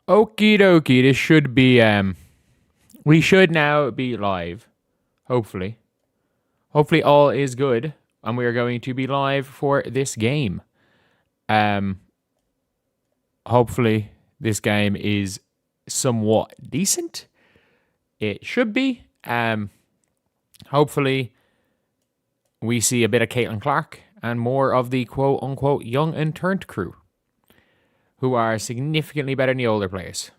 Okie dokie, this should be, we should now be live. Hopefully. Hopefully all is good. And we are going to be live for this game. Hopefully this game is somewhat decent. It should be. Hopefully we see a bit of Caitlin Clark and more of the quote-unquote young and turned crew, who are significantly better than the older players.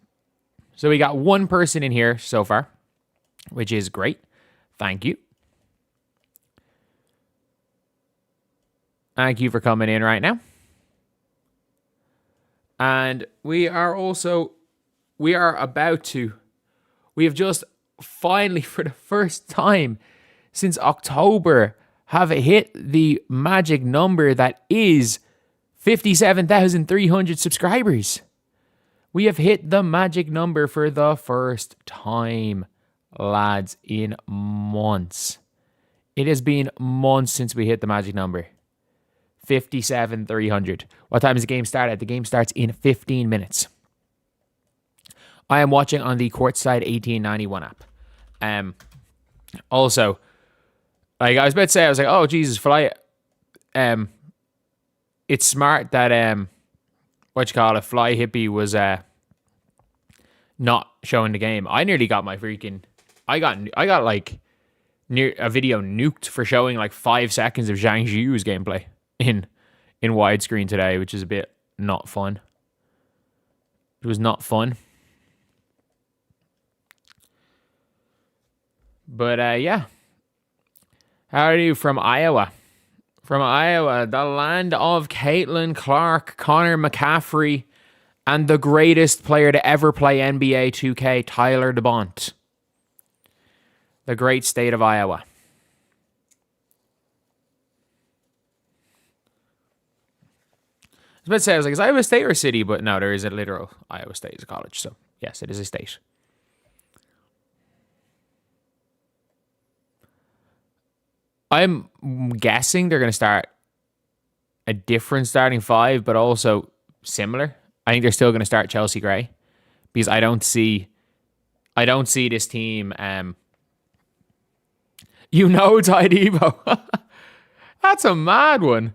So we got one person in here so far, which is great. Thank you. Thank you for coming in right now. And we have just finally, for the first time since October, have hit the magic number that is 57,300 subscribers. We have hit the magic number for the first time, lads, in months. It has been months since we hit the magic number. 57,300. What time does the game start at? The game starts in 15 minutes. I am watching on the Courtside 1891 app. Also, like I was about to say, I was like, oh, Jesus, Fly. It's smart that, Fly Hippie was not showing the game. I nearly got my freaking... I got like near a video nuked for showing like 5 seconds of Zhang Zhiu's gameplay in widescreen today, which is a bit not fun. It was not fun. But yeah. How are you from Iowa? From Iowa, the land of Caitlin Clark, Connor McCaffrey, and the greatest player to ever play NBA 2K, Tyler DeBont. The great state of Iowa. I was about to say, I was like, is Iowa State or a city? But no, there is a literal Iowa State as a college. So, yes, it is a state. I'm guessing they're going to start a different starting five, but also similar. I think they're still going to start Chelsea Gray because I don't see this team. Ty Debo. That's a mad one.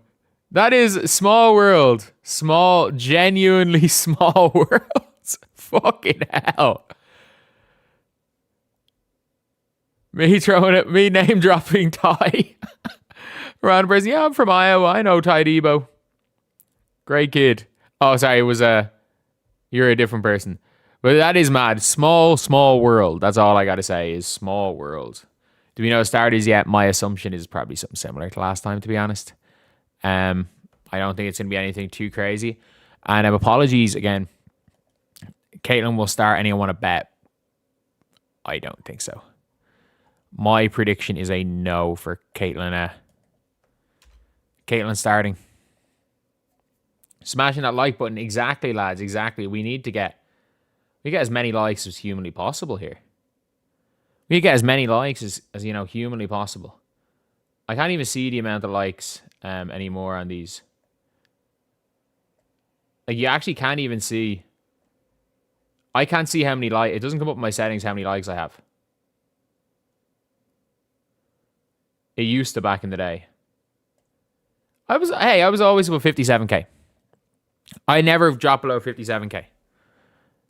That is small world. Small, genuinely small world. Fucking hell. Me name dropping Ty. Random person. Yeah, I'm from Iowa. I know Ty Debo. Great kid. Oh, sorry, it was you're a different person. But that is mad. Small world. That's all I gotta say is small world. Do we know starters yet? My assumption is probably something similar to last time, to be honest. I don't think it's gonna be anything too crazy. And apologies again. Caitlin will start. Anyone want to bet? I don't think so. My prediction is a no for Caitlin. Caitlin starting. Smashing that like button. Exactly, lads. Exactly. We get as many likes as humanly possible here. We get as many likes as humanly possible. I can't even see the amount of likes anymore on these. Like, you actually can't even see. I can't see how many likes. It doesn't come up in my settings how many likes I have. It used to back in the day. I was always above 57k. I never drop below 57k.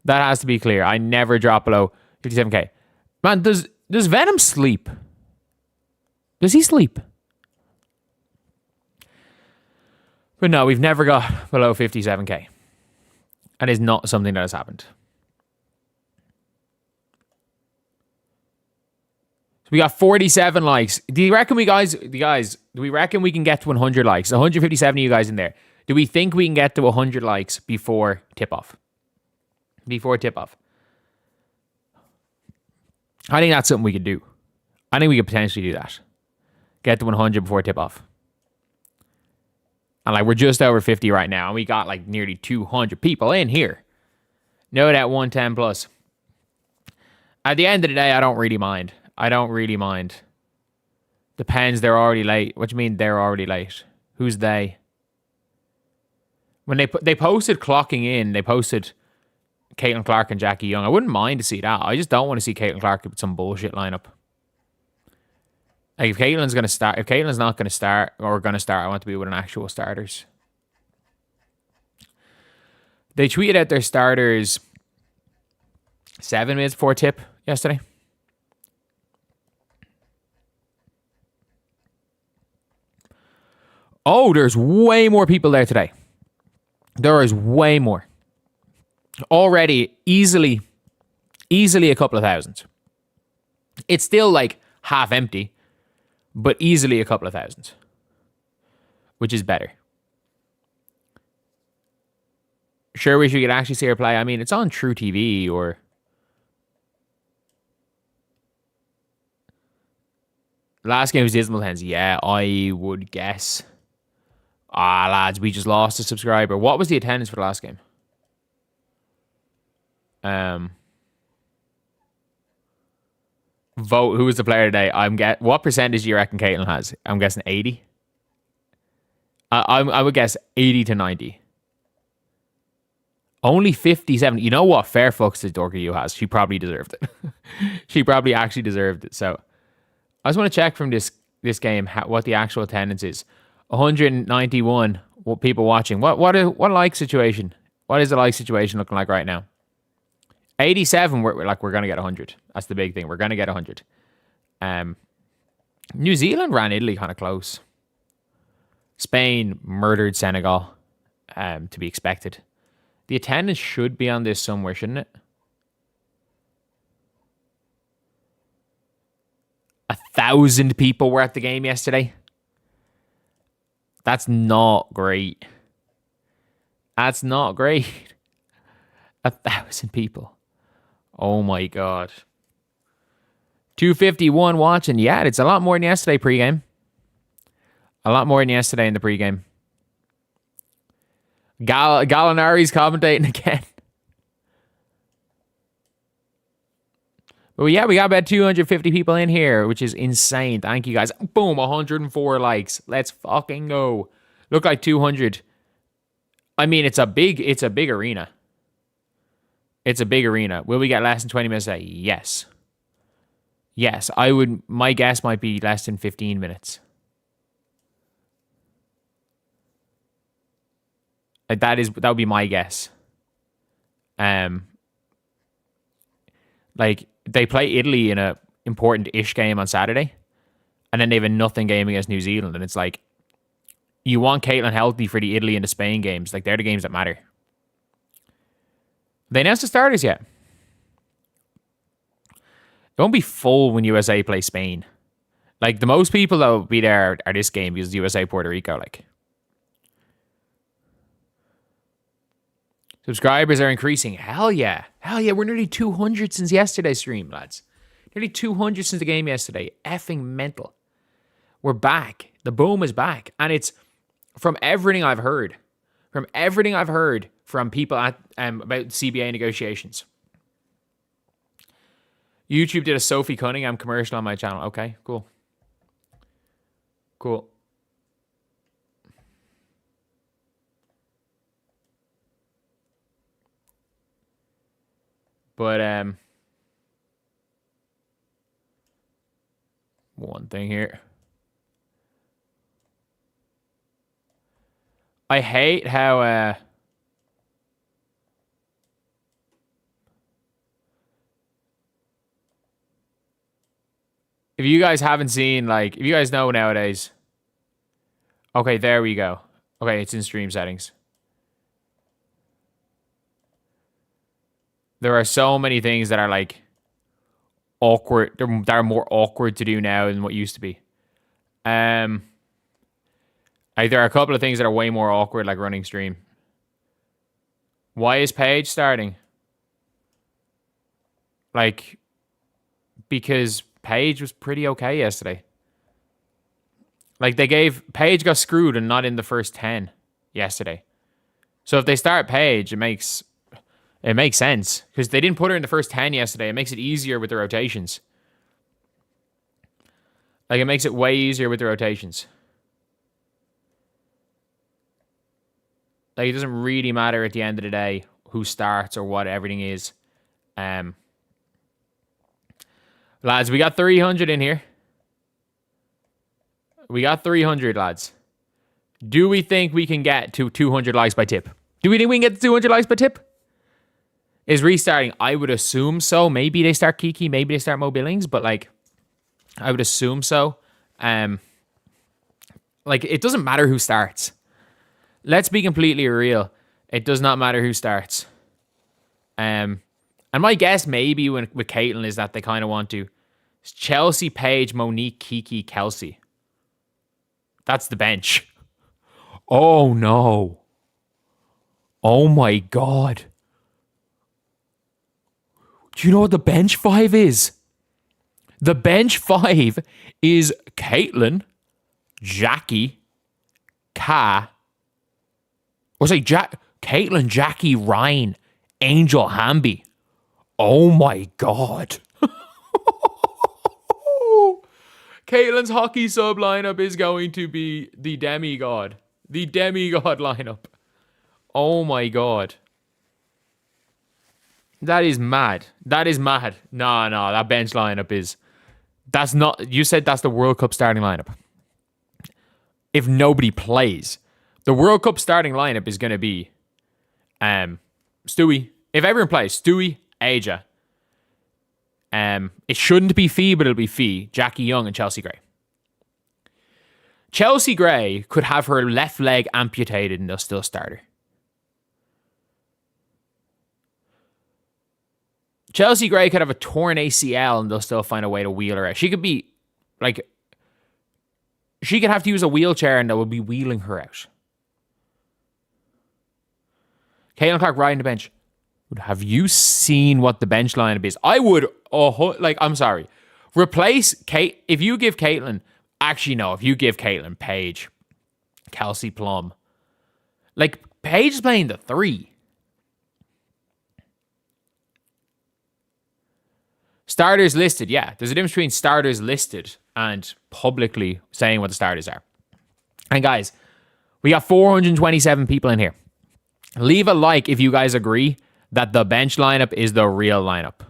That has to be clear. I never drop below 57k. Man, does Venom sleep? Does he sleep? But no, we've never got below 57k. That is not something that has happened. So we got 47 likes. Do we reckon we can get to 100 likes? 157 of you guys in there. Do we think we can get to 100 likes before tip-off? Before tip-off. I think that's something we could do. I think we could potentially do that. Get to 100 before tip-off. And we're just over 50 right now. And we got nearly 200 people in here. Know that 110 plus. At the end of the day, I don't really mind. Depends, they're already late. What do you mean they're already late? Who's they? When they posted clocking in, they posted Caitlin Clark and Jackie Young. I wouldn't mind to see that. I just don't want to see Caitlin Clark with some bullshit lineup. Like if Caitlin's not going to start or going to start, I want to be with an actual starters. They tweeted out their starters 7 minutes before tip yesterday. Oh, there's way more people there today. There is way more. Already, easily a couple of thousand. It's still like half empty, but easily a couple of thousand, which is better. Sure wish we could actually see her play. I mean, it's on True TV or... Last game was Dismal Hens. Yeah, I would guess. Lads, we just lost a subscriber. What was the attendance for the last game? Vote. Who was the player today? What percentage do you reckon Caitlin has? I'm guessing 80. I would guess 80 to 90. Only 57. You know what? Fair fucks that Dorky U has. She probably deserved it. She probably actually deserved it. So I just want to check from this game what the actual attendance is. 191 people watching. What a like situation? What is the like situation looking like right now? 87. We're going to get 100. That's the big thing. We're going to get 100. New Zealand ran Italy kind of close. Spain murdered Senegal. To be expected. The attendance should be on this somewhere, shouldn't it? 1,000 people were at the game yesterday. That's not great. That's not great. 1,000 people. Oh my God. 251 watching. Yeah, it's a lot more than yesterday pregame. A lot more than yesterday in the pregame. Gallinari's commentating again. But yeah, we got about 250 people in here, which is insane. Thank you guys. Boom, 104 likes. Let's fucking go. Look like 200. I mean, it's a big arena. It's a big arena. Will we get less than 20 minutes today? Yes. Yes, my guess might be less than 15 minutes. That would be my guess. Like they play Italy in a important-ish game on Saturday, and then they have a nothing game against New Zealand, and it's like you want Caitlin healthy for the Italy and the Spain games. Like they're the games that matter. They announced the starters yet? It won't be full when USA play Spain. Like the most people that will be there are this game because USA Puerto Rico. Like. Subscribers are increasing. Hell yeah. Hell yeah. We're nearly 200 since yesterday's stream, lads. Nearly 200 since the game yesterday. Effing mental. We're back. The boom is back. And it's from everything I've heard. From people about CBA negotiations. YouTube did a Sophie Cunningham commercial on my channel. Okay, cool. Cool. But one thing here. I hate how if you guys haven't seen, like, if you guys know nowadays. Okay, there we go. Okay, it's in stream settings. There are so many things that are like awkward. That are more awkward to do now than what used to be. Like there are a couple of things that are way more awkward, like running stream. Why is Paige starting? Like, because Paige was pretty okay yesterday. Like Paige got screwed and not in the first 10 yesterday. So if they start Paige, it makes sense because they didn't put her in the first 10 yesterday. It makes it easier with the rotations. Like, it makes it way easier with the rotations. Like, it doesn't really matter at the end of the day who starts or what everything is. Lads, we got 300 in here. We got 300, lads. Do we think we can get to 200 likes by tip? Do we think we can get to 200 likes by tip? Is restarting? I would assume so. Maybe they start Kiki. Maybe they start Mo Billings. But, like, I would assume so. Like, it doesn't matter who starts. Let's be completely real. It does not matter who starts. And my guess maybe with Caitlin is that they kind of want to. It's Chelsea, Paige, Monique, Kiki, Kelsey. That's the bench. Oh, no. Oh, my God. Do you know what the bench 5 is? The bench 5 is Caitlin, Jackie, Caitlin, Jackie, Ryan, Angel, Hamby. Oh my God. Caitlin's hockey sub lineup is going to be the demigod. The demigod lineup. Oh my God. That is mad. That is mad. No, that bench lineup is... That's not... You said that's the World Cup starting lineup. If nobody plays, the World Cup starting lineup is going to be Stewie. If everyone plays, Stewie, Aja. It shouldn't be Fee, but it'll be Fee, Jackie Young, and Chelsea Gray. Chelsea Gray could have her left leg amputated and they'll still start her. Chelsea Gray could have a torn ACL and they'll still find a way to wheel her out. She could be, like, she could have to use a wheelchair and they will be wheeling her out. Caitlin Clark riding the bench. Have you seen what the bench lineup is? I would, I'm sorry. Replace Kate, if you give Caitlin, actually no, if you give Caitlin Paige, Kelsey Plum. Like, Paige is playing the 3. Starters listed, yeah. There's a difference between starters listed and publicly saying what the starters are. And guys, we got 427 people in here. Leave a like if you guys agree that the bench lineup is the real lineup.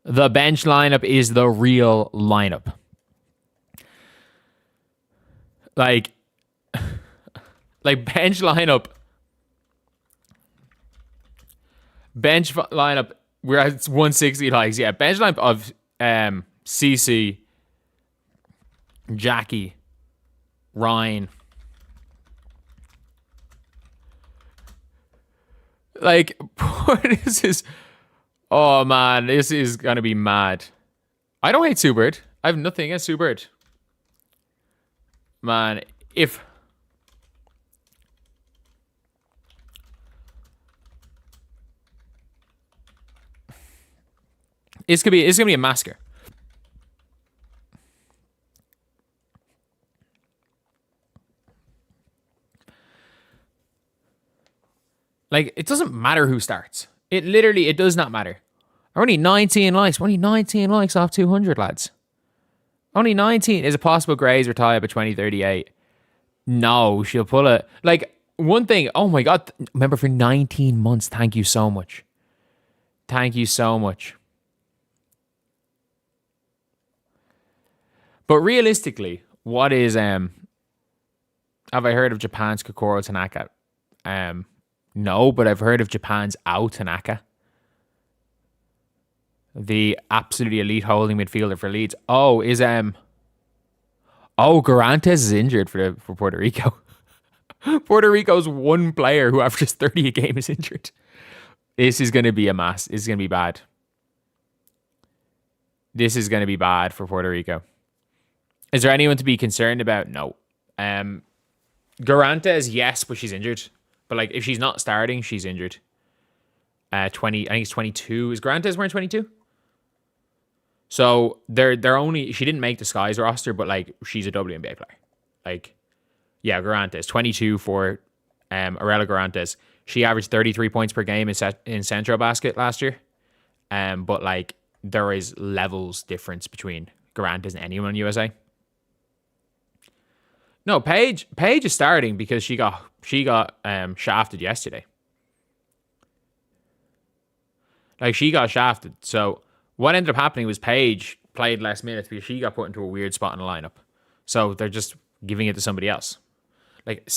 The bench lineup is the real lineup. Like bench lineup. Bench lineup. We're at 160 likes. Yeah, bench lineup of CC, Jackie, Ryan. Like, this is... Oh, man, this is going to be mad. I don't hate Steward. I have nothing against Steward. Man, if... It's gonna be a massacre. Like, it doesn't matter who starts. It does not matter. Only 19 likes. Only 19 likes off 200, lads. Only 19. Is it possible Gray's retire by 2038? No, she'll pull it. Like, one thing. Oh my God. Remember, for 19 months. Thank you so much. Thank you so much. But realistically, what is have I heard of Japan's Kokoro Tanaka? No, but I've heard of Japan's Ao Tanaka, the absolutely elite holding midfielder for Leeds. Oh, is Garantes is injured for Puerto Rico. Puerto Rico's one player who averages 30 a game is injured. This is going to be a mess. This is going to be bad. This is going to be bad for Puerto Rico. Is there anyone to be concerned about? No. Garantes, yes, but she's injured. But, like, if she's not starting, she's injured. 20, I think it's 22. Is Garantes wearing 22? So they're only... She didn't make the Skies roster, but, like, she's a WNBA player. Like, yeah, Garantes. 22 for Arela Garantes. She averaged 33 points per game in Centro Basket last year. But, like, there is levels difference between Garantes and anyone in USA. No, Paige is starting because she got shafted yesterday. Like, she got shafted. So what ended up happening was Paige played less minutes because she got put into a weird spot in the lineup. So they're just giving it to somebody else. Like,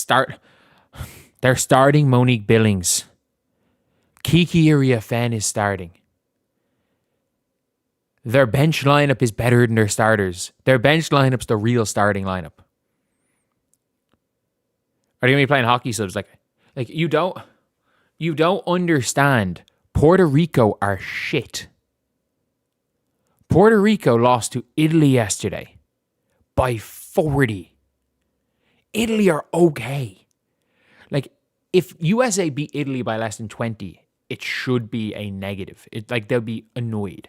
they're starting Monique Billings. Kiki Iriafen is starting. Their bench lineup is better than their starters. Their bench lineup's the real starting lineup. Are they gonna be playing hockey subs? Like you don't understand. Puerto Rico are shit. Puerto Rico lost to Italy yesterday by 40. Italy are okay. Like, if USA beat Italy by less than 20, it should be a negative. They'll be annoyed.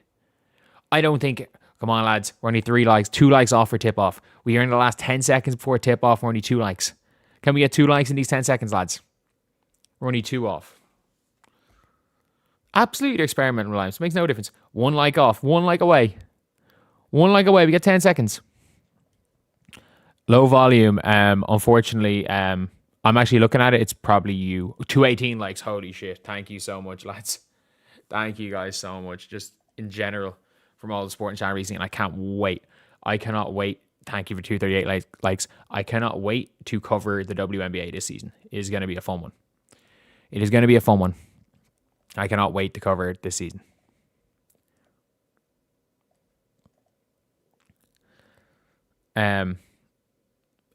I don't think, come on lads, we're only 3 likes, 2 likes off for tip off. We are in the last 10 seconds before tip off, we're only 2 likes. Can we get 2 likes in these 10 seconds, lads? We're only 2 off. Absolutely experimental lives. Makes no difference. 1 like off, 1 like away. 1 like away, we get 10 seconds. Low volume, unfortunately, I'm actually looking at it. It's probably you. 218 likes. Holy shit. Thank you so much, lads. Thank you guys so much. Just in general, from all the sport and channel recently. And I can't wait. I cannot wait. Thank you for 238 likes. I cannot wait to cover the WNBA this season. It is going to be a fun one. It is going to be a fun one. I cannot wait to cover it this season.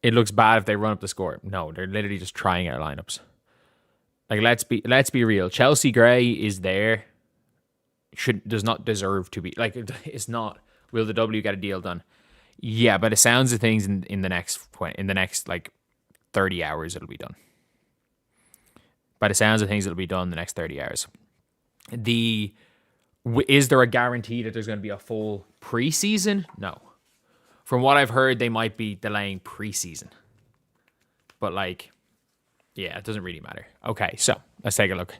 It looks bad if they run up the score. No, they're literally just trying out lineups. Like, let's be real. Chelsea Gray is there. Does not deserve to be. Like, it's not. Will the W get a deal done? Yeah, but it sounds of things in the next like 30 hours it'll be done. By the sounds of things, it'll be done in the next 30 hours. Is there a guarantee that there's going to be a full preseason? No. From what I've heard, they might be delaying preseason. But, like, yeah, it doesn't really matter. Okay, so let's take a look.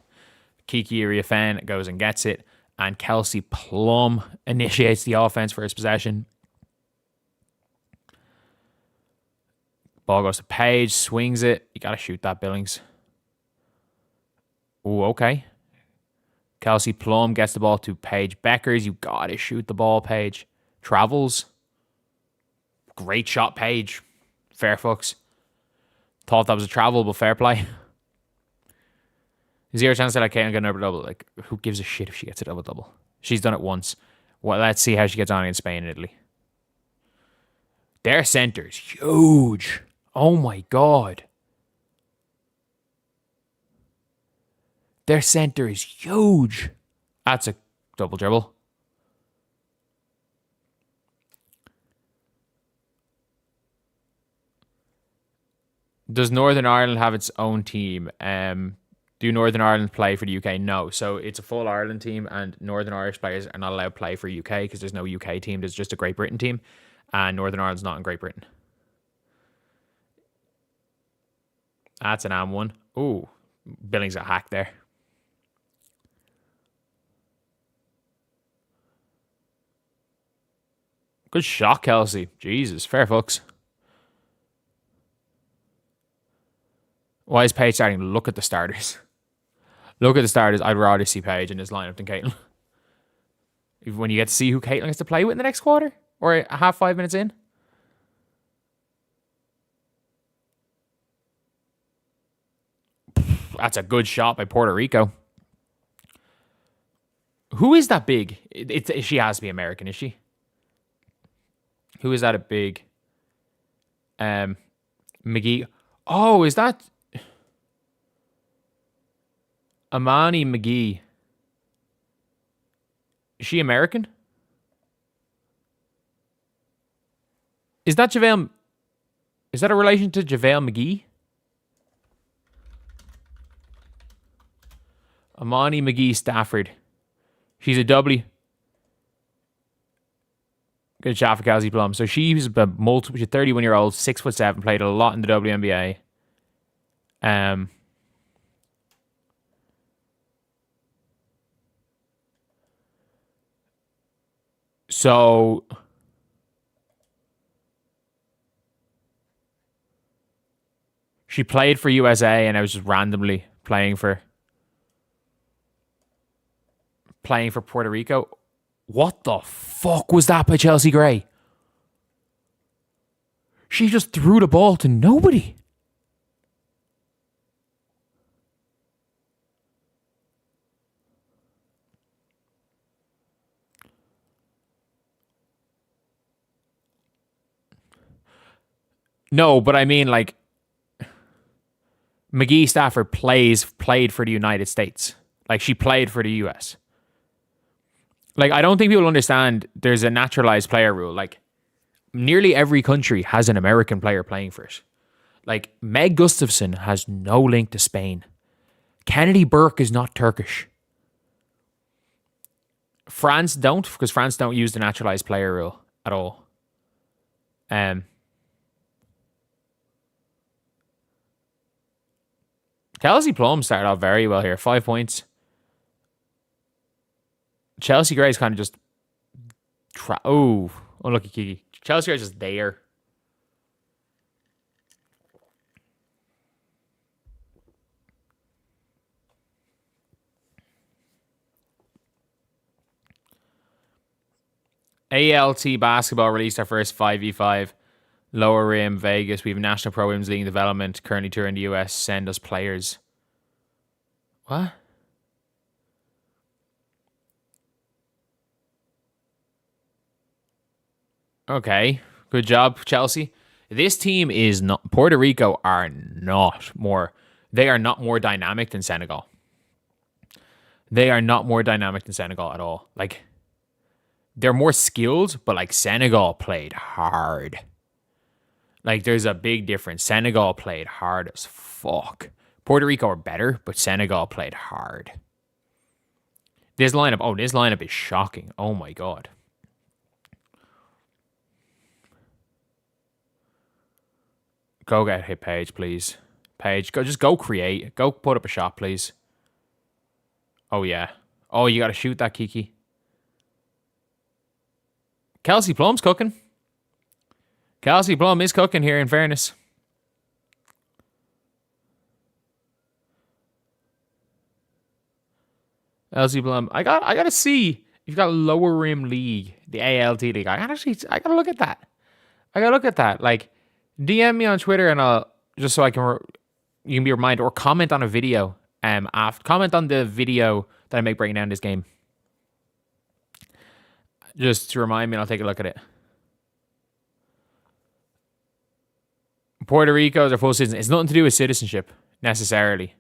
Kiki Iriafen goes and gets it. And Kelsey Plum initiates the offense for his possession. Ball goes to Paige, swings it. You got to shoot that, Billings. Ooh, okay. Kelsey Plum gets the ball to Paige Bueckers. You got to shoot the ball, Paige. Travels. Great shot, Paige. Fair fucks. Thought that was a travel, but fair play. Is there a chance that I can't get another double? Like, who gives a shit if she gets a double-double? She's done it once. Well, let's see how she gets on in Spain and Italy. Their center's huge. Oh my God. Their center is huge. That's a double dribble. Does Northern Ireland have its own team? Do Northern Ireland play for the UK? No. So it's a full Ireland team, and Northern Irish players are not allowed to play for UK because there's no UK team. There's just a Great Britain team, and Northern Ireland's not in Great Britain. That's an AM1. Ooh, Billings got hacked there. Good shot, Kelsey. Jesus, fair fucks. Why is Paige starting? Look at the starters. Look at the starters. I'd rather see Paige in this lineup than Caitlin. When you get to see who Caitlin gets to play with in the next quarter, or a half 5 minutes in. That's a good shot by Puerto Rico. Who is that big? She has to be American, is she? Who is that a big? McGee. Oh, is that Amani McGee? Is she American? Is that JaVale? Is that a relation to JaVale McGee? Amani McGee Stafford. She's a W. Good shot for Kelsey Plum. So she's a 31-year-old, 6'7", played a lot in the WNBA. So she played for USA, and I was just randomly playing for playing for Puerto Rico. What the fuck was that by Chelsea Gray? She just threw the ball to nobody. No, but I mean, like, McGee Stafford played for the United States. Like, she played for the US. Like, I don't think people understand there's a naturalized player rule. Like, nearly every country has an American player playing for it. Like, Meg Gustafson has no link to Spain. Kennedy Burke is not Turkish. France don't, because France don't use the naturalized player rule at all. Kelsey Plum started off very well here. 5 points. Chelsea Gray's kind of just... unlucky Kiki. Chelsea Gray's just there. ALT Basketball released our first 5v5. Lower Rim, Vegas. We have National Pro Women's League in development. Currently touring the US. Send us players. What? Okay. Good job, Chelsea. This team is not... Puerto Rico are not more... They are not more dynamic than Senegal. They are not more dynamic than Senegal at all. Like, they're more skilled, but like Senegal played hard. Like, there's a big difference. Senegal played hard as fuck. Puerto Rico are better, but Senegal played hard. This lineup is shocking. Oh my god. Go get hit Paige, please. Paige, go create. Go put up a shot, please. Oh yeah. Oh, you gotta shoot that, Kiki. Kelsey Plum's cooking. Kelsey Plum is cooking here, in fairness. Kelsey Plum. I gotta see. You've got Lower Rim League, the ALT League. I gotta look at that. Like, DM me on Twitter and I'll just so I can you can be reminded, or comment on a video. Comment on the video that I make breaking down this game. Just to remind me, and I'll take a look at it. Puerto Rico is their full citizen. It's nothing to do with citizenship, necessarily.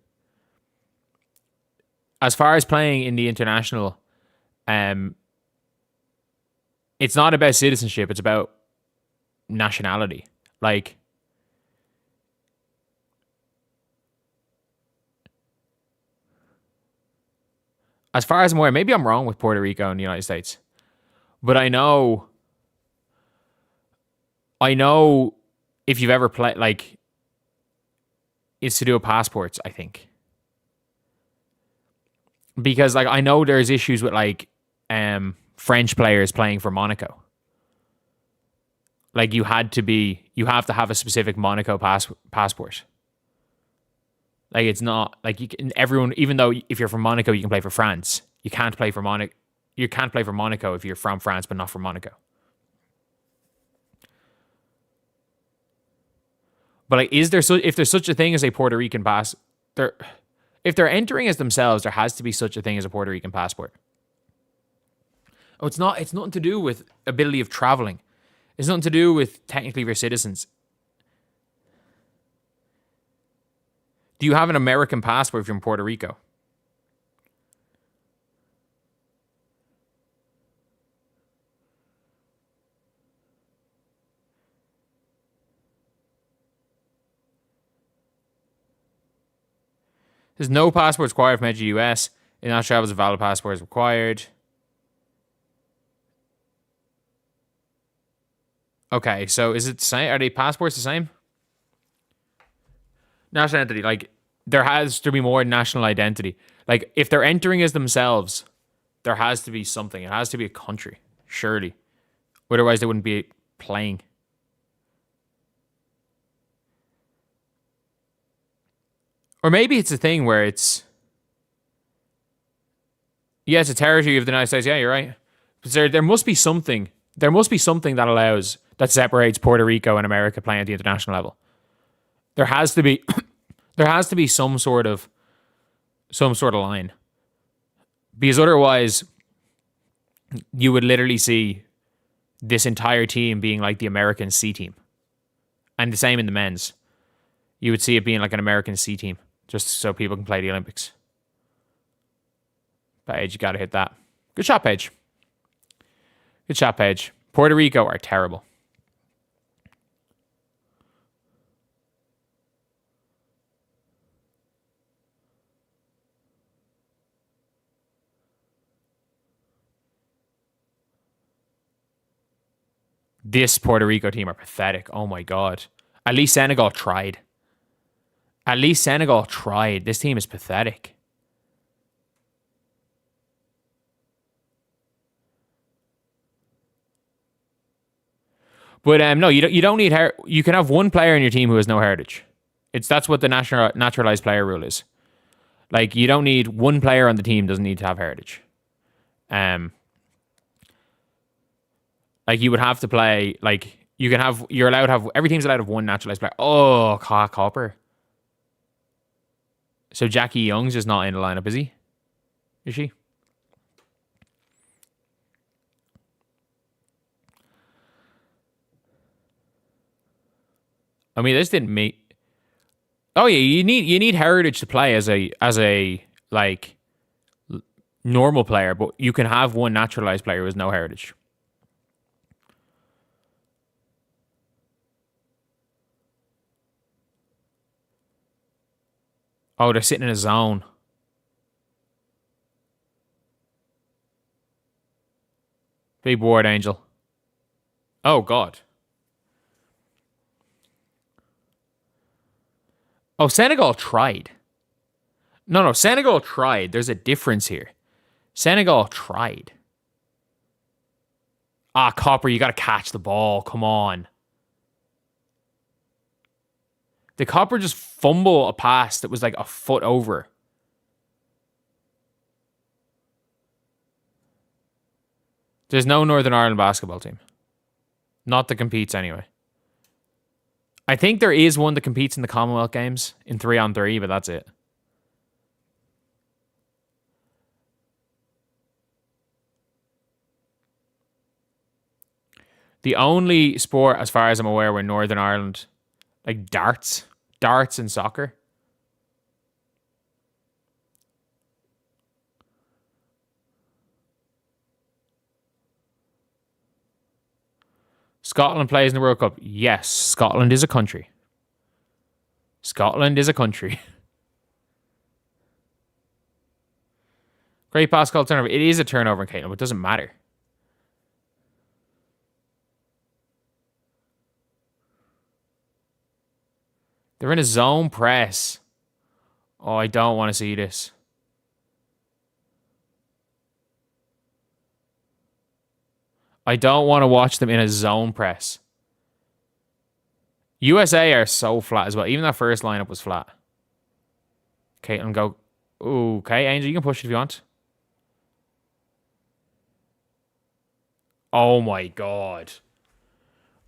As far as playing in the international, it's not about citizenship. It's about nationality. Like, as far as I'm aware, maybe I'm wrong with Puerto Rico and the United States, but I know if you've ever played, like, it's to do with passports, I think. Because, like, I know there's issues with, like, French players playing for Monaco. Like, you have to have a specific Monaco passport. Like, it's not, like, everyone, even though if you're from Monaco, you can play for France. You can't play for Monaco if you're from France, but not from Monaco. But, like, if there's such a thing as a Puerto Rican if they're entering as themselves, there has to be such a thing as a Puerto Rican passport. Oh, it's nothing to do with ability of traveling. It's nothing to do with technically your citizens. Do you have an American passport if you're in Puerto Rico? There's no passports required from Edge US. In our travels, a valid passport is required. Okay, so is it the same? Are the passports the same? National identity, like, there has to be more national identity. Like, if they're entering as themselves, there has to be something. It has to be a country, surely. Otherwise, they wouldn't be playing. Or maybe it's a thing where it's... Yeah, it's a territory of the United States. Yeah, you're right. But there must be something. There must be something that separates Puerto Rico and America playing at the international level. There has to be. There has to be some sort of line, because otherwise, you would literally see this entire team being like the American C team, and the same in the men's. You would see it being like an American C team, just so people can play the Olympics. Paige, you got to hit that. Good shot, Paige. Good shot, Paige. Puerto Rico are terrible. This Puerto Rico team are pathetic. Oh my God. At least Senegal tried. At least Senegal tried. This team is pathetic. But no, you don't need you can have one player in your team who has no heritage. That's what the naturalized player rule is. Like, you don't need one player on the team doesn't need to have heritage. Like, you would have to play, like, you're allowed to have, every team's allowed to have one naturalized player. Oh, Copper. So Jackie Young's just not in the lineup, is he? Is she? I mean, this didn't make. Oh yeah, you need heritage to play as a like normal player, but you can have one naturalized player who has no heritage. Oh, they're sitting in a zone. Big board, Angel. Oh God. Oh, Senegal tried. No, Senegal tried. There's a difference here. Senegal tried. Ah, Copper, you got to catch the ball. Come on. Did Copper just fumble a pass that was like a foot over? There's no Northern Ireland basketball team. Not that competes anyway. I think there is one that competes in the Commonwealth Games in 3-on-3, but that's it. The only sport, as far as I'm aware, where Northern Ireland, like darts and soccer. Scotland plays in the World Cup. Yes, Scotland is a country. Scotland is a country. Great pass called turnover. It is a turnover in Caitlin, but it doesn't matter. They're in a zone press. Oh, I don't want to see this. I don't want to watch them in a zone press. USA are so flat as well. Even that first lineup was flat. Caitlin, go. Ooh, okay, Angel, you can push it if you want. Oh my God.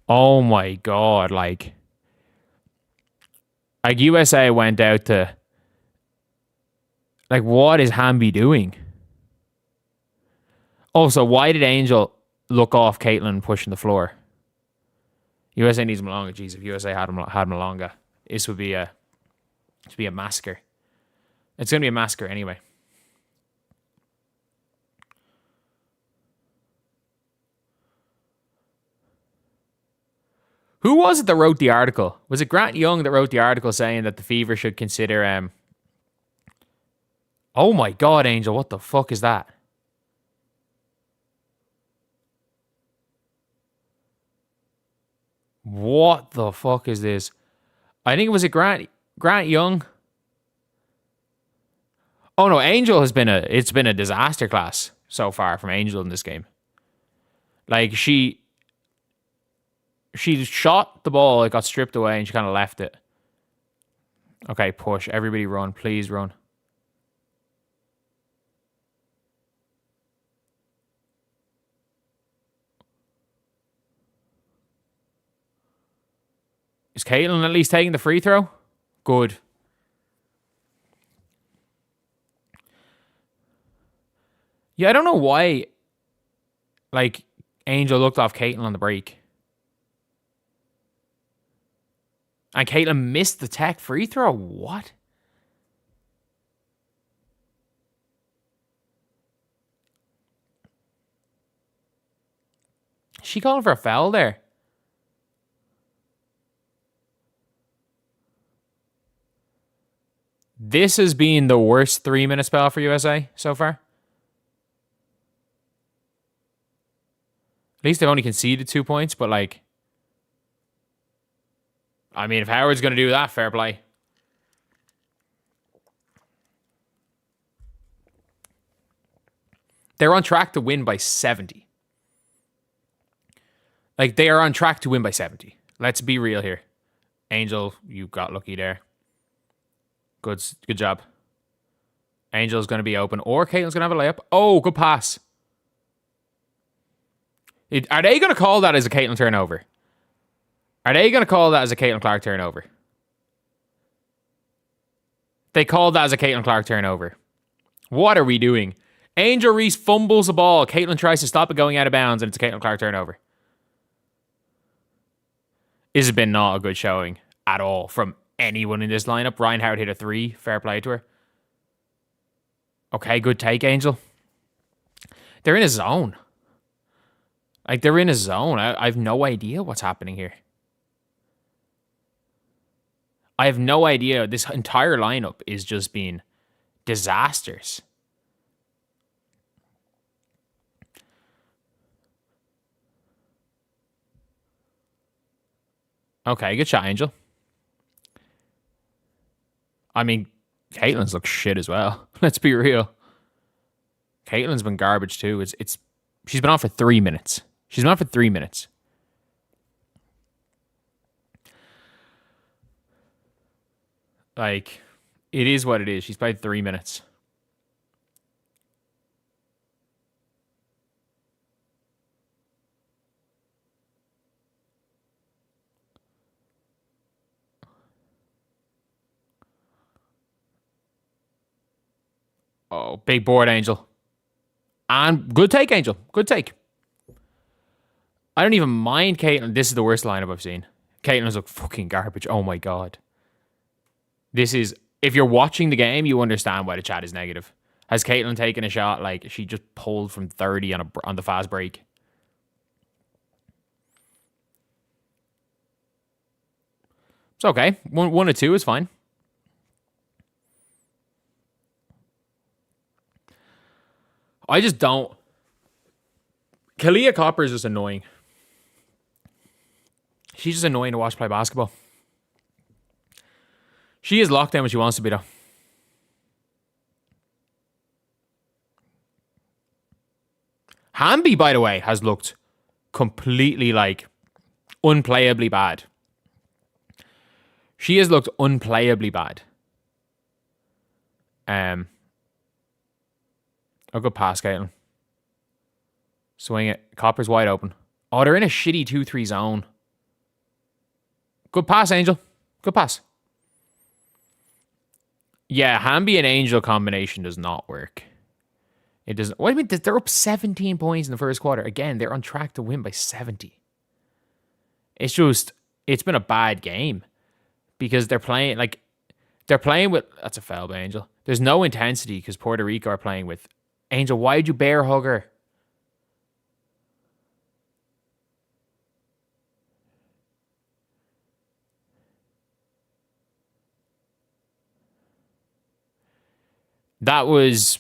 Oh my God. Like USA went out to. Like, what is Hamby doing? Also, why did Angel look off Caitlin pushing the floor? USA needs Malonga. Jeez, if USA had Malonga, this would be a massacre. It's going to be a massacre anyway. Who was it that wrote the article? Was it Grant Young that wrote the article saying that the Fever should consider... Oh my God, Angel, what the fuck is that? What the fuck is this? I think it was Grant Young. Oh no, Angel it's been a disaster class so far from Angel in this game. Like, she shot the ball, it got stripped away, and she kind of left it. Okay, push. Everybody run. Please run. Is Caitlin at least taking the free throw? Good. Yeah, I don't know why, like, Angel looked off Caitlin on the break. And Caitlin missed the tech free throw? What? Is she calling for a foul there? This has been the worst 3-minute spell for USA so far. At least they've only conceded 2 points, but like, I mean, if Howard's going to do that, fair play. They're on track to win by 70. Like, they are on track to win by 70. Let's be real here. Angel, you got lucky there. Good job. Angel's going to be open. Or Caitlin's going to have a layup. Oh, good pass. Are they going to call that as a Caitlin turnover? Are they going to call that as a Caitlin Clark turnover? They called that as a Caitlin Clark turnover. What are we doing? Angel Reese fumbles the ball. Caitlin tries to stop it going out of bounds, and it's a Caitlin Clark turnover. This has been not a good showing at all from anyone in this lineup. Ryan Howard hit a 3. Fair play to her. Okay, good take, Angel. They're in a zone. Like, they're in a zone. I have no idea what's happening here. I have no idea. This entire lineup is just being disasters. Okay, good shot, Angel. I mean, Caitlin's looked shit as well. Let's be real. Caitlin's been garbage too. She's been on for 3 minutes. She's been on for 3 minutes. Like, it is what it is. She's played 3 minutes. Oh, big board, Angel. And good take, Angel. Good take. I don't even mind Caitlin. This is the worst lineup I've seen. Caitlin's look fucking garbage. Oh my God. This is, if you're watching the game, you understand why the chat is negative. Has Caitlin taken a shot like she just pulled from 30 on the fast break? It's okay. One or two is fine. I just don't. Kalia Copper is just annoying. She's just annoying to watch play basketball. She is locked down when she wants to be, though. Hamby, by the way, has looked completely, like, unplayably bad. She has looked unplayably bad. A good pass, Caitlin. Swing it. Copper's wide open. Oh, they're in a shitty 2-3 zone. Good pass, Angel. Good pass. Yeah, Hamby and Angel combination does not work. It doesn't. What do you mean? They're up 17 points in the first quarter. Again, they're on track to win by 70. It's just, it's been a bad game. Because they're playing with, that's a foul by Angel. There's no intensity because Puerto Rico are playing with. Angel, why did you bear hug her? That was,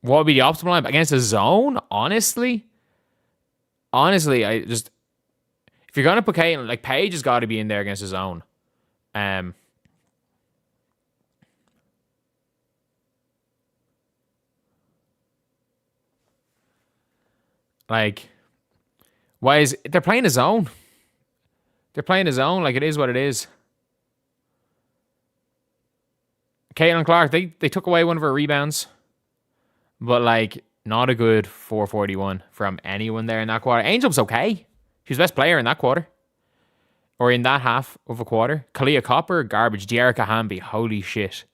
what would be the optimal line? Against a zone? Honestly, I just, if you're going to put Caitlin, like, Paige has got to be in there against a zone. Like, why is, they're playing a zone. They're playing a zone, like, it is what it is. Caitlin Clark, they took away one of her rebounds. But, like, not a good 441 from anyone there in that quarter. Angel was okay. She was best player in that quarter. or in that half of a quarter. Kalia Copper, garbage. Dearica Hamby, holy shit.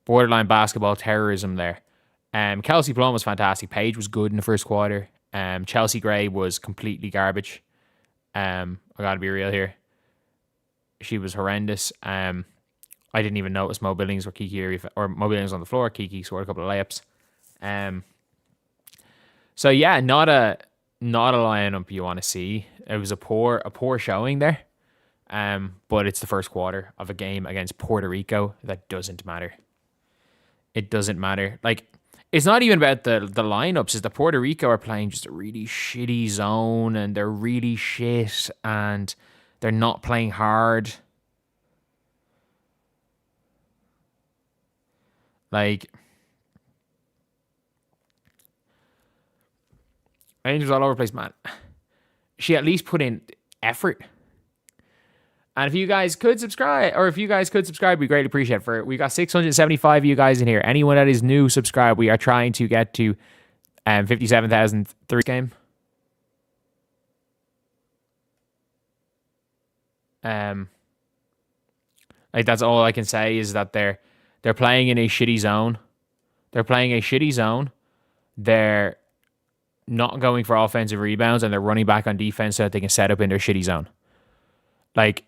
Borderline basketball terrorism there. Kelsey Plum was fantastic. Paige was good in the first quarter. Chelsea Gray was completely garbage. I gotta be real here. She was horrendous. I didn't even notice Mo Billings or Mo Billings on the floor. Kiki scored a couple of layups. So yeah, not a lineup you want to see. It was a poor showing there. But it's the first quarter of a game against Puerto Rico. That doesn't matter. It doesn't matter. Like, it's not even about the lineups. It's the Puerto Rico are playing just a really shitty zone, and they're really shit, and they're not playing hard. Like, Angel's all over the place, man. She at least put in effort. And if you guys could subscribe, we greatly appreciate it. We got 675 of you guys in here. Anyone that is new, subscribe. We are trying to get to 57,000 through game. Like, that's all I can say is that they're playing in a shitty zone. They're not going for offensive rebounds, and they're running back on defense so that they can set up in their shitty zone. Like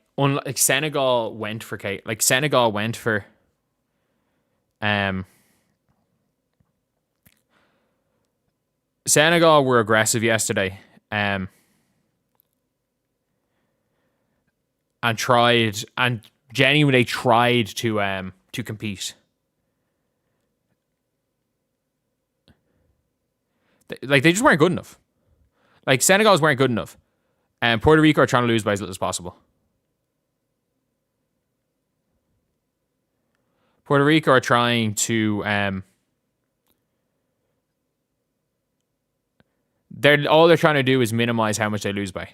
Senegal went for Senegal were aggressive yesterday. And genuinely tried to compete. They just weren't good enough. Like, Senegal's weren't good enough. And Puerto Rico are trying to lose by as little as possible. Puerto Rico are trying to all they're trying to do is minimize how much they lose by.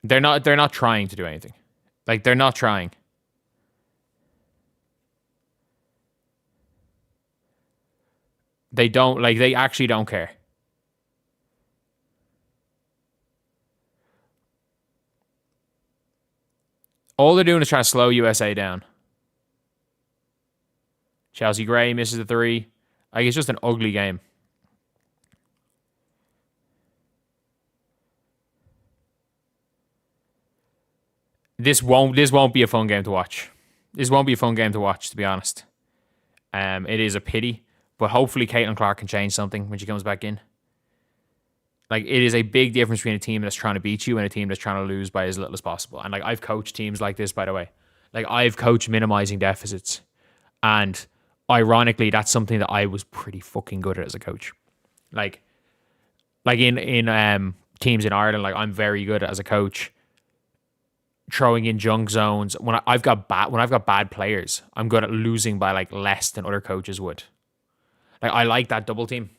They're not trying to do anything. Like, they're not trying. They actually don't care. All they're doing is trying to slow USA down. Chelsea Gray misses the three. Like, it's just an ugly game. This won't be a fun game to watch. To be honest. It is a pity, but hopefully Caitlin Clark can change something when she comes back in. Like, it is a big difference between a team that's trying to beat you and a team that's trying to lose by as little as possible. And, like, I've coached teams like this, by the way. Like, I've coached minimizing deficits. And ironically, that's something that I was pretty fucking good at as a coach. Like in teams in Ireland, like, I'm very good as a coach throwing in junk zones. When I've got bad players, I'm good at losing by, like, less than other coaches would. Like, I like that double team.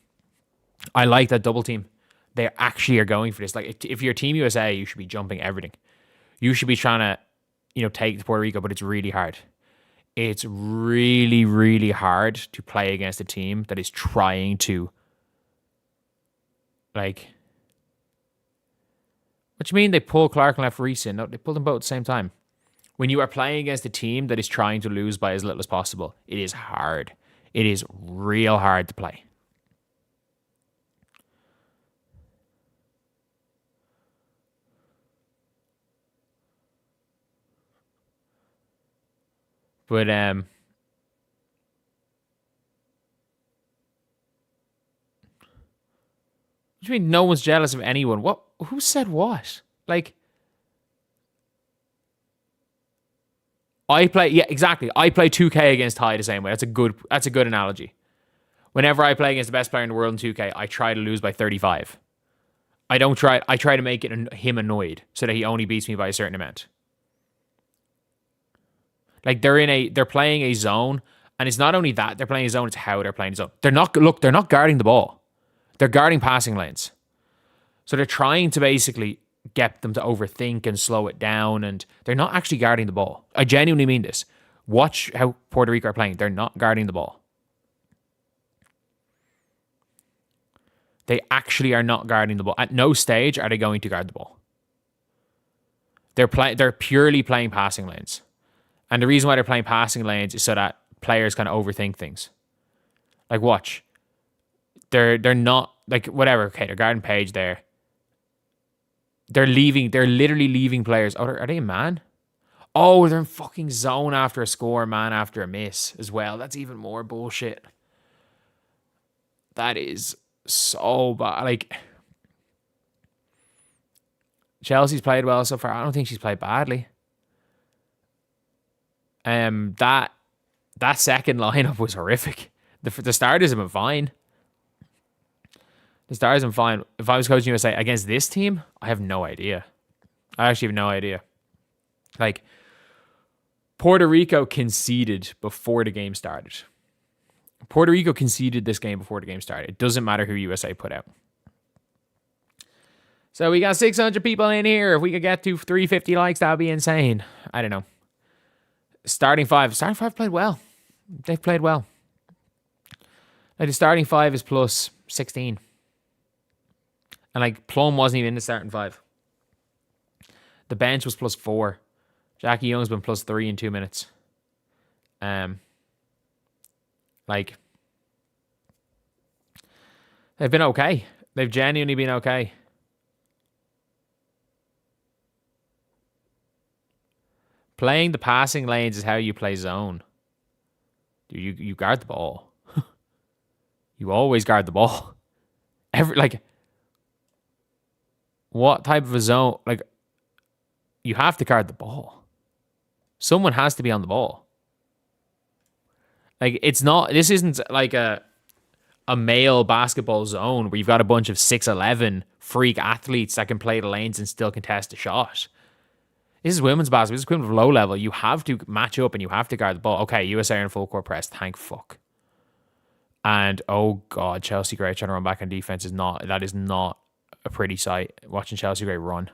They actually are going for this. Like, if you're Team USA, you should be jumping everything. You should be trying to, take Puerto Rico, but it's really hard. It's really, really hard to play against a team that is trying to, like, what do you mean they pull Clark and left Reese in? No, they pulled them both at the same time. When you are playing against a team that is trying to lose by as little as possible, it is hard. It is real hard to play. But what do you mean no one's jealous of anyone? What? Who said what? Like, I play 2K against Ty the same way. That's a good analogy. Whenever I play against the best player in the world in 2K, I try to lose by 35. I try to make him annoyed so that he only beats me by a certain amount. Like, they're playing a zone, and it's not only that they're playing a zone, it's how they're playing a zone. They're not guarding the ball. They're guarding passing lanes. So they're trying to basically get them to overthink and slow it down, and they're not actually guarding the ball. I genuinely mean this. Watch how Puerto Rico are playing. They're not guarding the ball. They actually are not guarding the ball. At no stage are they going to guard the ball. They're purely playing passing lanes. And the reason why they're playing passing lanes is so that players can overthink things. Like, watch. They're not, like, whatever. Okay, they're guarding Paige there. They're literally leaving players. Oh, are they in man? Oh, they're in fucking zone after a score, man after a miss as well. That's even more bullshit. That is so bad. Like, Chelsea's played well so far. I don't think she's played badly. That second lineup was horrific. The starters have been fine. The starters have been fine. If I was coaching USA against this team, I have no idea. I actually have no idea. Like, Puerto Rico conceded before the game started. Puerto Rico conceded this game before the game started. It doesn't matter who USA put out. So we got 600 people in here. If we could get to 350 likes, that would be insane. I don't know. Starting five played well. They've played well. Like, the starting five is plus 16. And, like, Plum wasn't even in the starting five. The bench was plus 4. Jackie Young's been plus 3 in 2 minutes. Like, they've been okay. They've genuinely been okay. Playing the passing lanes is how you play zone. Dude, you guard the ball. You always guard the ball. What type of a zone? Like, you have to guard the ball. Someone has to be on the ball. Like, this isn't like a male basketball zone where you've got a bunch of 6'11" freak athletes that can play the lanes and still contest a shot. This is women's basketball. This is equivalent of low level. You have to match up and you have to guard the ball. Okay, USA are in full court press. Thank fuck. And, oh God, Chelsea Gray trying to run back on defense is not a pretty sight. Watching Chelsea Gray run.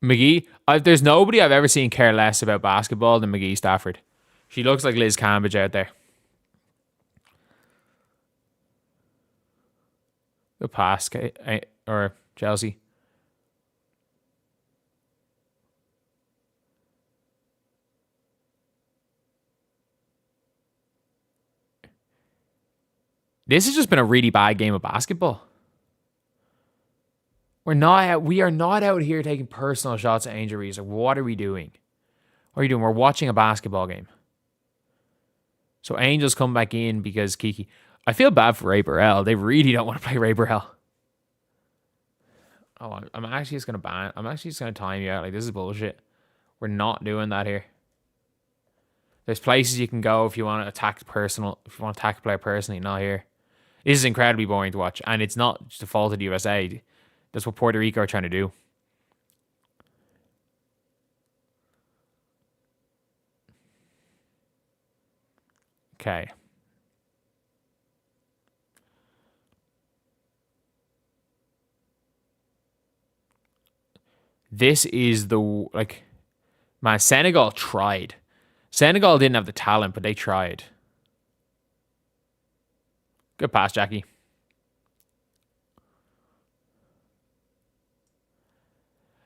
McGee, there's nobody I've ever seen care less about basketball than McGee Stafford. She looks like Liz Cambridge out there. Good pass, or Chelsea. This has just been a really bad game of basketball. We are not out here taking personal shots at Angel Reese. Like, what are we doing? What are you doing? We're watching a basketball game. So Angel's come back in because Kiki. I feel bad for Ray Burrell. They really don't want to play Ray Burrell. Oh, I'm actually just gonna ban. I'm actually just gonna time you out. Like, this is bullshit. We're not doing that here. There's places you can go if you want to attack a player personally. Not here. This is incredibly boring to watch, and it's not just the fault of the USA. That's what Puerto Rico are trying to do. Okay. This is man, Senegal tried. Senegal didn't have the talent, but they tried. Good pass, Jackie.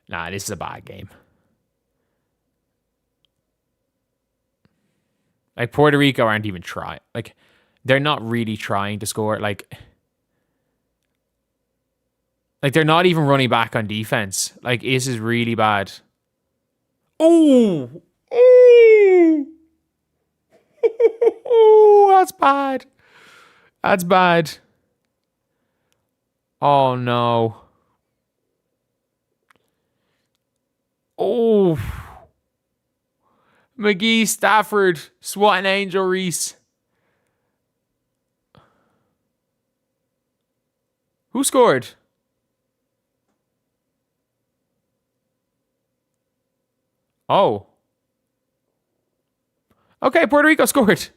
Nah, this is a bad game. Like, Puerto Rico aren't even trying. Like, they're not really trying to score. Like, they're not even running back on defense. Like, this is really bad. Oh! Oh! Oh, that's bad. That's bad. Oh, no. Oh. McGee, Stafford, swatting Angel Reese. Who scored? Oh. Okay, Puerto Rico scored.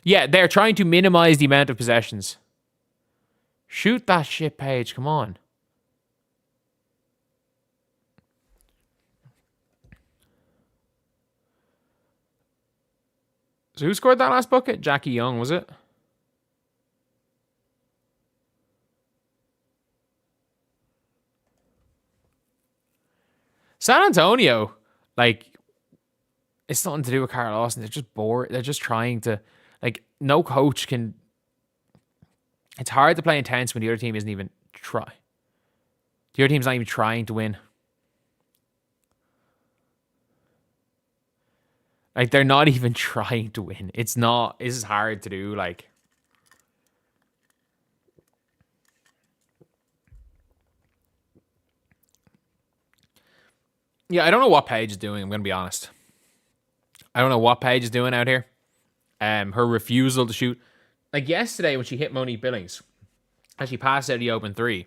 Yeah, they're trying to minimize the amount of possessions. Shoot that shit, Paige. Come on. So who scored that last bucket? Jackie Young, was it? San Antonio, like, it's nothing to do with Carl Lawson. They're just bored. They're just trying to, like, no coach can. It's hard to play intense when the other team isn't even try. The other team's not even trying to win. Like, they're not even trying to win. It's not. This is hard to do. Like, yeah, I don't know what Paige is doing. I'm going to be honest. I don't know what Paige is doing out here. Her refusal to shoot. Like yesterday when she hit Monique Billings, as she passed out the open three,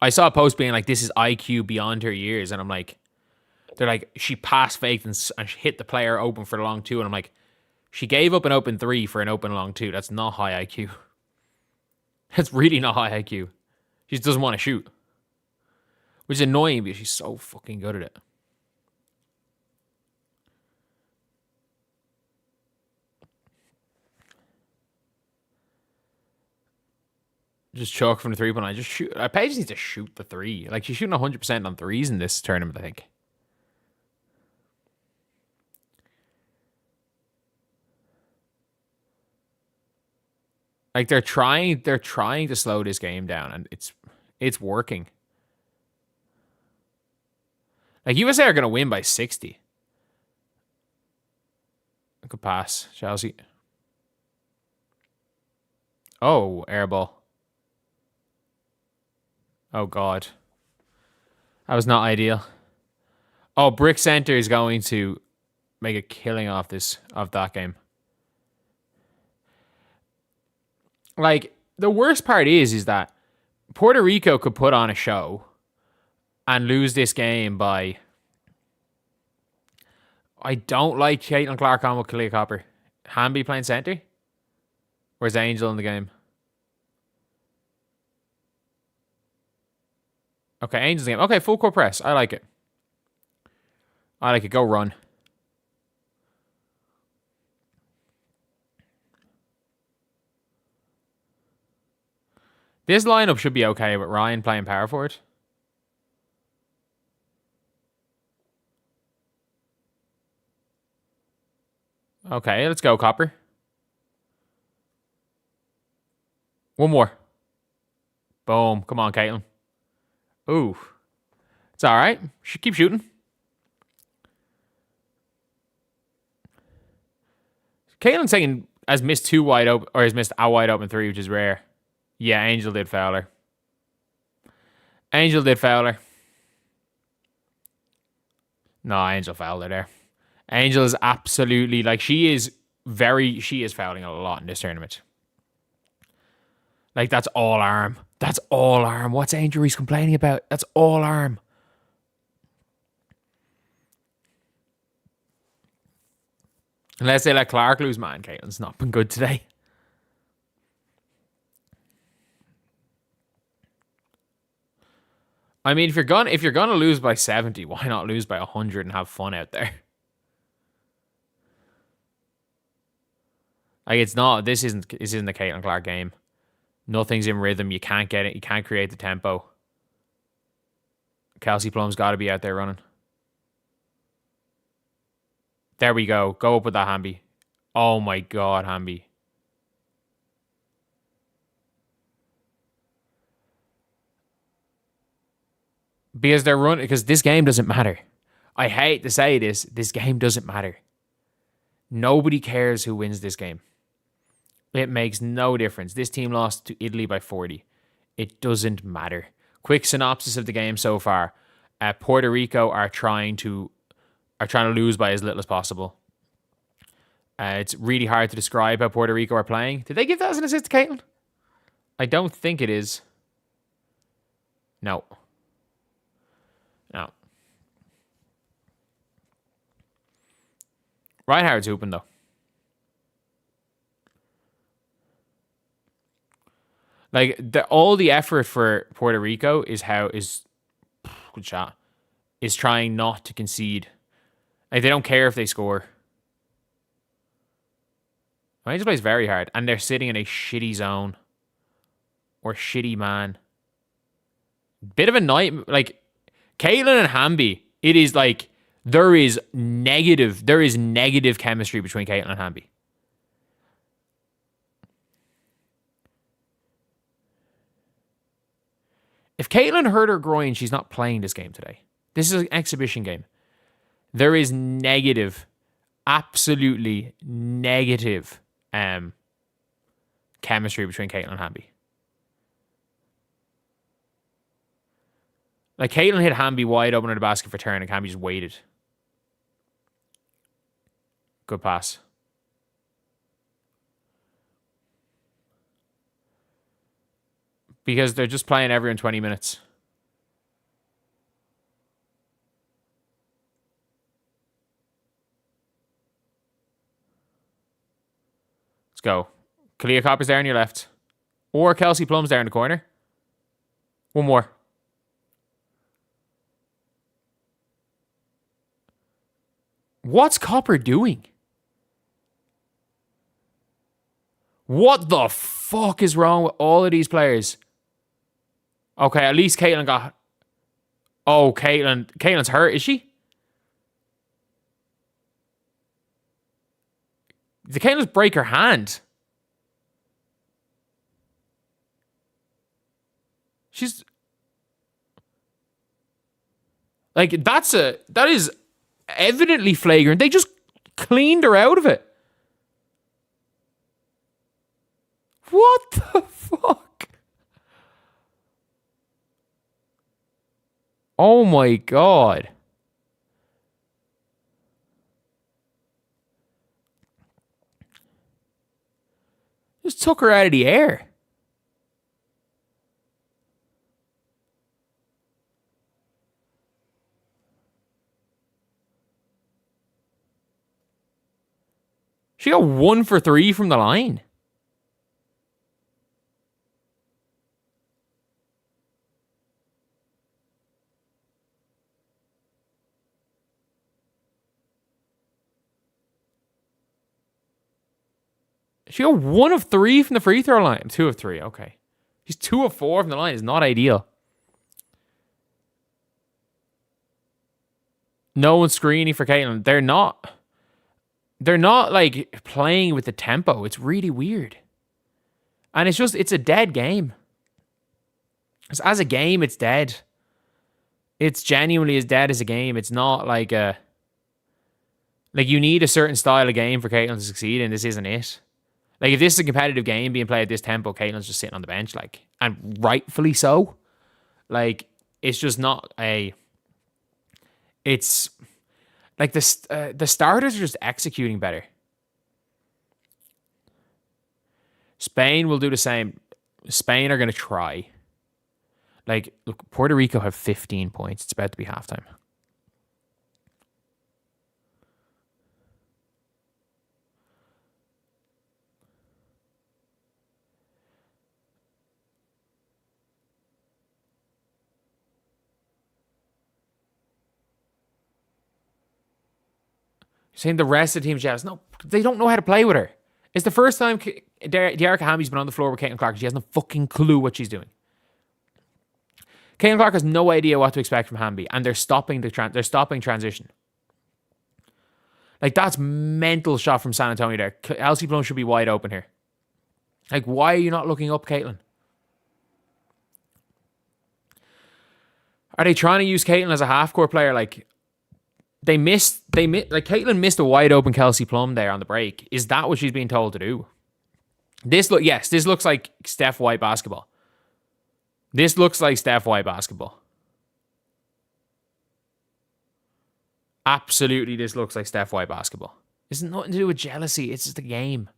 I saw a post being like, this is IQ beyond her years. And I'm like, they're like, she passed faked and she hit the player open for the long two. And I'm like, she gave up an open three for an open long two. That's not high IQ. That's really not high IQ. She just doesn't want to shoot. Which is annoying because she's so fucking good at it. Just chalk from the 3-point line. Just shoot. Paige needs to shoot the three. Like, she's shooting 100% on threes in this tournament, I think. Like, they're trying to slow this game down, and it's working. Like, USA are going to win by 60. I could pass. Chelsea. Oh, air ball. Oh, God. That was not ideal. Oh, Brick Center is going to make a killing off that game. Like, the worst part is that Puerto Rico could put on a show and lose this game by... I don't like Caitlin Clark on with Kalia Copper. Hamby playing center? Where's Angel in the game? Okay, Angel's in the game. Okay, full court press. I like it. I like it. Go run. This lineup should be okay with Ryan playing power forward. Okay, let's go, Copper. One more. Boom. Come on, Caitlin. Ooh. It's all right. Should keep shooting. Caitlin has missed two wide open, or has missed a wide open three, which is rare. Yeah, Angel did foul her. Angel did foul her. No, Angel fouled her there. Angel is absolutely, like, she is fouling a lot in this tournament. Like, that's all arm. That's all arm. What's Angel Reese complaining about? That's all arm. Unless they let Clark lose, man. Caitlin's not been good today. I mean, if you're gonna lose by 70, why not lose by 100 and have fun out there? Like, this isn't the Caitlin Clark game. Nothing's in rhythm. You can't get it. You can't create the tempo. Kelsey Plum's got to be out there running. There we go. Go up with that, Hamby. Oh my God, Hamby. Because this game doesn't matter. I hate to say this game doesn't matter. Nobody cares who wins this game. It makes no difference. This team lost to Italy by 40. It doesn't matter. Quick synopsis of the game so far. Puerto Rico are trying to lose by as little as possible. It's really hard to describe how Puerto Rico are playing. Did they give that as an assist to Caitlin? I don't think it is. No. Reinhardt's hooping, though. Like all the effort for Puerto Rico is good shot, is trying not to concede. Like they don't care if they score. Angel plays very hard, and they're sitting in a shitty zone or shitty man. Bit of a night, like Caitlin and Hamby. It is like there is negative chemistry between Caitlin and Hamby. If Caitlin hurt her groin, she's not playing this game today. This is an exhibition game. There is absolutely negative chemistry between Caitlin and Hamby. Like Caitlin hit Hamby wide open at the basket for turn, and Hamby just waited. Good pass. Because they're just playing everyone 20 minutes. Let's go. Kalia Copper's there on your left. Or Kelsey Plum's there in the corner. One more. What's Copper doing? What the fuck is wrong with all of these players? Okay, at least Caitlin got... Oh, Caitlin's hurt, is she? Did Caitlin just break her hand? She's... Like, that is evidently flagrant. They just cleaned her out of it. What the fuck? Oh my God. Just took her out of the air. She got 1 for 3 from the line. She got 1 of 3 from the free throw line. 2 of 3, okay. She's 2 of 4 from the line. Is not ideal. No one's screening for Caitlin. They're not like playing with the tempo. It's really weird. And it's a dead game. As a game, it's dead. It's genuinely as dead as a game. It's not like you need a certain style of game for Caitlin to succeed, and this isn't it. Like, if this is a competitive game being played at this tempo, Caitlin's just sitting on the bench, like, and rightfully so. Like, it's just not it's like the starters are just executing better. Spain will do the same. Spain are going to try. Like, look, Puerto Rico have 15 points. It's about to be halftime. Saying the rest of the team's jealous. No, they don't know how to play with her. It's the first time Dearica Hamby's been on the floor with Caitlin Clark. She has no fucking clue what she's doing. Caitlin Clark has no idea what to expect from Hamby, and they're stopping transition. Like, that's mental shot from San Antonio there. Kelsey Plum should be wide open here. Like, why are you not looking up, Caitlin? Are they trying to use Caitlin as a half-court player? Like, like Caitlin missed a wide open Kelsey Plum there on the break. Is that what she's being told to do? This looks like Steph White basketball. This looks like Steph White basketball. Absolutely, this looks like Steph White basketball. It's nothing to do with jealousy. It's just a game.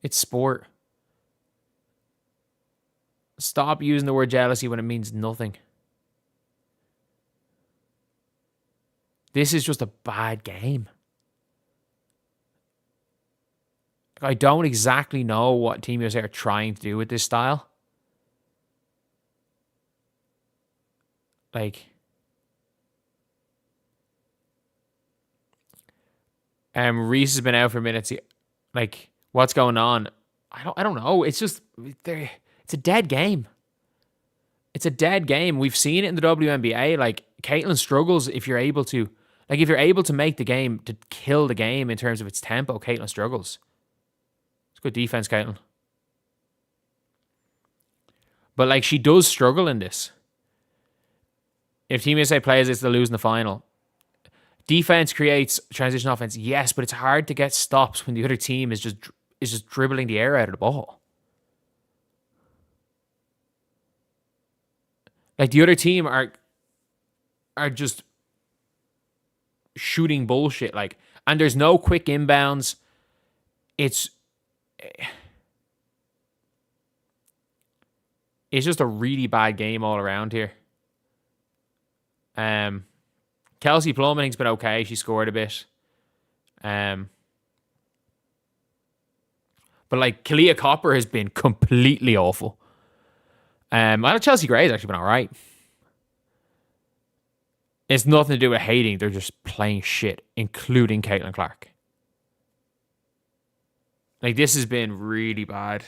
It's sport. Stop using the word jealousy when it means nothing. This is just a bad game. I don't exactly know what Team USA are trying to do with this style. Like, Reese has been out for minutes. Like, what's going on? I don't know. It's just it's a dead game. It's a dead game. We've seen it in the WNBA. Like, Caitlin struggles if you're able to. Like, if you're able to make the game, to kill the game in terms of its tempo, Caitlin struggles. It's good defense, Caitlin. But, like, she does struggle in this. If Team USA plays this, they'll lose in the final. Defense creates transition offense, yes, but it's hard to get stops when the other team is just dribbling the air out of the ball. Like, the other team are just shooting bullshit. Like, and there's no quick inbounds. It's just a really bad game all around here. Kelsey Plummeting's been okay. She scored a bit. But like, Kalia Copper has been completely awful. I know Chelsea Gray's actually been alright. It's nothing to do with hating. They're just playing shit, including Caitlin Clark. Like, this has been really bad.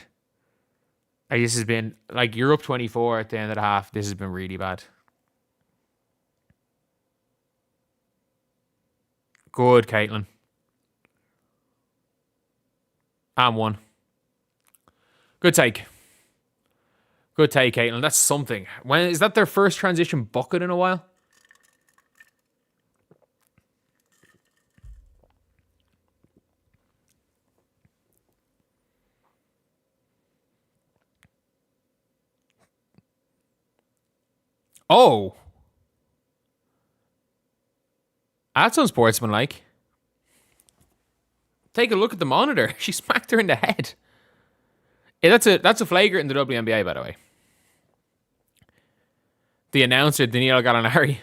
Like, this has been, like, you're up 24 at the end of the half. This has been really bad. Good, Caitlin. And one. Good take. Good take, Caitlin. That's something. When is that their first transition bucket in a while? Oh. That's unsportsmanlike. Take a look at the monitor. She smacked her in the head. Yeah, that's a flagrant in the WNBA, by the way. The announcer, Danielle Gallinari.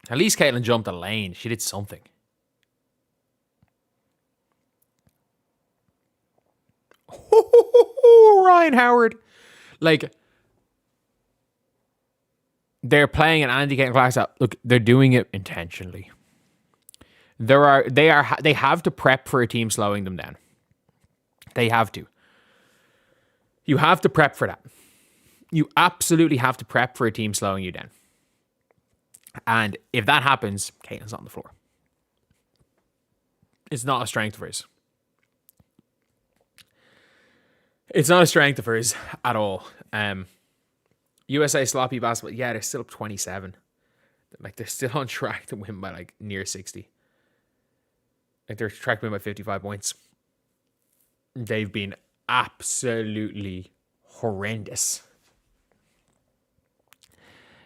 At least Caitlin jumped the lane. She did something. Ryan Howard. Like, they're playing an anti-Caitlin Clark style. Look, they're doing it intentionally. They have to prep for a team slowing them down. They have to. You have to prep for that. You absolutely have to prep for a team slowing you down. And if that happens, Caitlin's on the floor. It's not a strength of hers. It's not a strength of hers at all. USA sloppy basketball. Yeah, they're still up 27. Like, they're still on track to win by like near 60. Like, they're track to win by 55 points. They've been absolutely horrendous.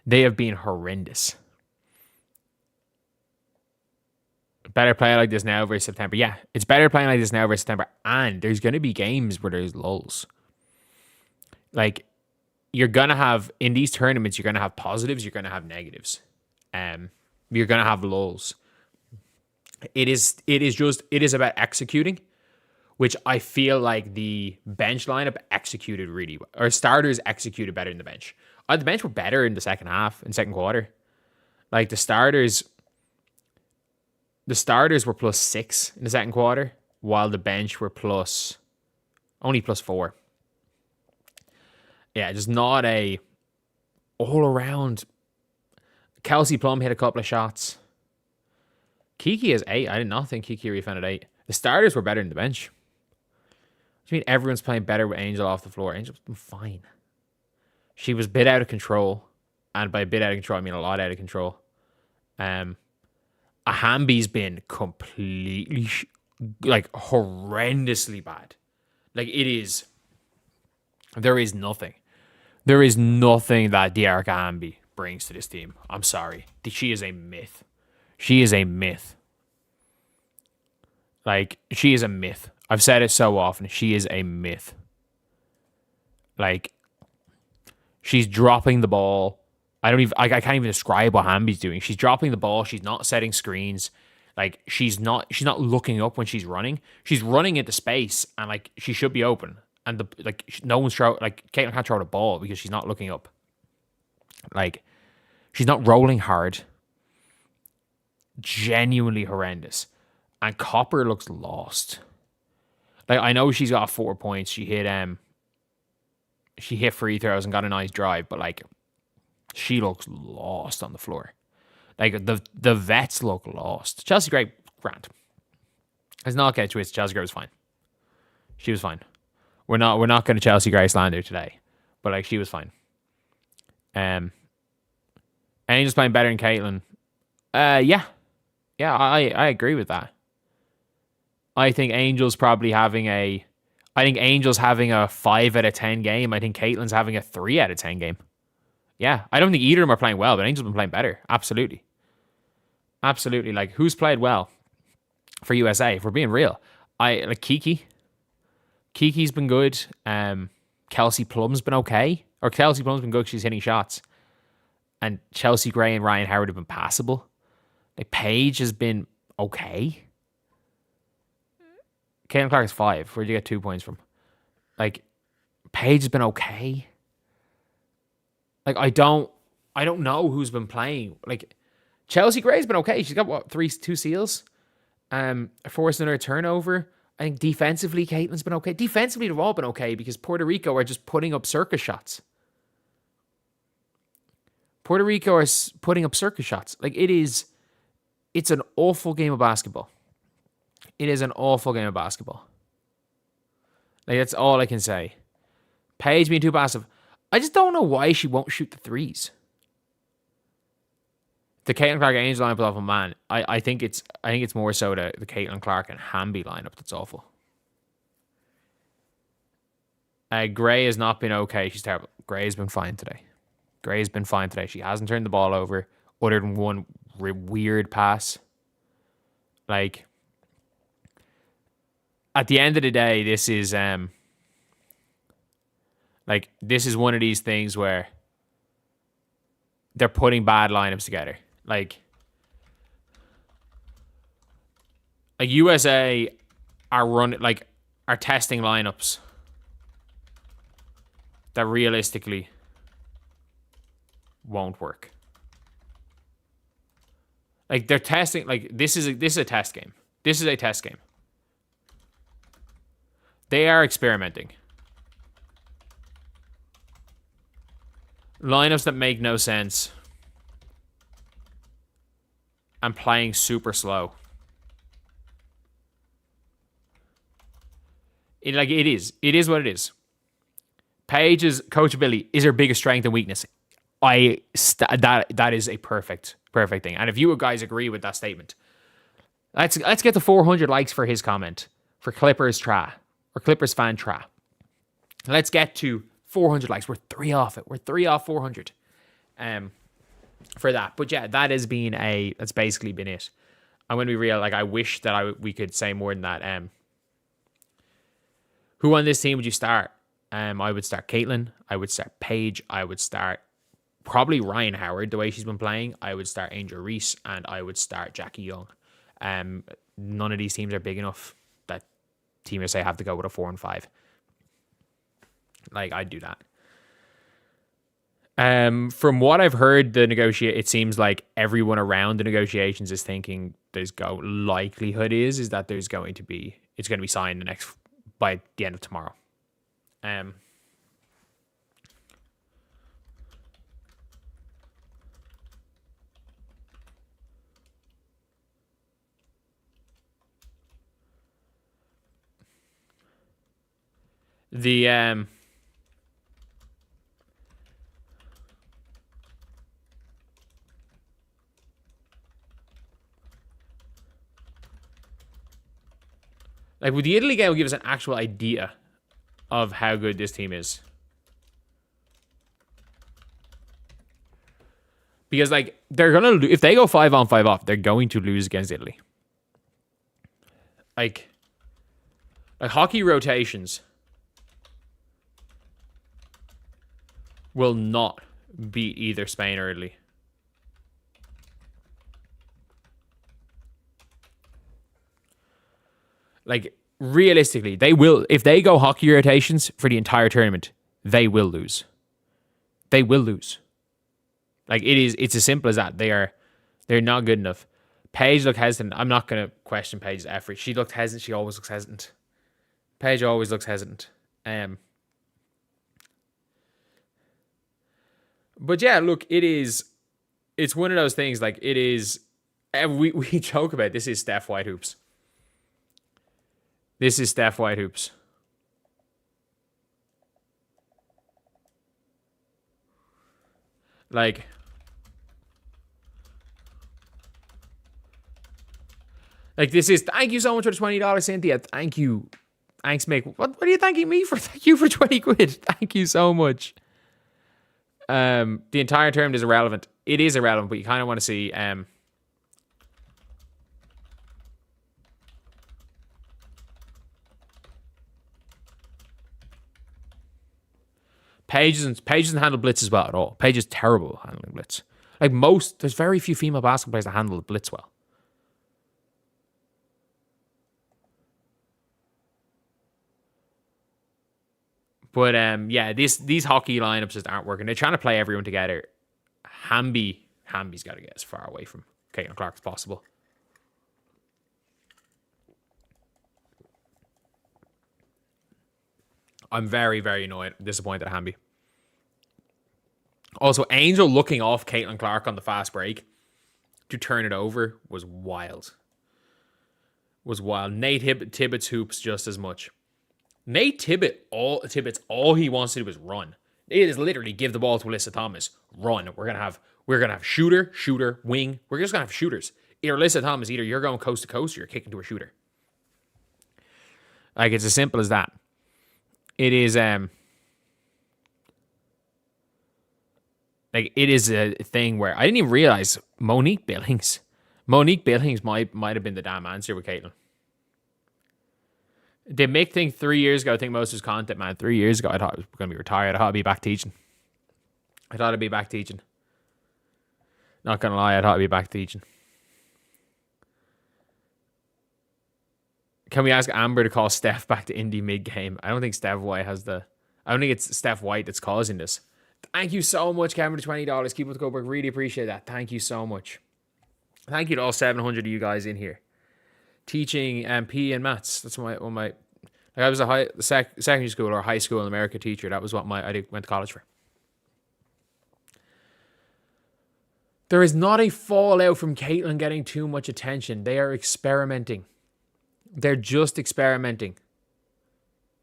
They have been horrendous. Better playing like this now versus September. Yeah, it's better playing like this now versus September. And there's going to be games where there's lulls. Like, you're going to have, in these tournaments, you're going to have positives, you're going to have negatives. You're going to have lulls. It is about executing, which I feel like the bench lineup executed really well. Or starters executed better than the bench. The bench were better in the second half, in second quarter. Like, the starters were +6 in the second quarter, while the bench were only +4. Yeah, just not a all around. Kelsey Plum hit a couple of shots. Kiki has 8. I did not think Kiki refound at 8. The starters were better than the bench. What do you mean everyone's playing better with Angel off the floor? Angel's been fine. She was a bit out of control. And by a bit out of control, I mean a lot out of control. Ahambi's been completely, horrendously bad. Like, it is. There is nothing. There is nothing that De'Arica Ahambi brings to this team. I'm sorry. She is a myth. She is a myth. Like, she is a myth. I've said it so often. She is a myth. Like, she's dropping the ball. I can't even describe what Hamby's doing. She's dropping the ball. She's not setting screens. Like, she's not looking up when she's running. She's running into space, and like she should be open. And no one's Caitlin can't throw the ball because she's not looking up. Like, she's not rolling hard. Genuinely horrendous. And Copper looks lost. Like, I know she's got 4 points. She hit free throws and got a nice drive, but like, she looks lost on the floor. Like, the vets look lost. Chelsea Gray, grand. Let's not get twisted. Chelsea Gray was fine. She was fine. We're not going to Chelsea Gray slander today, but like, she was fine. Angel's playing better than Caitlin. Yeah, I agree with that. I think Angel's having a 5 out of 10 game. I think Caitlin's having a 3 out of 10 game. Yeah, I don't think either of them are playing well, but Angel's been playing better. Absolutely. Absolutely. Like, who's played well for USA? If we're being real, I like Kiki. Kiki's been good. Kelsey Plum's been okay. Or Kelsey Plum's been good because she's hitting shots. And Chelsea Gray and Ryan Howard have been passable. Like, Paige has been okay. Caitlin Clark's 5. Where'd you get 2 points from? Like, Paige has been okay. Like, I don't know who's been playing. Like, Chelsea Gray's been okay. She's got 2 steals. Forced another turnover. I think defensively, Caitlin's been okay. Defensively, they've all been okay because Puerto Rico are just putting up circus shots. Puerto Rico are putting up circus shots. Like, it's an awful game of basketball. It is an awful game of basketball. Like, that's all I can say. Paige being too passive. I just don't know why she won't shoot the threes. The Caitlin Clark Angel lineup is awful, man. I think it's more so the Caitlin Clark and Hamby lineup that's awful. Gray has not been okay. She's terrible. Gray's been fine today. She hasn't turned the ball over other than one weird pass. Like, at the end of the day, this is one of these things where they're putting bad lineups together. Like USA are testing lineups that realistically won't work. Like, they're testing, like, this is a test game. This is a test game. They are experimenting. Lineups that make no sense. And playing super slow. It is. It is what it is. Paige's coachability is her biggest strength and weakness. That is a perfect thing. And if you guys agree with that statement, let's get to 400 likes for his comment for Clippers Tra or Clippers fan Tra. Let's get to 400 likes. We're 3 off it. We're 3 off 400. For that. But yeah, that's basically been it. I'm going to be real. Like, I wish that we could say more than that. Who on this team would you start? I would start Caitlin. I would start Paige. I would start probably Ryan Howard, the way she's been playing. I would start Angel Reese, and I would start Jackie Young. None of these teams are big enough that Team USA have to go with a 4 and 5. Like, I'd do that. From what I've heard, it seems like everyone around the negotiations is thinking likelihood is that it's going to be signed by the end of tomorrow. Like, with the Italy game, will give us an actual idea of how good this team is. Because, like, they're going to... If they go 5 on 5 off, they're going to lose against Italy. Like hockey rotations. will not beat either Spain or Italy. Like, realistically, they will. If they go hockey rotations for the entire tournament, they will lose. They will lose. Like, it's as simple as that. They're not good enough. Paige looked hesitant. I'm not going to question Paige's effort. She looked hesitant. She always looks hesitant. Paige always looks hesitant. But yeah, look, it's one of those things. Like, it is. We joke about it. This is Steph White hoops. This is Steph White hoops. Like, this is, thank you so much for the $20, Cynthia. Thank you. Thanks, Mick. What are you thanking me for? Thank you for 20 quid. Thank you so much. The entire term is irrelevant. It is irrelevant, but you kind of want to see Paige doesn't handle blitz as well at all. Paige is terrible at handling blitz. Like, there's very few female basketball players that handle the blitz well. But yeah, these hockey lineups just aren't working. They're trying to play everyone together. Hamby's got to get as far away from Caitlin Clark as possible. I'm very, very annoyed, disappointed at Hamby. Also, Angel looking off Caitlin Clark on the fast break to turn it over was wild. Nate Tibbetts hoops just as much. Nate Tibbetts, all he wants to do is run. It is literally give the ball to Alyssa Thomas, run. We're gonna have shooter, wing. We're just gonna have shooters. Either Alyssa Thomas, either you're going coast to coast, or you're kicking to a shooter. Like, it's as simple as that. It is like, it is a thing where I didn't even realize Monique Billings might have been the damn answer with Caitlin. Did Mick think 3 years ago? I think most of his content, man. 3 years ago, I thought I was going to be retired. I thought I'd be back teaching. Not going to lie, I thought I'd be back teaching. Can we ask Amber to call Steph back to Indy mid-game? I don't think Steph White I don't think it's Steph White that's causing this. Thank you so much, Cameron, for $20. Keep up the good work. Really appreciate that. Thank you so much. Thank you to all 700 of you guys in here. Teaching PE and maths. That's my like, I was a secondary school or high school in America teacher. That was what I went to college for. There is not a fallout from Caitlin getting too much attention. They are experimenting. They're just experimenting.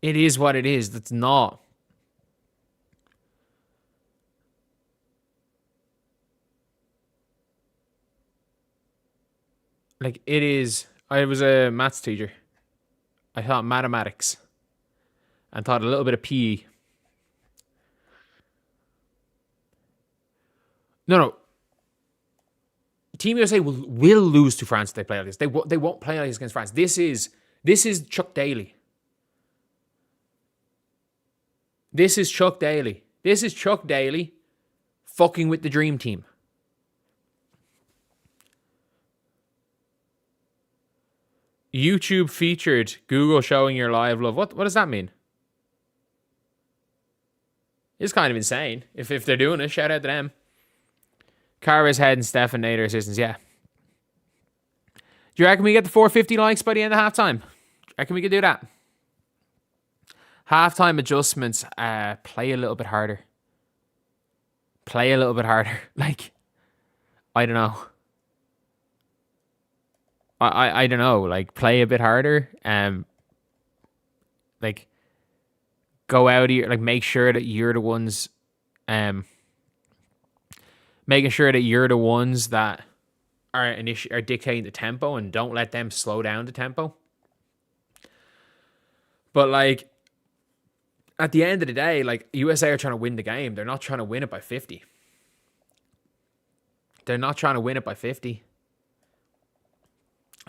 It is what it is. That's not. Like, it is. I was a maths teacher. I taught mathematics. And taught a little bit of PE. No. Team USA will lose to France if they play like this. They won't play like this against France. This is Chuck Daly. This is Chuck Daly fucking with the dream team. YouTube featured Google showing your live love. What does that mean? It's kind of insane. If they're doing it, shout out to them. Cara's head and Steph and Nate are assistants. Yeah. Do you reckon we get the 450 likes by the end of halftime? Do you reckon we could do that? Halftime adjustments. Play a little bit harder. Like, I don't know. I don't know. Like, play a bit harder. Like, go out here. Like, make sure that you're the ones. Making sure that you're the ones that are dictating the tempo and don't let them slow down the tempo. But, like, at the end of the day, like, USA are trying to win the game. They're not trying to win it by 50.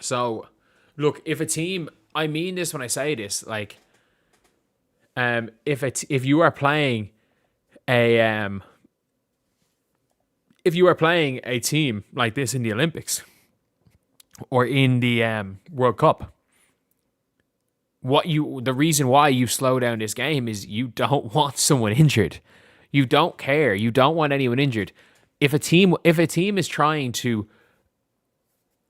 So, look, if a team, I mean this when I say this, like, if you are playing if you are playing a team like this in the Olympics or in the World Cup, the reason why you slow down this game is you don't want someone injured. You don't care. You don't want anyone injured. If a team is trying to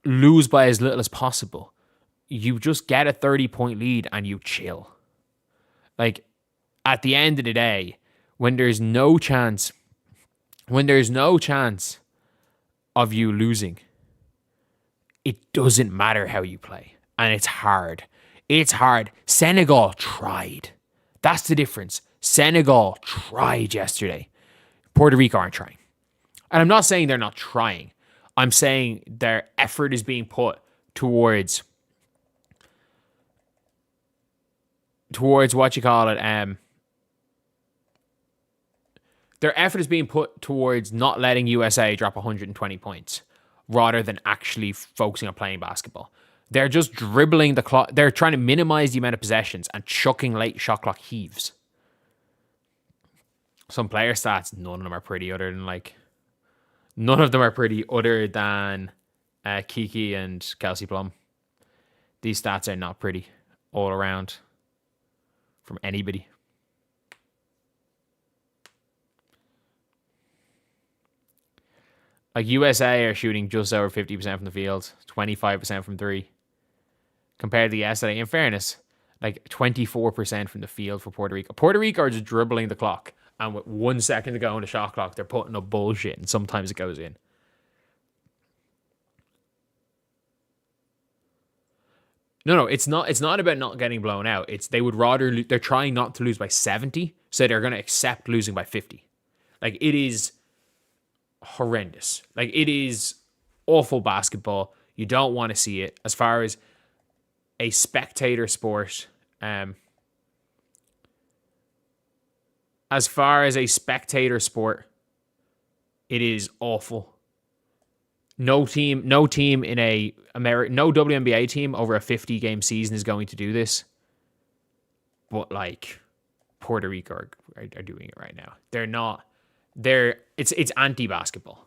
lose by as little as possible, you just get a 30-point lead and you chill. Like, at the end of the day, when there's no chance of you losing, it doesn't matter how you play. And it's hard. It's hard. Senegal tried. That's the difference. Senegal tried yesterday. Puerto Rico aren't trying. And I'm not saying they're not trying. I'm saying their effort is being put towards what you call it. Their effort is being put towards not letting USA drop 120 points rather than actually focusing on playing basketball. They're just dribbling the clock. They're trying to minimize the amount of possessions and chucking late shot clock heaves. Some player stats, none of them are pretty other than Kiki and Kelsey Plum. These stats are not pretty all around from anybody. Like, USA are shooting just over 50% from the field, 25% from three. Compared to yesterday, in fairness, like 24% from the field for Puerto Rico. Puerto Rico are just dribbling the clock, and with 1 second to go on the shot clock, they're putting up bullshit, and sometimes it goes in. No, it's not about not getting blown out. They're trying not to lose by 70, so they're going to accept losing by 50. Like, it is horrendous. Like, it is awful basketball. You don't want to see it. As far as a spectator sport, it is awful. No WNBA team over a 50-game season is going to do this. But, like, Puerto Rico are doing it right now. They're not. It's anti-basketball.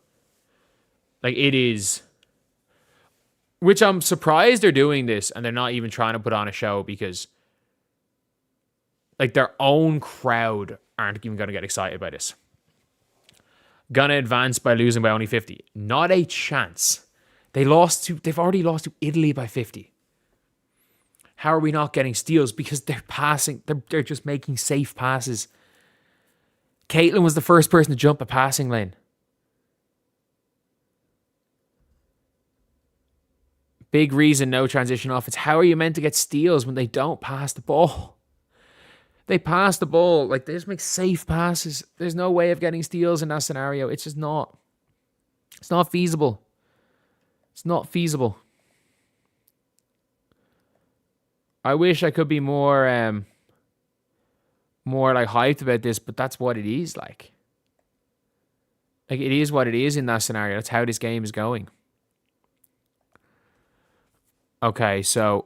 Like, it is. Which I'm surprised they're doing this and they're not even trying to put on a show, because, like, their own crowd aren't even going to get excited by this. Gonna advance by losing by only 50. Not a chance. They've already lost to Italy by 50. How are we not getting steals? Because they're passing. They're just making safe passes. Caitlin was the first person to jump a passing lane. Big reason, no transition offense. How are you meant to get steals when they don't pass the ball? They pass the ball. Like, they just make safe passes. There's no way of getting steals in that scenario. It's just not. It's not feasible. It's not feasible. I wish I could be more like hyped about this, but that's what it is like. Like, it is what it is in that scenario. That's how this game is going. Okay, so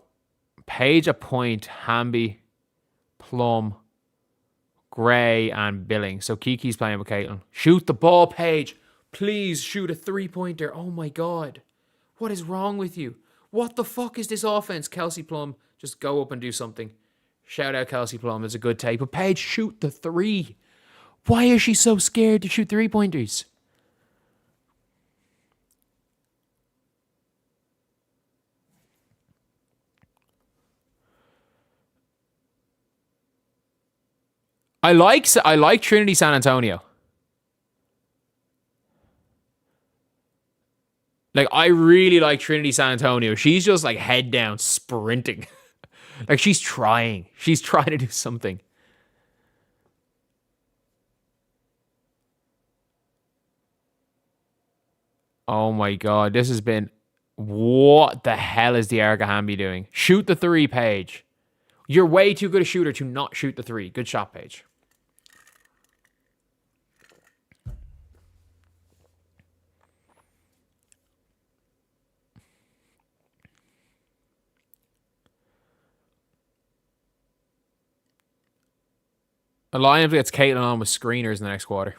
Paige a point, Hamby, Plum, Gray, and Billing. So Kiki's playing with Caitlin. Shoot the ball, Paige. Please shoot a 3-pointer. Oh my God. What is wrong with you? What the fuck is this offense? Kelsey Plum, just go up and do something. Shout out Kelsey Plum. It's a good take. But Paige, shoot the 3. Why is she so scared to shoot 3-pointers? I like Trinity San Antonio. Like, I really like Trinity San Antonio. She's just, like, head down sprinting. Like, she's trying. She's trying to do something. Oh my God. This has been... What the hell is the Erica Hamby doing? Shoot the 3, Paige. You're way too good a shooter to not shoot the 3. Good shot, Paige. Lions gets Caitlin on with screeners in the next quarter.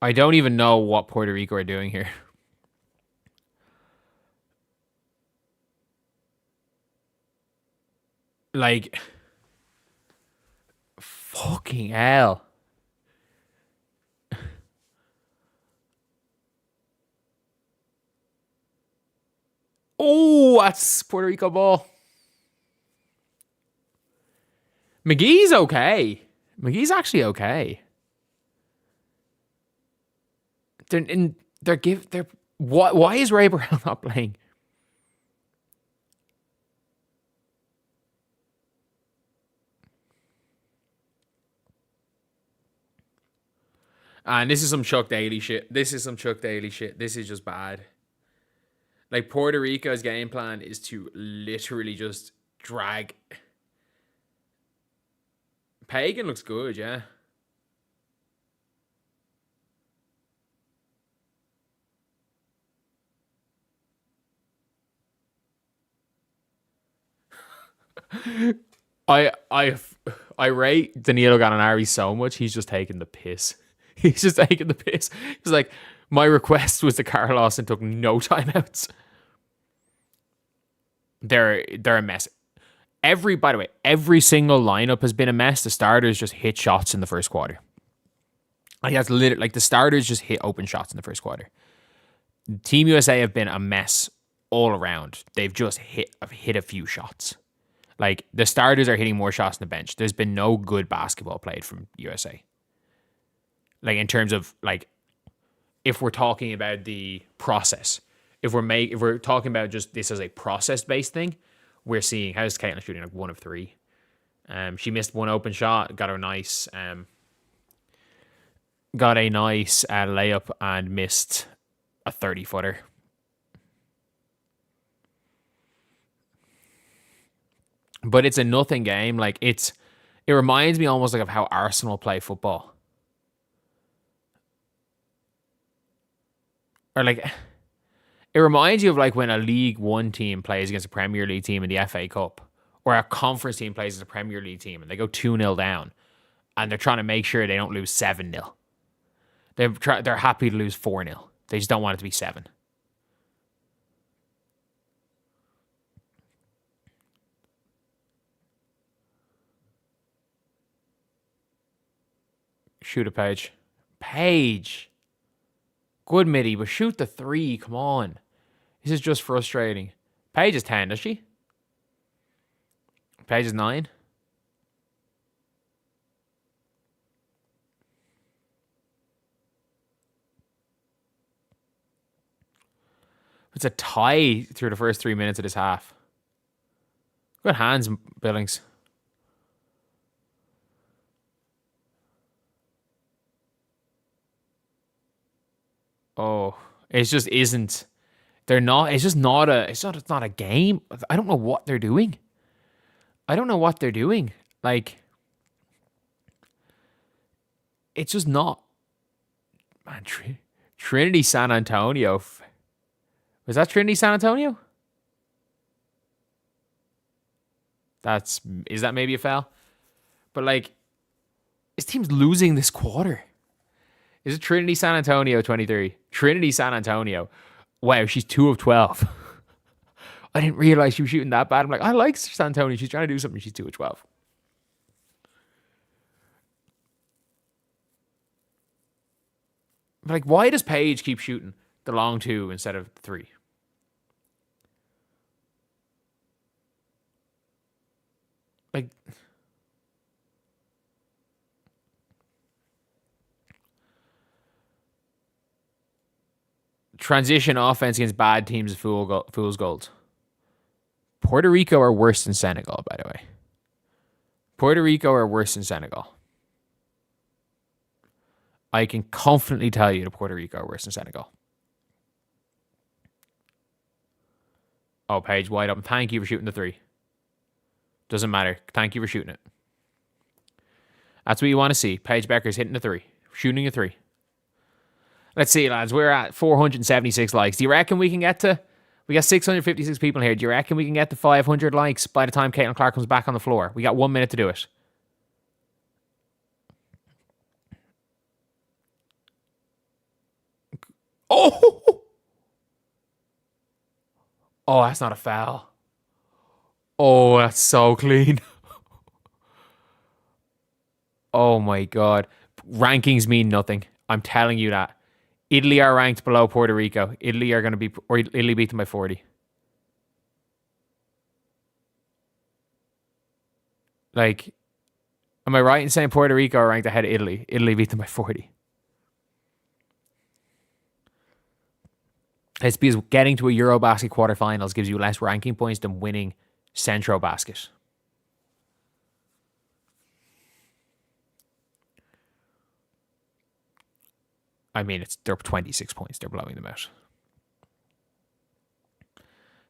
I don't even know what Puerto Rico are doing here. Like, fucking hell. Oh, that's Puerto Rico ball. McGee's okay. McGee's actually okay. Why is Ray Burrell not playing? And this is some Chuck Daly shit. This is just bad. Like, Puerto Rico's game plan is to literally just drag. Pagan looks good, yeah. I rate Danilo Gallinari so much. He's just taking the piss. He's just taking the piss. He's like, my request was to Carlos and took no timeouts. They're a mess. By the way, every single lineup has been a mess. The starters just hit shots in the first quarter. Like, that's literally, like, the starters just hit open shots in the first quarter. Team USA have been a mess all around. They've just hit a few shots. Like, the starters are hitting more shots than the bench. There's been no good basketball played from USA. Like, in terms of, like, if we're talking about the process, if we're talking about just this as a process-based thing, we're seeing, how's Caitlin shooting? Like 1 of 3. She missed one open shot, got a nice layup and missed a 30-footer. But it's a nothing game. Like, it reminds me almost like of how Arsenal play football. Or like, it reminds you of like when a League One team plays against a Premier League team in the FA Cup, or a conference team plays against a Premier League team and they go 2-0 down, and they're trying to make sure they don't lose 7-0. They're happy to lose 4-0. They just don't want it to be 7. Shoot a Paige. Paige. Good midi, but shoot the 3. Come on. This is just frustrating. Paige is 10, does she? Paige is 9. It's a tie through the first 3 minutes of this half. Good hands, Billings. Oh, it just isn't. They're not. It's just not a. It's not a game. I don't know what they're doing. Like, it's just not. Man, Trinity San Antonio. Was that Trinity San Antonio? Is that maybe a foul? But like, this team's losing this quarter. Is it Trinity San Antonio 23? Trinity San Antonio. Wow, she's 2 of 12. I didn't realize she was shooting that bad. I'm like, I like San Antonio. She's trying to do something. She's 2 of 12. But like, why does Paige keep shooting the long 2 instead of 3? Like, transition offense against bad teams is fool's gold. Puerto Rico are worse than Senegal, by the way. Puerto Rico are worse than Senegal. I can confidently tell you that Puerto Rico are worse than Senegal. Oh, Paige, wide open. Thank you for shooting the 3. Doesn't matter. Thank you for shooting it. That's what you want to see. Paige Bueckers hitting the 3. Shooting a 3. Let's see, lads. We're at 476 likes. Do you reckon we can get to... We got 656 people here. Do you reckon we can get to 500 likes by the time Caitlin Clark comes back on the floor? We got 1 minute to do it. Oh! Oh, that's not a foul. Oh, that's so clean. Oh my God. Rankings mean nothing. I'm telling you that. Italy are ranked below Puerto Rico. Italy are going to be... Or Italy beat them by 40. Like, am I right in saying Puerto Rico are ranked ahead of Italy? Italy beat them by 40. It's because getting to a Eurobasket quarterfinals gives you less ranking points than winning Centro Basket. I mean, they're 26 points. They're blowing them out.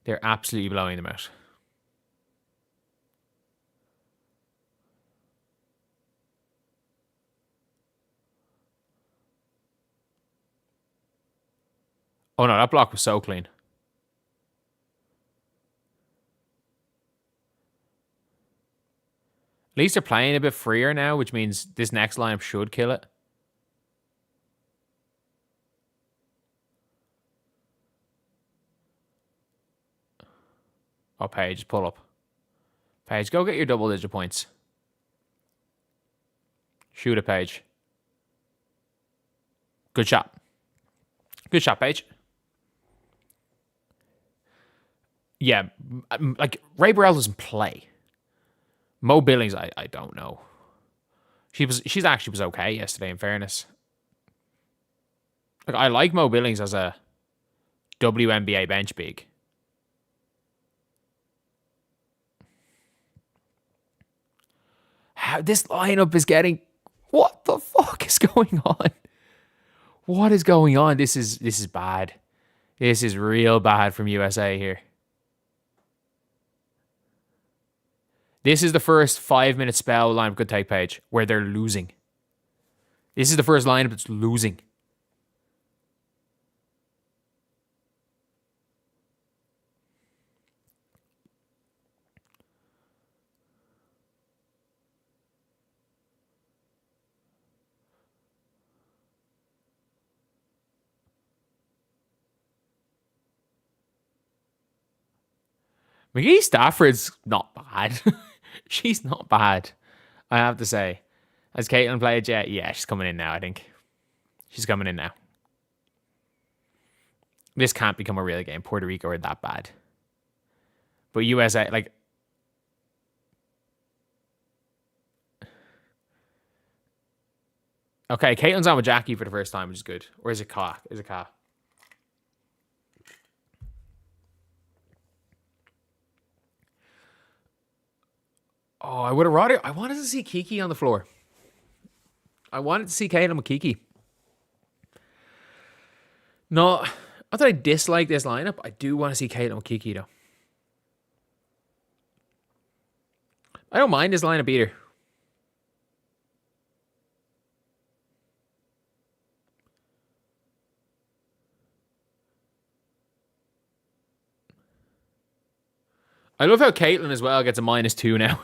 They're absolutely blowing them out. Oh no, that block was so clean. At least they're playing a bit freer now, which means this next lineup should kill it. Oh, Paige, pull up. Paige, go get your double-digit points. Shoot it, Paige. Good shot. Good shot, Paige. Yeah, like, Ray Burrell doesn't play. Mo Billings, I don't know. She's actually was okay yesterday, in fairness. Like, I like Mo Billings as a WNBA bench big. How this lineup is getting... What the fuck is going on? What is going on? This is bad. This is real bad from USA here. This is the first 5-minute spell lineup could take, Paige, where they're losing. This is the first lineup that's losing. McGee Stafford's not bad. She's not bad, I have to say. Has Caitlin played yet? Yeah, she's coming in now, I think. She's coming in now. This can't become a real game. Puerto Rico are that bad. But USA, like... Okay, Caitlin's on with Jackie for the first time, which is good. Or is it Ka? Is it Ka? Oh, I would have rather... I wanted to see Kiki on the floor. I wanted to see Caitlin with Kiki. No, not that I dislike this lineup. I do want to see Caitlin with Kiki, though. I don't mind this lineup either. I love how Caitlin as well gets a -2 now.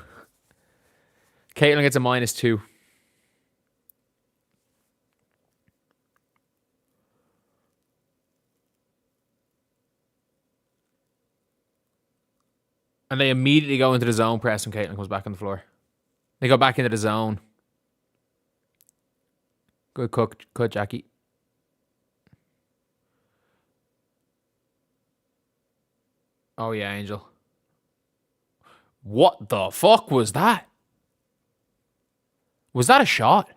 Caitlin gets a -2. And they immediately go into the zone press when Caitlin comes back on the floor. They go back into the zone. Good cut, Jackie. Oh yeah, Angel. What the fuck was that? Was that a shot?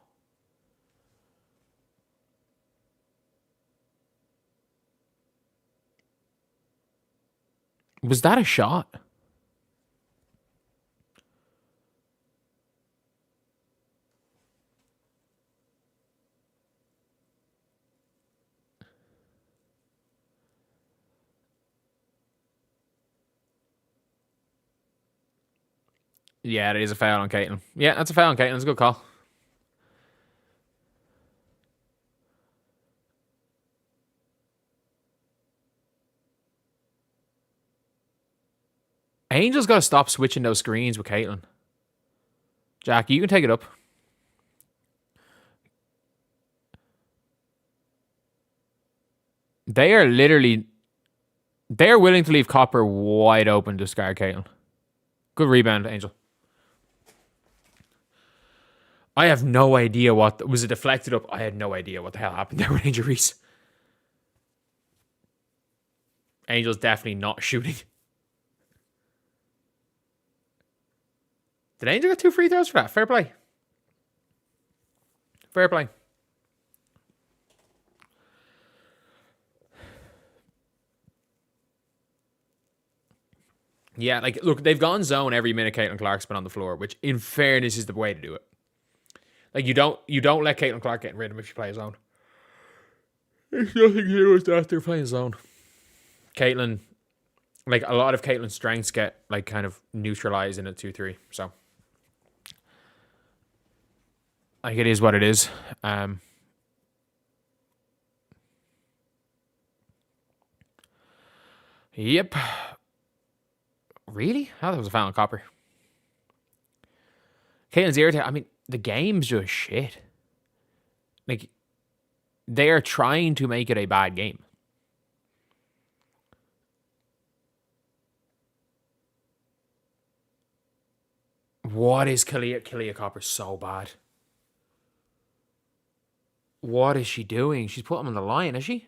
Was that a shot? Yeah, it is a foul on Caitlin. Yeah, that's a foul on Caitlin. It's a good call. Angel's got to stop switching those screens with Caitlin. Jackie, you can take it up. They are literally... They're willing to leave Copper wide open to discard Caitlin. Good rebound, Angel. I have no idea what... Was it deflected up? I had no idea what the hell happened there with Angel Reese. Angel's definitely not shooting. Did Angel get 2 free throws for that? Fair play. Fair play. Yeah, like, look, they've gone zone every minute Caitlin Clark's been on the floor, which, in fairness, is the way to do it. Like, you don't let Caitlin Clark get in rhythm if you play a zone. There's nothing to do with that. They're playing zone. Caitlin, like, a lot of Caitlin's strengths get, like, kind of neutralized in a 2-3. So, like, it is what it is. Yep. Really? I thought it was a foul on Copper. Caitlin's irritated. I mean, the game's just shit. Like, they are trying to make it a bad game. What is Kalia Copper so bad? What is she doing? She's put him on the line, is she?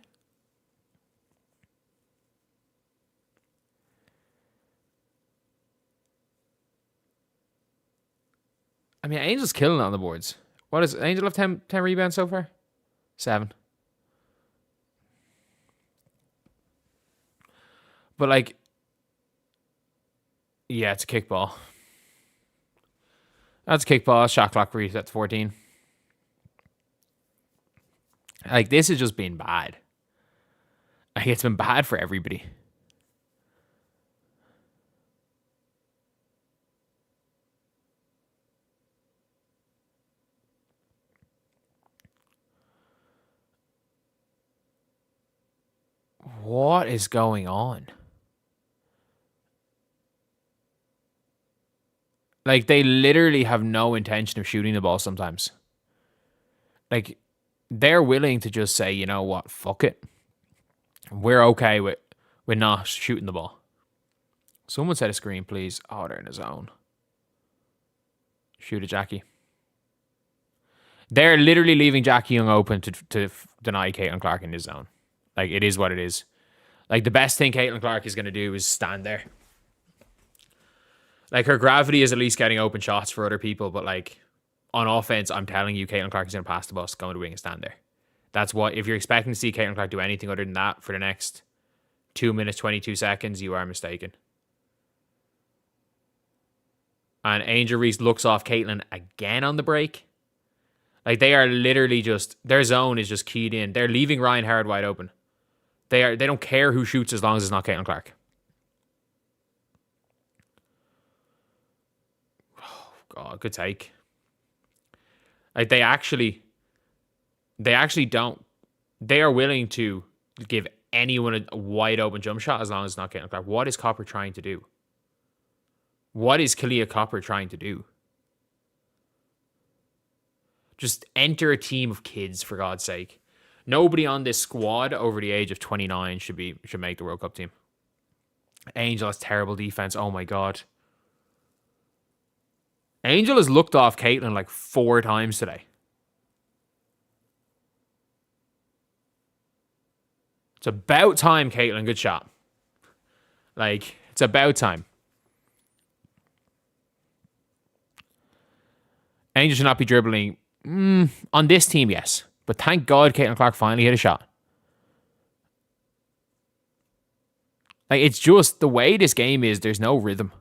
I mean, Angel's killing it on the boards. What is Angel have 10 rebounds so far? 7. But, like, yeah, it's a kickball. That's a kickball. Shot clock reset to 14. Like, this has just been bad. Like, it's been bad for everybody. What is going on? Like, they literally have no intention of shooting the ball sometimes. Like, they're willing to just say, you know what, fuck it. We're okay with not shooting the ball. Someone set a screen, please. Oh, they're in the zone. Shoot it, Jackie. They're literally leaving Jackie Young open to deny Caitlin Clark in this zone. Like, it is what it is. Like, the best thing Caitlin Clark is going to do is stand there. Like, her gravity is at least getting open shots for other people, but, like, on offense, I'm telling you, Caitlin Clark is going to pass the bus, go to the wing and stand there. That's what, if you're expecting to see Caitlin Clark do anything other than that for the next 2 minutes, 22 seconds, you are mistaken. And Angel Reese looks off Caitlin again on the break. Like, they are literally just, their zone is just keyed in. They're leaving Ryan Howard wide open. They don't care who shoots as long as it's not Caitlin Clark. Oh, God, good take. Like, they actually don't. They are willing to give anyone a wide open jump shot as long as it's not Caitlin Clark. What is Copper trying to do? What is Kalia Copper trying to do? Just enter a team of kids, for God's sake. Nobody on this squad over the age of 29 should make the World Cup team. Angel has terrible defense. Oh my God. Angel has looked off Caitlin like 4 times today. It's about time, Caitlin. Good shot. Like, it's about time. Angel should not be dribbling. On this team, yes. But thank God Caitlin Clark finally hit a shot. Like, it's just the way this game is, there's no rhythm.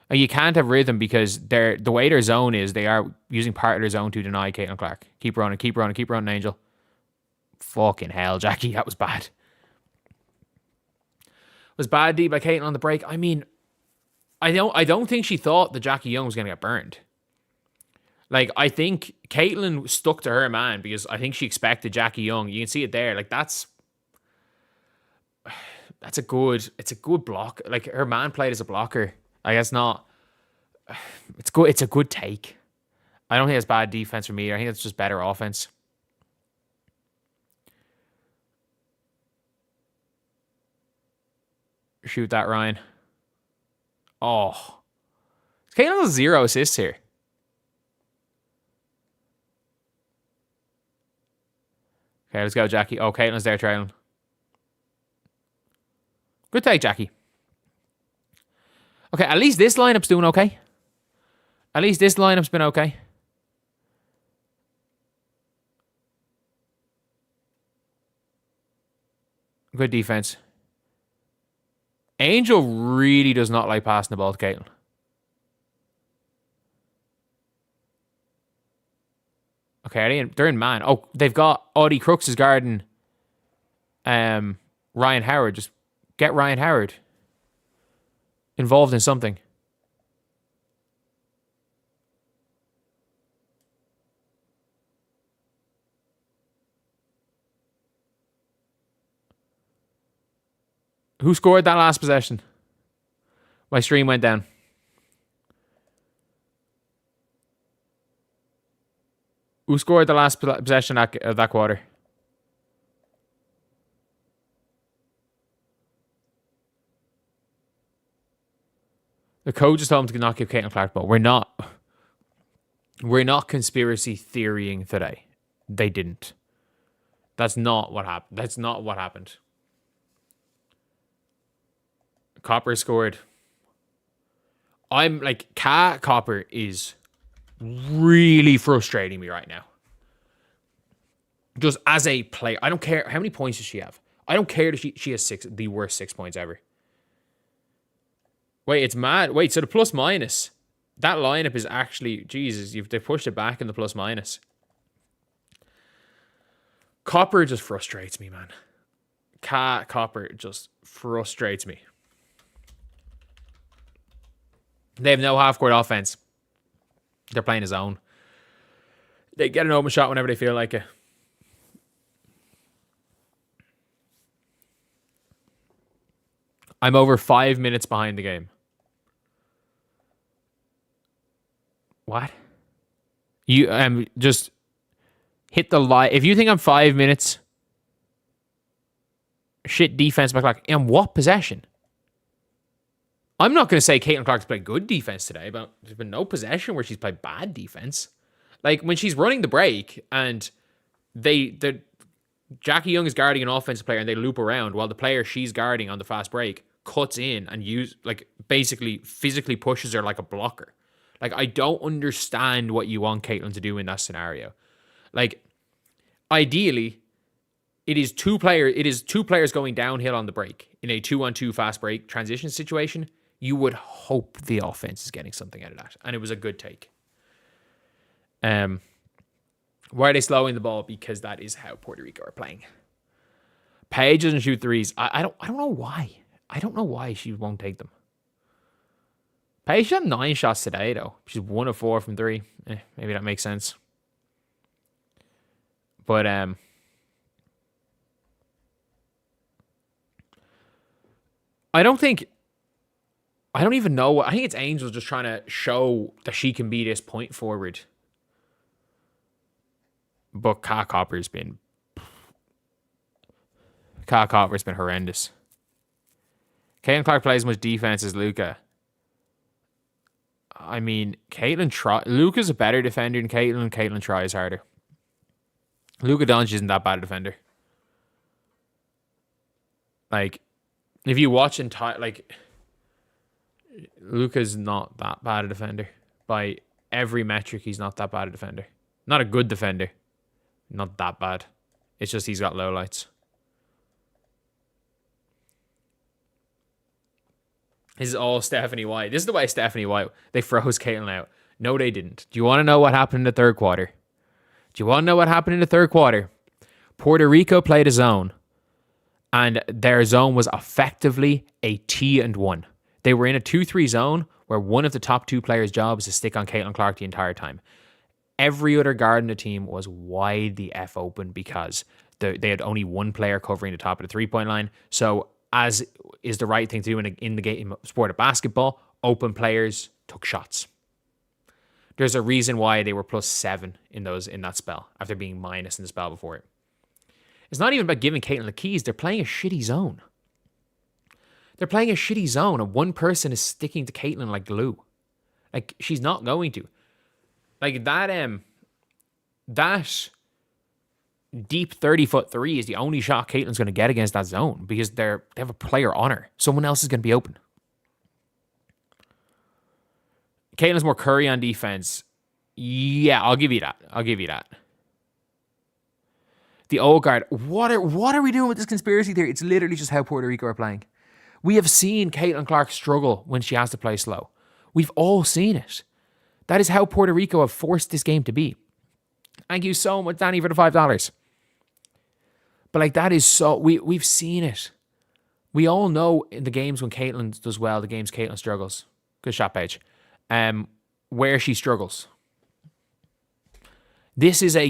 Like, you can't have rhythm because the way their zone is, they are using part of their zone to deny Caitlin Clark. Keep running, Angel. Fucking hell, Jackie, that was bad. Was bad D by Caitlin on the break. I mean, I don't think she thought that Jackie Young was going to get burned. Like, I think Caitlin stuck to her man because I think she expected Jackie Young. You can see it there. Like, that's... It's a good block. Like, her man played as a blocker. I guess not. It's good. It's a good take. I don't think it's bad defense from me. I think it's just better offense. Shoot that, Ryan. Oh. Caitlin has 0 assists here. Okay, let's go, Jackie. Oh, Caitlin's there trailing. Good take, Jackie. Okay, at least this lineup's doing okay. At least this lineup's been okay. Good defense. Angel really does not like passing the ball to Caitlin. Okay, they're in man. Oh, they've got Audie Crooks is guarding Ryan Howard. Just get Ryan Howard involved in something. Who scored that last possession? My stream went down. Who scored the last possession of that quarter? The coach just told him to not give Caitlin Clark the ball. We're not conspiracy theorying today. They didn't. That's not what happened. Copper scored. I'm like, Copper is really frustrating me right now. Just as a player, I don't care how many points does she have. I don't care if she has the worst 6 points ever. Wait, it's mad. Wait, so the plus minus, that lineup is actually, Jesus, they pushed it back in the plus minus. Copper just frustrates me, man. Copper just frustrates me. They have no half-court offense. They're playing his own. They get an open shot whenever they feel like it. I'm over 5 minutes behind the game. What? You just hit the light. If you think I'm 5 minutes, shit defense by Clark. In what possession? I'm not going to say Caitlin Clark's played good defense today, but there's been no possession where she's played bad defense. Like, when she's running the break and Jackie Young is guarding an offensive player and they loop around while the player she's guarding on the fast break cuts in and basically physically pushes her like a blocker. Like, I don't understand what you want Caitlin to do in that scenario. Like, ideally, it is two players going downhill on the break in a 2-on-2 fast break transition situation. You would hope the offense is getting something out of that. And it was a good take. Why are they slowing the ball? Because that is how Puerto Rico are playing. Paige doesn't shoot threes. I don't know why. I don't know why she won't take them. Paige had 9 shots today, though. She's 1 of 4 from 3. Maybe that makes sense. But I don't even know. I think it's Angel just trying to show that she can be this point forward. But Copper's been horrendous. Caitlin Clark plays as much defense as Luca. I mean, Luca's a better defender than Caitlin. Caitlin tries harder. Luka Doncic isn't that bad a defender. Like, if you watch Luka's not that bad a defender. By every metric, he's not that bad a defender. Not a good defender. Not that bad. It's just he's got lowlights. This is all Stephanie White. This is the way Stephanie White, they froze Caitlin out. No, they didn't. Do you want to know what happened in the third quarter? Puerto Rico played a zone, and their zone was effectively a T&1. They were in a 2-3 zone where one of the top 2 players' job is to stick on Caitlin Clark the entire time. Every other guard in the team was wide the F open because they had only one player covering the top of the 3-point line. So as is the right thing to do in the game sport of basketball, open players took shots. There's a reason why they were +7 in that spell after being minus in the spell before it. It's not even about giving Caitlin the keys. They're playing a shitty zone. And one person is sticking to Caitlin like glue. Like, she's not going to. Like, that deep 30-foot three is the only shot Caitlin's going to get against that zone because they have a player on her. Someone else is going to be open. Caitlin's more Curry on defense. Yeah, I'll give you that. The old guard. What are we doing with this conspiracy theory? It's literally just how Puerto Rico are playing. We have seen Caitlin Clark struggle when she has to play slow. We've all seen it. That is how Puerto Rico have forced this game to be. Thank you so much, Danny, for the $5. But like, that is so... We've seen it. We all know in the games when Caitlin does well, the games Caitlin struggles. Good shot, Paige. Where she struggles. This is a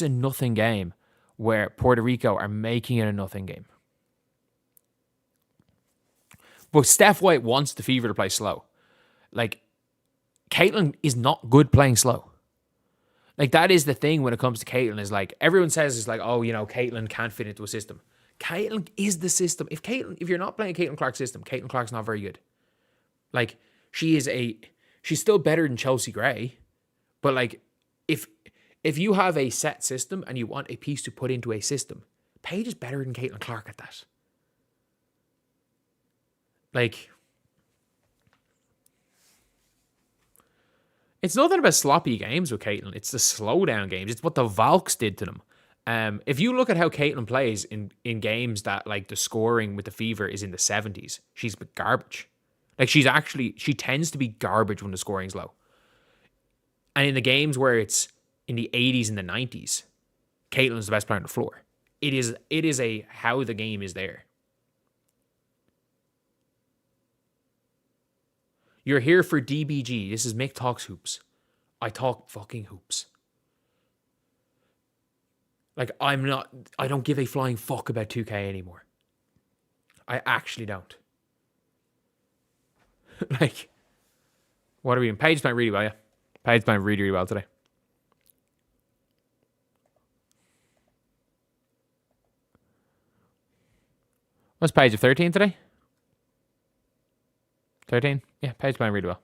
nothing game where Puerto Rico are making it a nothing game. But Steph White wants the Fever to play slow. Like, Caitlin is not good playing slow. Like, that is the thing when it comes to Caitlin, is like, everyone says it's like, oh, you know, Caitlin can't fit into a system. Caitlin is the system. If you're not playing a Caitlin Clark system, Caitlin Clark's not very good. Like, she's still better than Chelsea Gray. But like, if you have a set system and you want a piece to put into a system, Paige is better than Caitlin Clark at that. Like, it's nothing about sloppy games with Caitlin. It's the slowdown games. It's what the Valks did to them. If you look at how Caitlin plays in games that, like, the scoring with the Fever is in the 70s, she's garbage. Like, she tends to be garbage when the scoring's low. And in the games where it's in the 80s and the 90s, Caitlin's the best player on the floor. It is how the game is there. You're here for DBG. This is Mick Talks Hoops. I talk fucking hoops. Like, I don't give a flying fuck about 2K anymore. I actually don't. Like, what are we doing? Paige's playing really well, yeah. Paige's playing really, really well today. What's Paige of 13 today? 13? Yeah, Paige playing really well.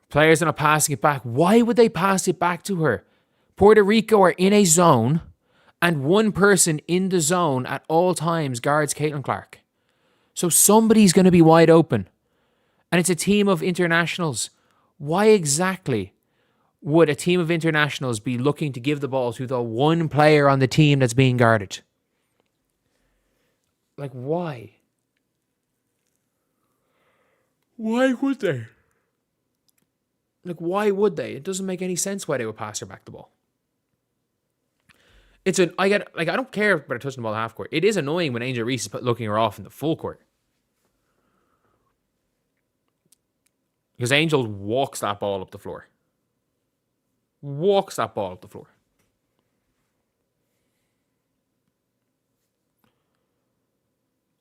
Players are not passing it back. Why would they pass it back to her? Puerto Rico are in a zone, and one person in the zone at all times guards Caitlin Clark. So somebody's going to be wide open. And it's a team of internationals. Why exactly would a team of internationals be looking to give the ball to the one player on the team that's being guarded? Like, why? Why would they? Like, why would they? It doesn't make any sense why they would pass her back the ball. I don't care about her touching the ball half court. It is annoying when Angel Reese is looking her off in the full court. Because Angel walks that ball up the floor.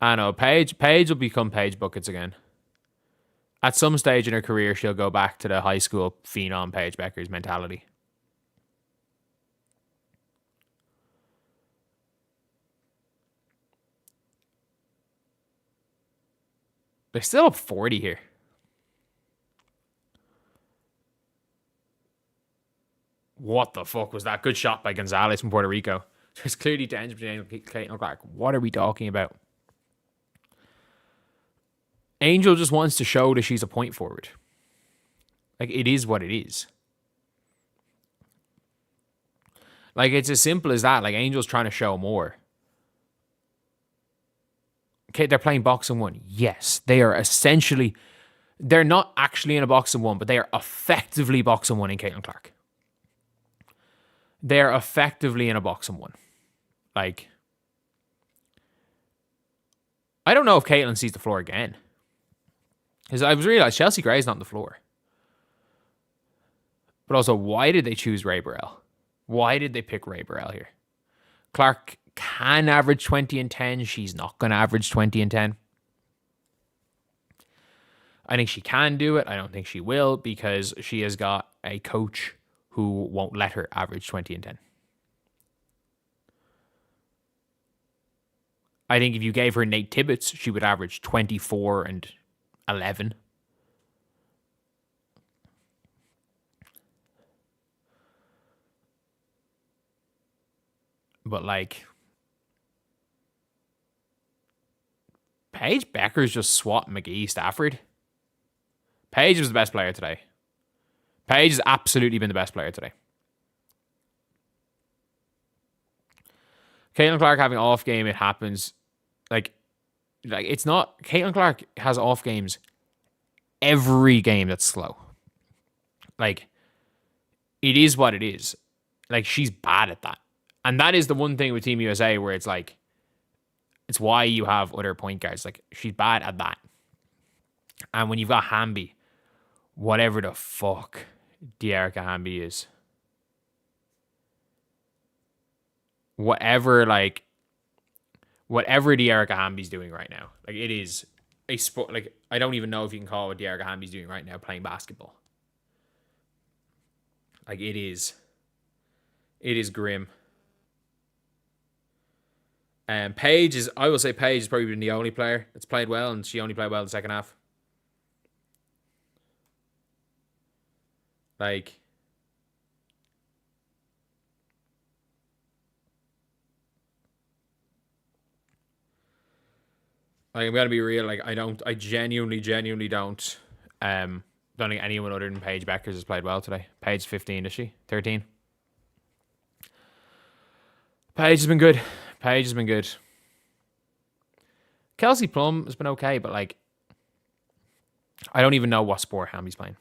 I know, Paige will become Paige Buckets again. At some stage in her career, she'll go back to the high school phenom Paige Bueckers mentality. They're still up 40 here. What the fuck was that? Good shot by Gonzalez from Puerto Rico. There's clearly tension between Caitlin and Clark. What are we talking about? Angel just wants to show that she's a point forward. Like, it is what it is. Like, it's as simple as that. Like, Angel's trying to show more. Okay, they're playing box and one. Yes, they are essentially... They're not actually in a box and one, but they are effectively box and one in Caitlin Clark. They're effectively in a box and one. Like, I don't know if Caitlin sees the floor again. Because I was realised Chelsea Gray's not on the floor. But also, why did they choose Ray Burrell? Why did they pick Ray Burrell here? Clark can average 20 and 10. She's not going to average 20 and 10. I think she can do it. I don't think she will because she has got a coach who won't let her average 20 and 10. I think if you gave her Nate Tibbetts, she would average 24 and 11. But like, Paige Bueckers just swapped McGee Stafford. Paige was the best player today. Paige has absolutely been the best player today. Caitlin Clark having off game, it happens. Like it's not. Caitlin Clark has off games every game that's slow. Like, it is what it is. Like, she's bad at that. And that is the one thing with Team USA where it's like, it's why you have other point guards. Like, she's bad at that. And when you've got Hamby, whatever the fuck Dearica Hamby is, whatever Dearica Hamby's doing right now, like, it is a sport. Like, I don't even know if you can call it what Dearica Hamby's doing right now, playing basketball. Like, it is grim. And I will say Paige has probably been the only player that's played well, and she only played well in the second half. Like, I'm gonna be real. Like, I genuinely don't. Don't think anyone other than Paige Bueckers has played well today. Paige 15, is she? 13. Paige has been good. Kelsey Plum has been okay, but like, I don't even know what sport Hamby's playing.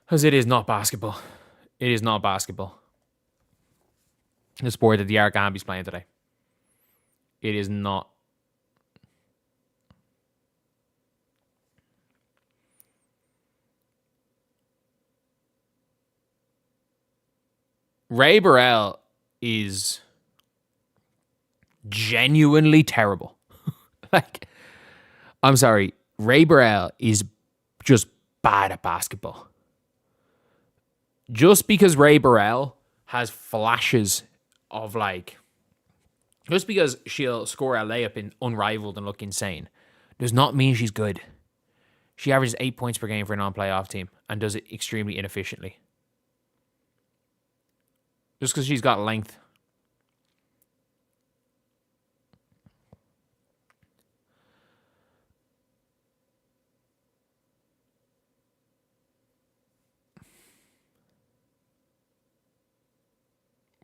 Because it is not basketball. It is not basketball. The sport that Dearica Hamby's playing today. It is not. Ray Burrell is genuinely terrible. Like, I'm sorry. Ray Burrell is just bad at basketball. Just because Ray Burrell has flashes of like, just because she'll score a layup in unrivaled and look insane, does not mean she's good. She averages 8 points per game for a non-playoff team and does it extremely inefficiently. Just because she's got length.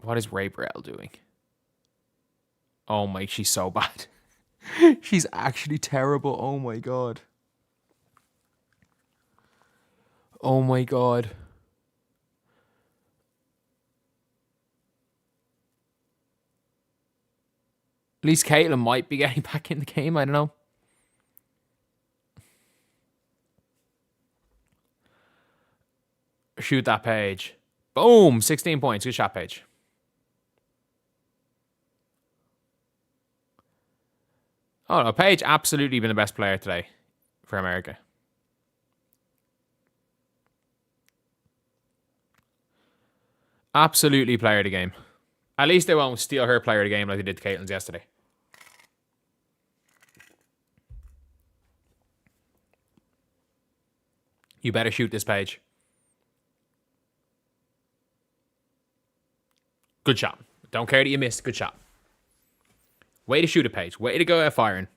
What is Ray Burrell doing? Oh my, she's so bad. She's actually terrible. Oh my god. Oh my god. At least Caitlin might be getting back in the game. I don't know. Shoot that, Paige. Boom. 16 points. Good shot, Paige. Oh no, Paige absolutely been the best player today for America. Absolutely player of the game. At least they won't steal her player of the game like they did to Caitlin's yesterday. You better shoot this, Paige. Good shot. Don't care that you missed. Good shot. Way to shoot it, Paige. Way to go out firing.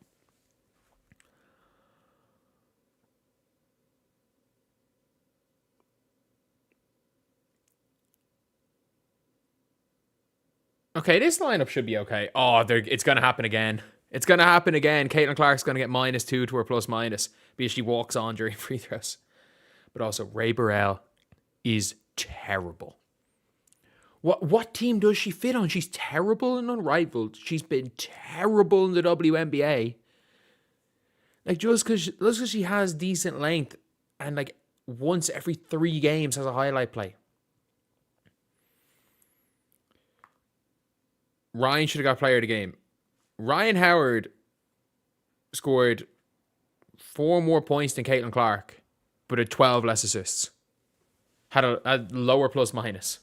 Okay, this lineup should be okay. Oh, it's going to happen again. It's going to happen again. Caitlin Clark's going to get -2 to her plus-minus because she walks on during free throws. But also, Ray Burrell is terrible. What team does she fit on? She's terrible and unrivaled. She's been terrible in the WNBA. Like, just because she has decent length and, like, once every 3 games has a highlight play. Ryan should have got player of the game. Ryan Howard scored 4 more points than Caitlin Clark, but had 12 less assists. Had a lower plus minus.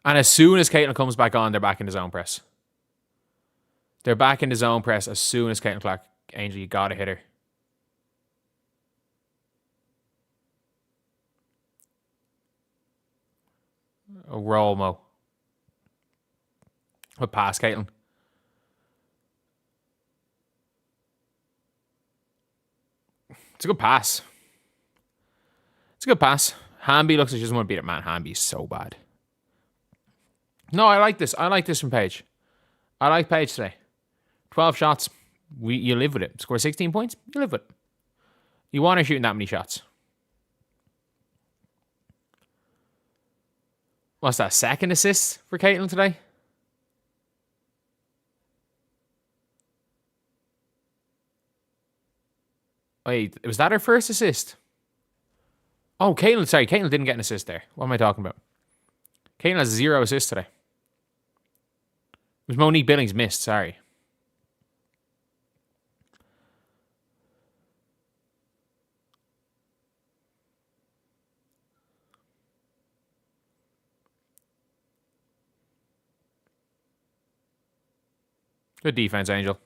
And as soon as Caitlin comes back on, they're back in the zone press. They're back in the zone press as soon as Caitlin Clark. Angel, you gotta hit her. A roll, Mo. A pass, Caitlin. It's a good pass. It's a good pass. Hamby looks like she doesn't want to beat it. Man, Hamby is so bad. No, I like this. I like this from Paige. I like Paige today. 12 shots. You live with it. Score 16 points. You live with it. You want her shooting that many shots. What's that? Second assist for Caitlin today? Wait, was that her first assist? Oh, Caitlin. Sorry, Caitlin didn't get an assist there. What am I talking about? Caitlin has 0 assists today. It was Monique Billings missed. Sorry. Good defense, Angel.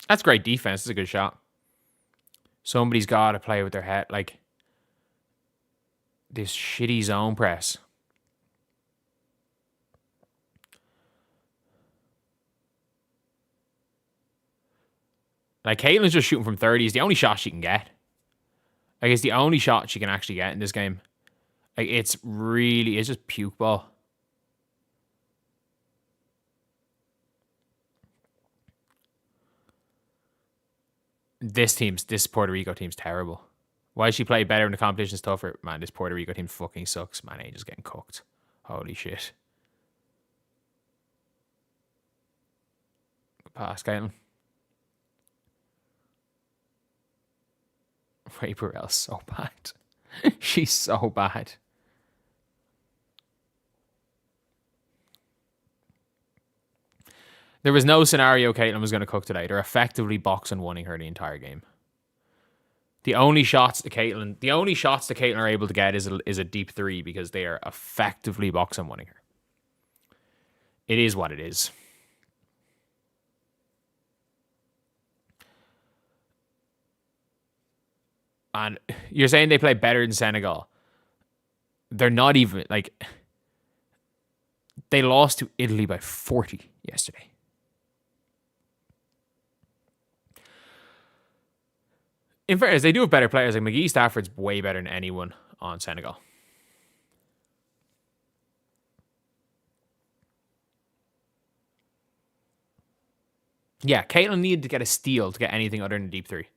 That's great defense. It's a good shot. Somebody's got to play with their head. Like, this shitty zone press. Like, Caitlin's just shooting from 30. It's the only shot she can get. Like, it's the only shot she can actually get in this game. Like, it's just puke ball. This Puerto Rico team's terrible. Why she play better when the competition's tougher? Man, this Puerto Rico team fucking sucks. Man, Angel's getting cooked. Holy shit. Pass, Caitlin. Ray Burrell's so bad. She's so bad. There was no scenario Caitlin was going to cook today. They're effectively boxing winning her the entire game. The only shots the Caitlin are able to get is a deep 3 because they are effectively boxing winning her. It is what it is. And you're saying they play better than Senegal. They're not even, like, they lost to Italy by 40 yesterday. In fairness, they do have better players. Like, McGee Stafford's way better than anyone on Senegal. Yeah, Caitlin needed to get a steal to get anything other than a deep 3.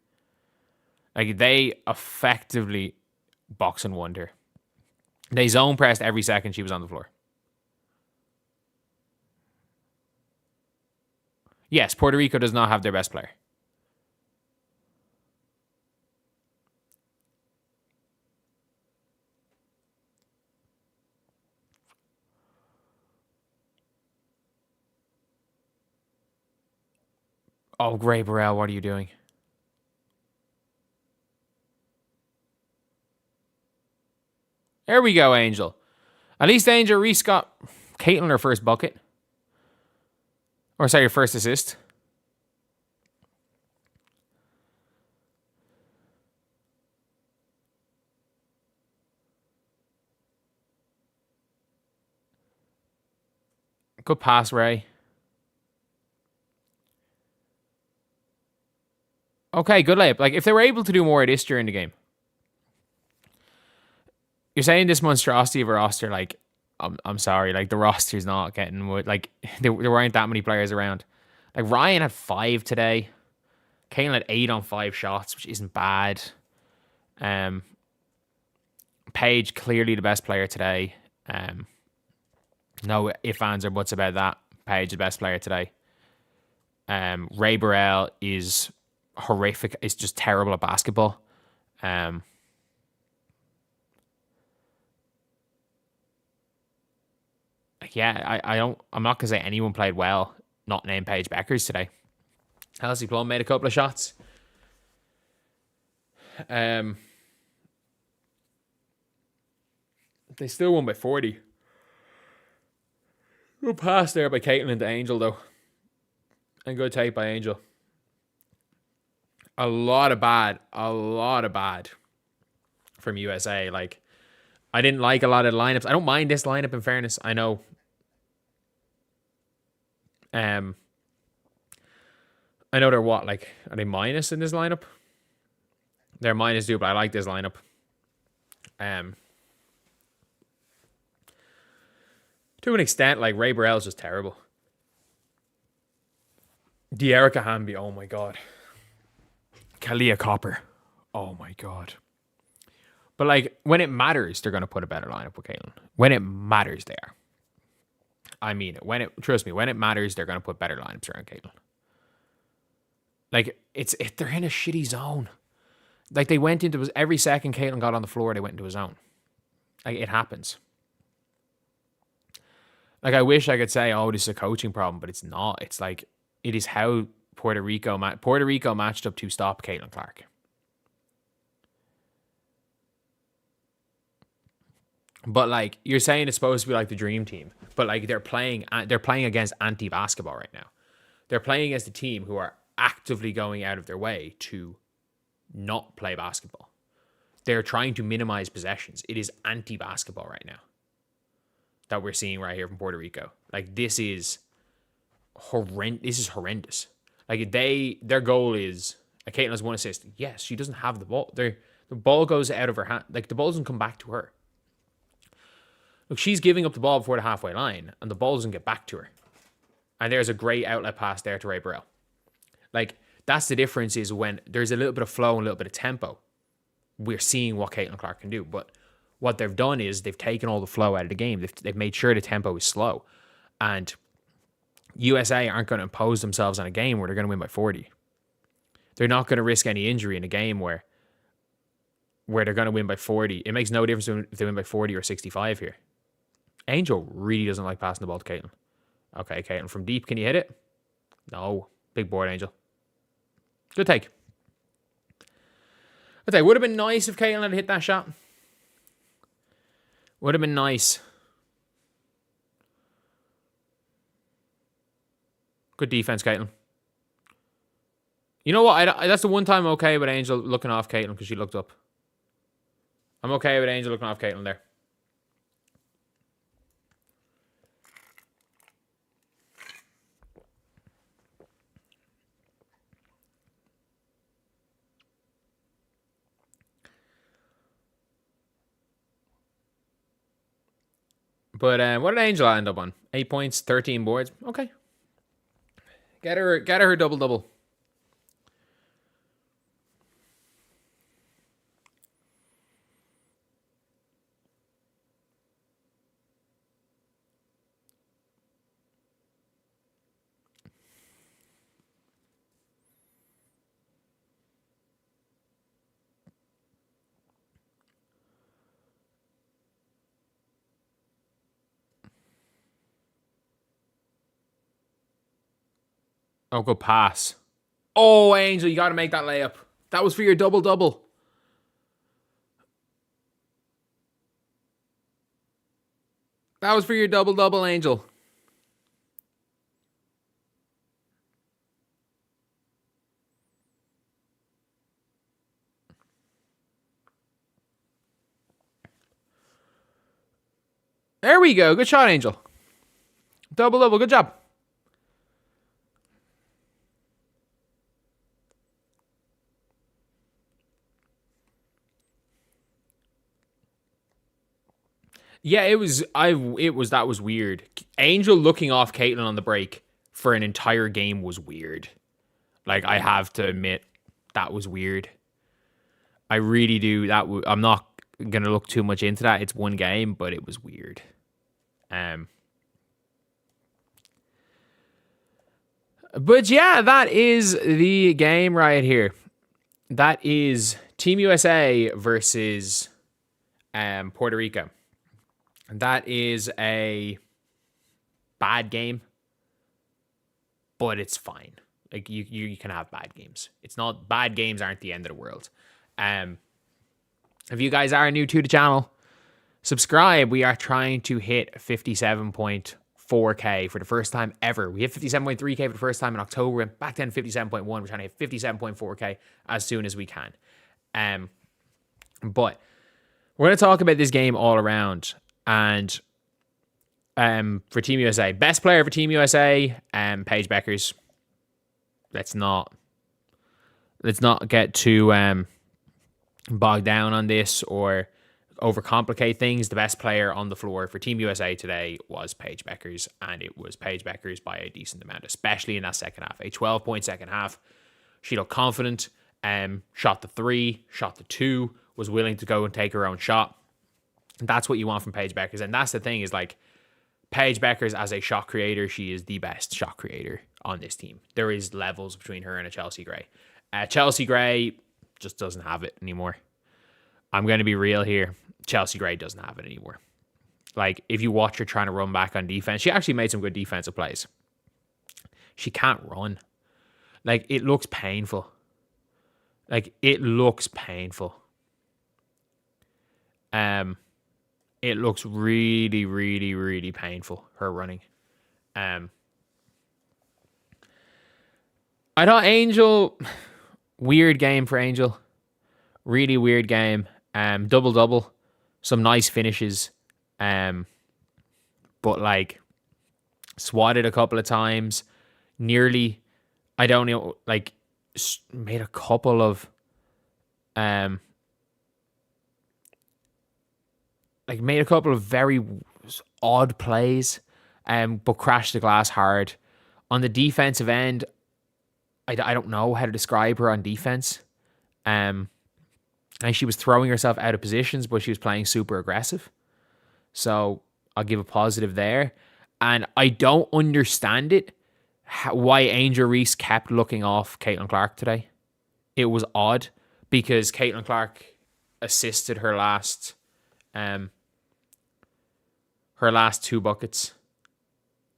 Like, they effectively box and won her. They zone pressed every second she was on the floor. Yes, Puerto Rico does not have their best player. Oh, Gray Burrell, what are you doing? There we go, Angel. At least Angel Reese got Caitlin her first bucket. Or sorry, her first assist. Good pass, Ray. Okay, good layup. Like, if they were able to do more of this during the game. You're saying this monstrosity of a roster, like, I'm sorry, like, the roster's not getting, like, there weren't that many players around. Like, Ryan had 5 today. Caitlin had 8 on 5 shots, which isn't bad. Paige, clearly the best player today. No ifs, ands, or buts about that. Paige, the best player today. Ray Burrell is horrific. It's just terrible at basketball. I'm not gonna say anyone played well, not named Paige Bueckers today. Halsey Plum made a couple of shots. They still won by 40. Good pass there by Caitlin to Angel, though. And good take by Angel. A lot of bad from USA. Like, I didn't like a lot of the lineups. I don't mind this lineup, in fairness. I know. I know they're what? Like, are they minus in this lineup? They're minus 2, but I like this lineup. To an extent, like, Ray Burrell's just terrible. De'Erica Hamby, oh my god. Kalia Copper, oh my god. But, like, when it matters, they're going to put a better lineup with Caitlin. When it matters, they are. I mean it. Trust me, when it matters, they're going to put better lineups around Caitlin. Like, they're in a shitty zone. Like, they went into, every second Caitlin got on the floor, they went into a zone. Like, it happens. Like, I wish I could say, oh, this is a coaching problem, but it's not. It's like, it is how Puerto Rico matched up to stop Caitlin Clark. But, like, you're saying it's supposed to be like the dream team, but, like, they're playing against anti-basketball right now. They're playing against a team who are actively going out of their way to not play basketball. They're trying to minimize possessions. It is anti-basketball right now that we're seeing right here from Puerto Rico. Like, this is horrendous. This is horrendous. Like, their goal is, Caitlin has 1 assist. Yes, she doesn't have the ball. The ball goes out of her hand. Like, the ball doesn't come back to her. Look, she's giving up the ball before the halfway line, and the ball doesn't get back to her. And there's a great outlet pass there to Ray Burrell. Like, that's the difference, is when there's a little bit of flow and a little bit of tempo, we're seeing what Caitlin Clark can do. But what they've done is they've taken all the flow out of the game. They've made sure the tempo is slow. And USA aren't going to impose themselves on a game where they're going to win by 40. They're not going to risk any injury in a game where they're going to win by 40. It makes no difference if they win by 40 or 65 here. Angel really doesn't like passing the ball to Caitlin. Okay, Caitlin, from deep, can you hit it? No. Big board, Angel. Good take. I'd say it would have been nice if Caitlin had hit that shot. Would have been nice. Good defense, Caitlin. You know what? That's the one time I'm okay with Angel looking off Caitlin because she looked up. I'm okay with Angel looking off Caitlin there. But what did Angel end up on? 8 points, 13 boards. Okay. Get her double-double. Oh, good pass. Oh, Angel, you got to make that layup. That was for your double-double. That was for your double-double, Angel. There we go. Good shot, Angel. Double-double. Good job. Yeah, that was weird. Angel looking off Caitlin on the break for an entire game was weird. Like, I have to admit, that was weird. I really do. I'm not going to look too much into that. It's one game, but it was weird. But yeah, that is the game right here. That is Team USA versus Puerto Rico. That is a bad game, but it's fine. Like you can have bad games. It's not bad games aren't the end of the world. If you guys are new to the channel, subscribe. We are trying to hit 57.4K for the first time ever. We hit 57.3K for the first time in October. Back then, 57.1. We're trying to hit 57.4K as soon as we can. But we're going to talk about this game all around. And for Team USA, best player for Team USA, Paige Bueckers. Let's not get too bogged down on this or overcomplicate things. The best player on the floor for Team USA today was Paige Bueckers, and it was Paige Bueckers by a decent amount, especially in that second half. A 12-point second half. She looked confident, shot the 3, shot the 2, was willing to go and take her own shot. That's what you want from Paige Bueckers, and that's the thing is like Paige Bueckers as a shot creator, she is the best shot creator on this team. There is levels between her and a Chelsea Gray. Chelsea Gray just doesn't have it anymore. I'm going to be real here. Chelsea Gray doesn't have it anymore. Like, if you watch her trying to run back on defense, she actually made some good defensive plays. She can't run. Like, it looks painful. It looks really, really, really painful, her running. I thought Angel, weird game for Angel. Really weird game. Double-double. Some nice finishes. But like swatted a couple of times. Nearly, I don't know, like made a couple of very odd plays, but crashed the glass hard. On the defensive end, I don't know how to describe her on defense. And she was throwing herself out of positions, but she was playing super aggressive. So I'll give a positive there. And I don't understand it, why Angel Reese kept looking off Caitlin Clark today. It was odd because Caitlin Clark assisted her last 2 buckets.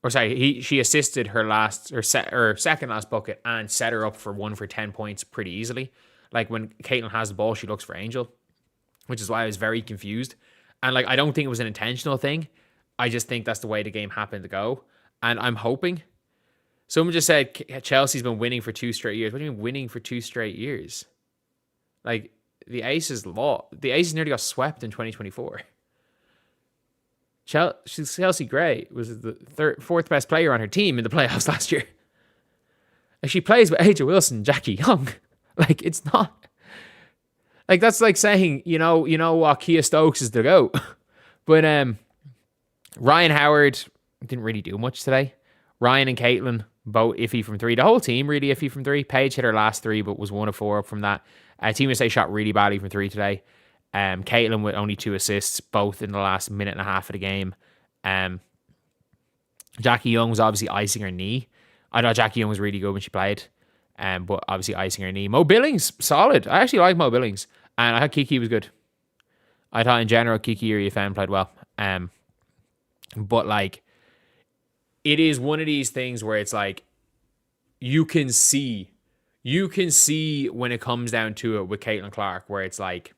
Or sorry, she assisted her second last bucket and set her up for 1 for 10 points pretty easily. Like when Caitlin has the ball, she looks for Angel, which is why I was very confused. And like, I don't think it was an intentional thing. I just think that's the way the game happened to go. And I'm hoping. Someone just said Chelsea's been winning for 2 straight years. What do you mean winning for 2 straight years? Like the Aces nearly got swept in 2024. Chelsea Gray was the 4th best player on her team in the playoffs last year. Like she plays with AJ Wilson, Jackie Young. Like it's not like that's like saying, you know what, Kia Stokes is the GOAT. But Ryan Howard didn't really do much today. Ryan and Caitlin both iffy from 3. The whole team really iffy from 3. Paige hit her last 3, but was 1 of 4 up from that. Team USA shot really badly from 3 today. Caitlin with only 2 assists, both in the last minute and a half of the game. Jackie Young was obviously icing her knee. I thought Jackie Young was really good when she played. But obviously icing her knee. Mo Billings, solid. I actually like Mo Billings. And I thought Kiki was good. I thought in general Kiki Iriafem played well. But like, it is one of these things where it's like, you can see when it comes down to it with Caitlin Clark, where it's like,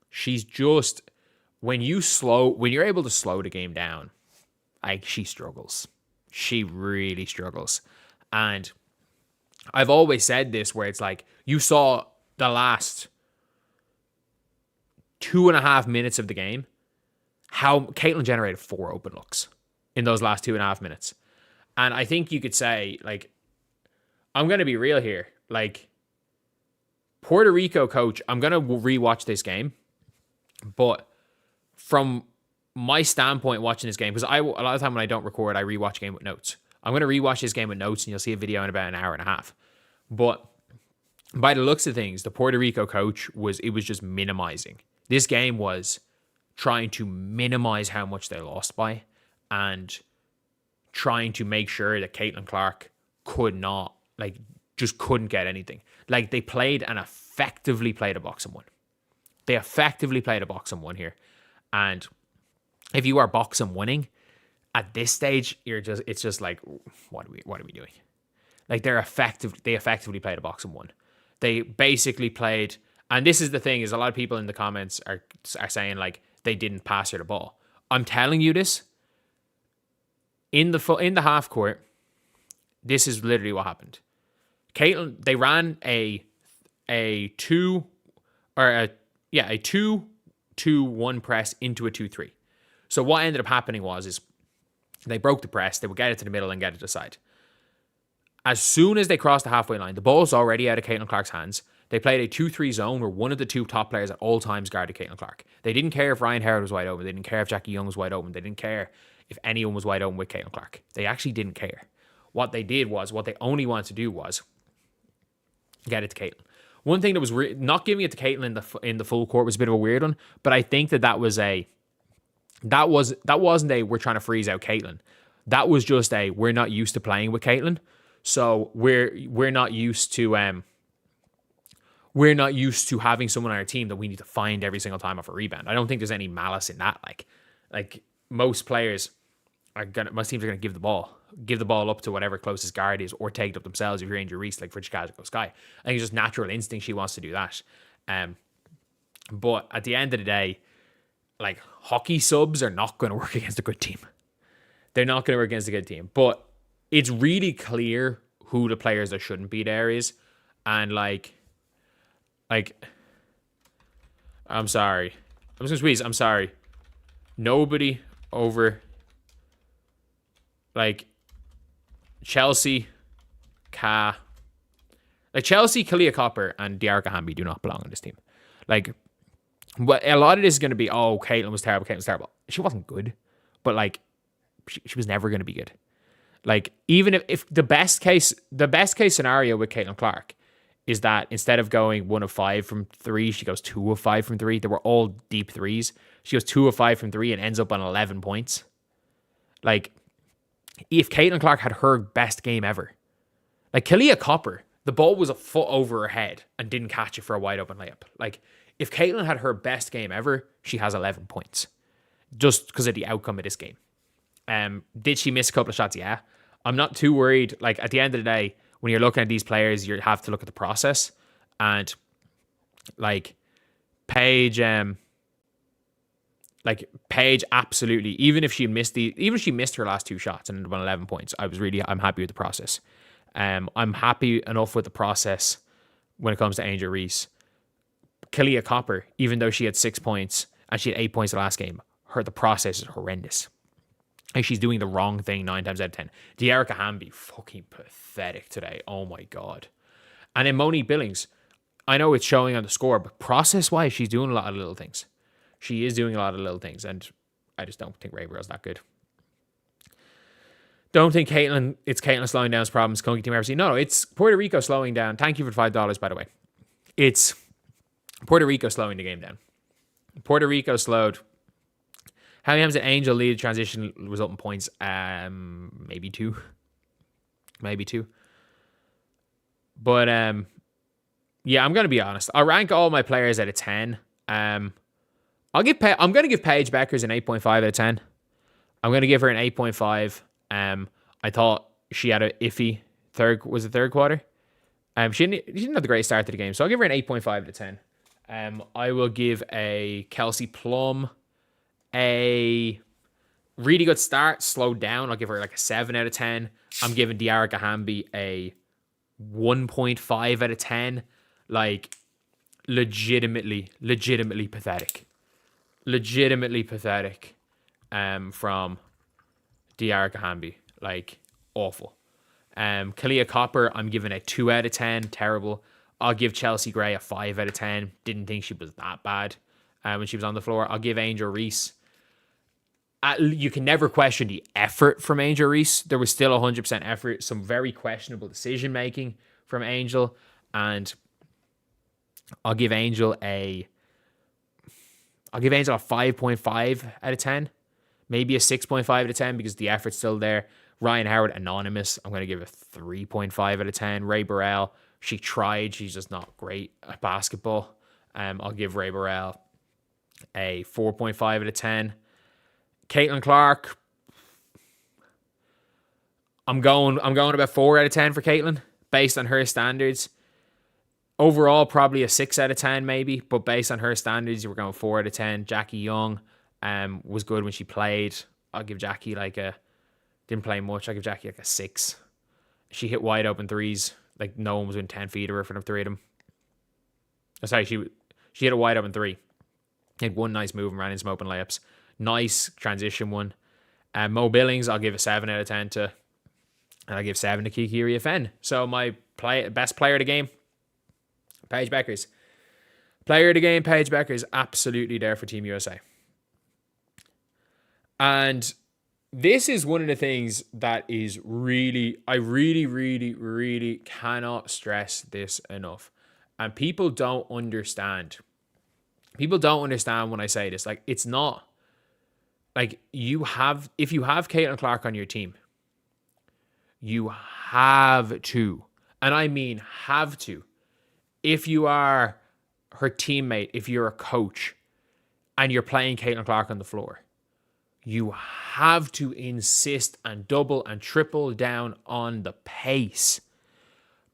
she's just, when you're able to slow the game down, like she struggles. She really struggles. And I've always said this, where it's like, you saw the last 2.5 minutes of the game, how Caitlin generated 4 open looks in those last 2.5 minutes. And I think you could say, like, I'm going to be real here. Like, Puerto Rico coach, I'm going to rewatch this game. But from my standpoint watching this game, because a lot of the time when I don't record, I rewatch a game with notes. I'm going to rewatch this game with notes, and you'll see a video in about an hour and a half. But by the looks of things, the Puerto Rico coach was just minimizing. This game was trying to minimize how much they lost by and trying to make sure that Caitlin Clark could not, like, just couldn't get anything. Like, they played and effectively played a box and one. They effectively played a box and one here. And if you are box and winning at this stage, it's just like, what are we doing? Like, they effectively played a box and one. They basically played, and this is the thing, is a lot of people in the comments are saying, like, they didn't pass her the ball. I'm telling you this, in the half court, this is literally what happened. Caitlin, they ran a 2-2-1 press into a 2-3. So what ended up happening is they broke the press, they would get it to the middle and get it to the side. As soon as they crossed the halfway line, the ball's already out of Caitlin Clark's hands. They played a 2-3 zone where one of the two top players at all times guarded Caitlin Clark. They didn't care if Ryan Howard was wide open. They didn't care if Jackie Young was wide open. They didn't care if anyone was wide open with Caitlin Clark. They actually didn't care. What they did was, what they only wanted to do was get it to Caitlin. One thing that was not giving it to Caitlin in the full court was a bit of a weird one, but I think that wasn't a we're trying to freeze out Caitlin. That was just a we're not used to playing with Caitlin. So we're not used to having someone on our team that we need to find every single time off a rebound. I don't think there's any malice in that. Like most teams are gonna give the ball up to whatever closest guard is, or take it up themselves if you're Angel Reese, like for Chicago Sky. I think it's just natural instinct she wants to do that. But at the end of the day, like, hockey subs are not going to work against a good team. They're not going to work against a good team. But it's really clear who the players that shouldn't be there is. And like, I'm sorry. I'm just going to squeeze. I'm sorry. Nobody over, like, Chelsea, Chelsea, Kalia Copper, and Diarca Hamby do not belong on this team. Like, but a lot of this is going to be, oh, Caitlin was terrible. She wasn't good, but like, she was never going to be good. Like, even if the best case scenario with Caitlin Clark is that instead of going 1 of 5 from 3, she goes 2 of 5 from 3. They were all deep threes. She goes 2 of 5 from 3 and ends up on 11 points. Like, if Caitlin Clark had her best game ever, like Kalia Copper, the ball was a foot over her head and didn't catch it for a wide open layup. Like, if Caitlin had her best game ever, she has 11 points just because of the outcome of this game. Did she miss a couple of shots? Yeah. I'm not too worried. Like, at the end of the day, when you're looking at these players, you have to look at the process. And like Paige, absolutely, even if she missed her last 2 shots and ended up on 11 points, I'm happy with the process. I'm happy enough with the process when it comes to Angel Reese. Kalia Copper, even though she had 6 points and she had 8 points the last game, the process is horrendous. Like, she's doing the wrong thing 9 times out of 10. Diarca Hamby, fucking pathetic today. Oh my God. And then Monique Billings, I know it's showing on the score, but process-wise, she's doing a lot of little things. She is doing a lot of little things, and I just don't think Rayboro's that good. Don't think it's Caitlin slowing down's problems. Conky Team RC. No, it's Puerto Rico slowing down. Thank you for $5, by the way. It's Puerto Rico slowing the game down. Puerto Rico slowed. How many times did Angel lead transition result in points? Maybe two. But yeah, I'm gonna be honest. I'll rank all my players out of 10. I'm gonna give Paige Bueckers an 8.5 out of 10. I'm gonna give her an 8.5. I thought she had a iffy third quarter. She didn't have the great start to the game, so I'll give her an 8.5 out of 10. I will give a Kelsey Plum a really good start, slowed down. I'll give her like a 7 out of 10. I'm giving Diarca Hamby a 1.5 out of 10. Like, legitimately pathetic. Legitimately pathetic from Diarca Hamby. Like, awful. Kalia Copper, I'm giving a 2 out of 10. Terrible. I'll give Chelsea Gray a 5 out of 10. Didn't think she was that bad when she was on the floor. I'll give Angel Reese. You can never question the effort from Angel Reese. There was still 100% effort. Some very questionable decision-making from Angel. And I'll give Angel a 5.5 out of 10. Maybe a 6.5 out of 10 because the effort's still there. Ryan Howard, anonymous. I'm going to give a 3.5 out of 10. Ray Burrell, she tried. She's just not great at basketball. I'll give Ray Burrell a 4.5 out of 10. Caitlin Clark, I'm going about 4 out of 10 for Caitlin based on her standards. Overall, probably a 6 out of 10 maybe, but based on her standards, we're going 4 out of 10. Jackie Young was good when she played. I'll give Jackie didn't play much. I'll give Jackie a 6. She hit wide open threes. Like no one was within 10 feet of her for them 3 of them. Sorry, she hit a wide open 3. Had one nice move and ran in some open layups. Nice transition one. Mo Billings, I'll give a 7 out of 10 to. And I give 7 to Kikiri Fenn. So my best player of the game, Paige Bueckers. Player of the game, Paige Bueckers, absolutely there for Team USA. And this is one of the things that is I really cannot stress this enough. And people don't understand. People don't understand when I say this. Like, it's not like if you have Caitlin Clark on your team, you have to, and I mean have to, if you are her teammate, if you're a coach and you're playing Caitlin Clark on the floor, you have to insist and double and triple down on the pace,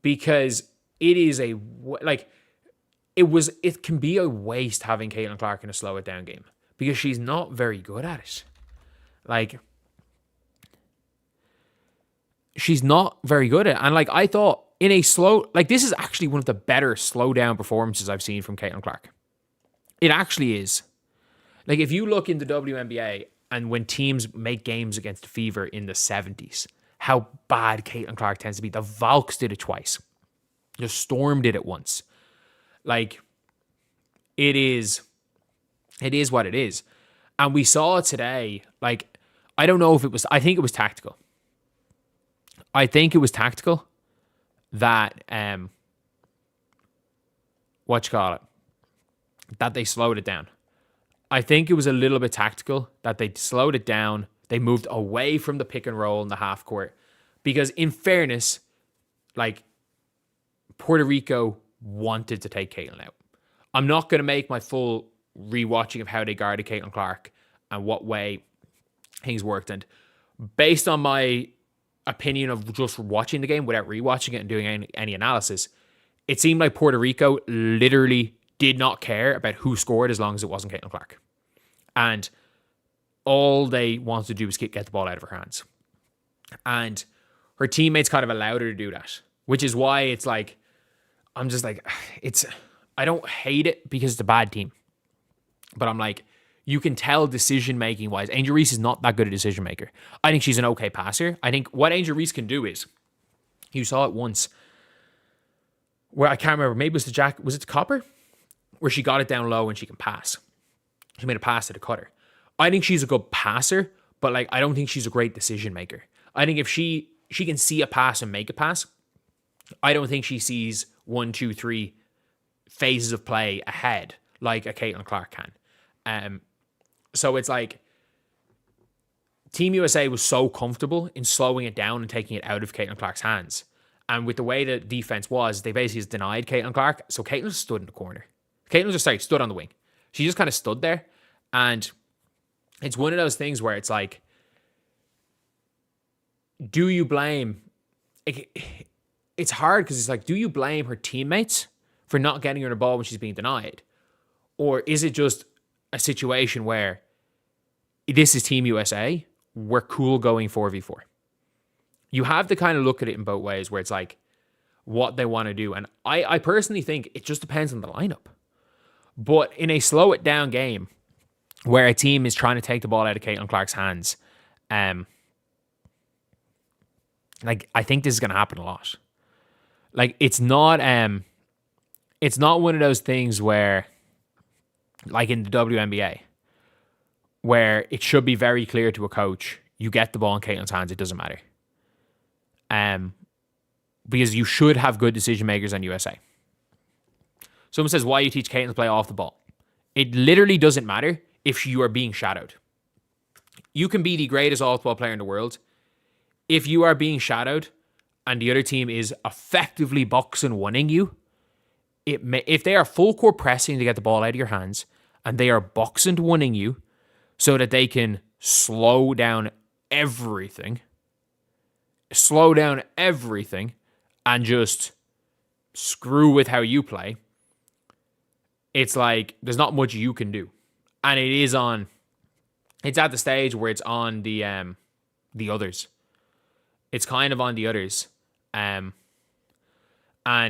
because it can be a waste having Caitlin Clark in a slow it down game because she's not very good at it. Like, she's not very good at it. And like, I thought in a this is actually one of the better slow down performances I've seen from Caitlin Clark. It actually is. Like, if you look in the WNBA and when teams make games against Fever in the 70s, how bad Caitlin Clark tends to be. The Valks did it twice. The Storm did it once. Like, it is what it is. And we saw it today. Like, I don't know if it was, I think it was tactical. I think it was tactical that, that they slowed it down. I think it was a little bit tactical that they slowed it down. They moved away from the pick and roll in the half court. Because in fairness, like, Puerto Rico wanted to take Caitlin out. I'm not going to make my full rewatching of how they guarded Caitlin Clark and what way things worked. And based on my opinion of just watching the game without rewatching it and doing any analysis, it seemed like Puerto Rico literally did not care about who scored as long as it wasn't Caitlin Clark. And all they wanted to do was get the ball out of her hands. And her teammates kind of allowed her to do that, which is why it's like, I'm just like, I don't hate it because it's a bad team. But I'm like, you can tell decision-making wise, Angel Reese is not that good a decision maker. I think she's an okay passer. I think what Angel Reese can do is, you saw it once, where I can't remember, maybe it was it the Copper? Where she got it down low and she can pass. She made a pass to the cutter. I think she's a good passer, but like, I don't think she's a great decision maker. I think if she can see a pass and make a pass, I don't think she sees 1, 2, 3 phases of play ahead like a Caitlin Clark can. So it's like, Team USA was so comfortable in slowing it down and taking it out of Caitlin Clark's hands. And with the way the defense was, they basically just denied Caitlin Clark. So Caitlin just stood in the corner. Caitlin just stood on the wing. She just kind of stood there. And it's one of those things where it's like, do you blame... It's hard because it's like, do you blame her teammates for not getting her the ball when she's being denied? Or is it just a situation where this is Team USA, we're cool going 4v4? You have to kind of look at it in both ways, where it's like what they want to do. And I personally think it just depends on the lineup. But in a slow it down game where a team is trying to take the ball out of Caitlin Clark's hands, like, I think this is going to happen a lot. Like, it's not one of those things where, like in the WNBA, where it should be very clear to a coach, you get the ball in Caitlin's hands, it doesn't matter. Because you should have good decision makers on USA. Someone says, why you teach Caitlin to play off the ball? It literally doesn't matter if you are being shadowed. You can be the greatest off-ball player in the world. if you are being shadowed and the other team is effectively boxing winning you, if they are full court pressing to get the ball out of your hands and they are boxing to winning you so that they can slow down everything and just screw with how you play, it's like there's not much you can do. And it's at the stage where it's on the others. It's kind of on the others. And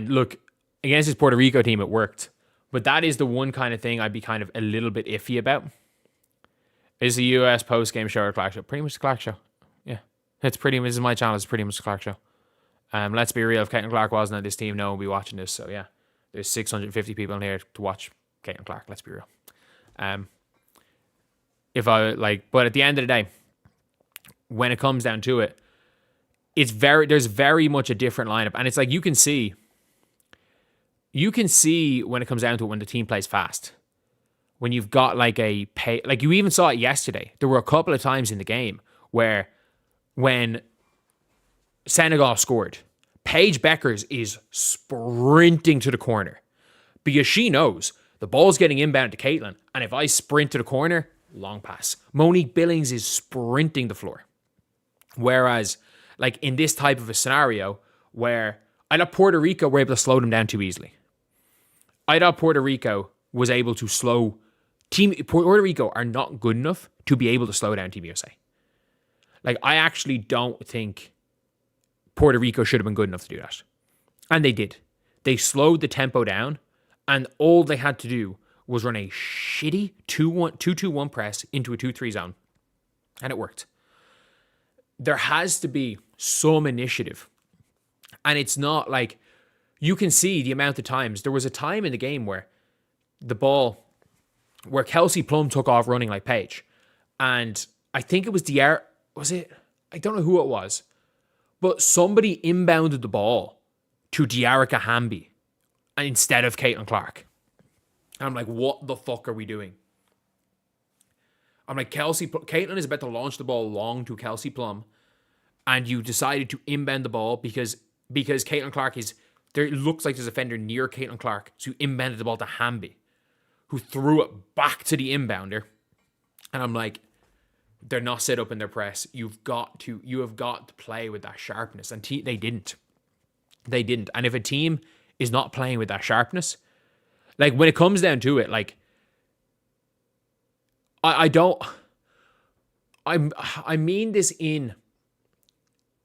look, against this Puerto Rico team, it worked. But that is the one kind of thing I'd be kind of a little bit iffy about. Is the US post-game show or Clark show? Pretty much the Clark show. Yeah. This is my channel. It's pretty much the Clark show. Let's be real. If Caitlin Clark wasn't on this team, no one would be watching this. So, yeah. There's 650 people in here to watch Caitlin Clark. Let's be real. But at the end of the day, when it comes down to it, there's very much a different lineup. And it's like you can see when it comes down to it when the team plays fast. When you've got like you even saw it yesterday. There were a couple of times in the game where when Senegal scored, Paige Bueckers is sprinting to the corner because she knows the ball's getting inbound to Caitlin. And if I sprint to the corner, long pass. Monique Billings is sprinting the floor. Whereas, like in this type of a scenario where I thought Puerto Rico were able to slow them down too easily. I thought Puerto Rico was able to Puerto Rico are not good enough to be able to slow down Team USA. Like, I actually don't think Puerto Rico should have been good enough to do that. And they did. They slowed the tempo down, and all they had to do was run a shitty 2-2-1 press into a 2-3 zone. And it worked. There has to be some initiative. And it's not like you can see the amount of times. There was a time in the game where Kelsey Plum took off running like Paige. And I think it was I don't know who it was. But somebody inbounded the ball to Diarra Hamby instead of Caitlin Clark. And I'm like, what the fuck are we doing? I'm like, Caitlin is about to launch the ball long to Kelsey Plum, and you decided to inbound the ball because Caitlin Clark it looks like there's a defender near Caitlin Clark, so you inbounded the ball to Hamby, who threw it back to the inbounder. And I'm like, they're not set up in their press. You have got to play with that sharpness. And they didn't. They didn't. And if a team is not playing with that sharpness, like when it comes down to it, like I mean this in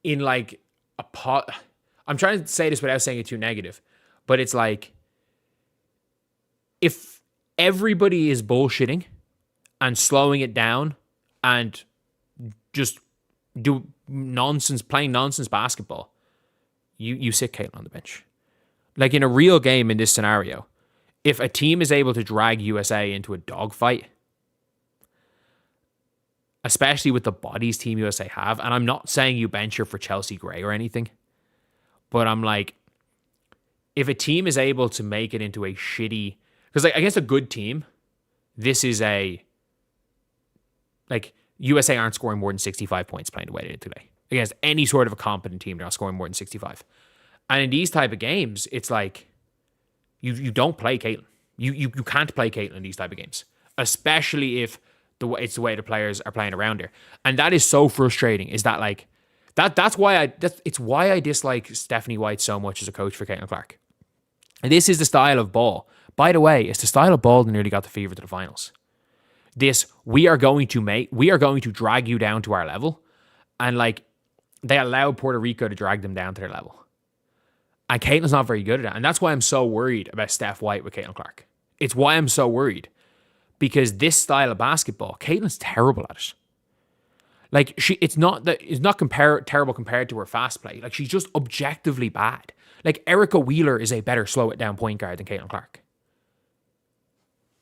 like a pot. I'm trying to say this without saying it too negative, but it's like if everybody is bullshitting and slowing it down and just playing nonsense basketball, you sit Caitlin on the bench. Like in a real game in this scenario, if a team is able to drag USA into a dogfight, especially with the bodies Team USA have, and I'm not saying you bench her for Chelsea Gray or anything, but I'm like, if a team is able to make it into a shitty, because like against a good team, this is USA aren't scoring more than 65 points playing the way they did today. Against any sort of a competent team, they're not scoring more than 65. And in these type of games, it's like, you don't play Caitlin. You can't play Caitlin in these type of games, especially if it's the way the players are playing around her. And that is so frustrating. Is that like that's why I dislike Stephanie White so much as a coach for Caitlin Clark. And this is the style of ball. By the way, it's the style of ball that nearly got the Fever to the finals. We are going to drag you down to our level, and like they allowed Puerto Rico to drag them down to their level. And Caitlin's not very good at that. And that's why I'm so worried about Steph White with Caitlin Clark. It's why I'm so worried. Because this style of basketball, Caitlin's terrible at it. Like it's not terrible compared to her fast play. Like she's just objectively bad. Like Erica Wheeler is a better slow it down point guard than Caitlin Clark.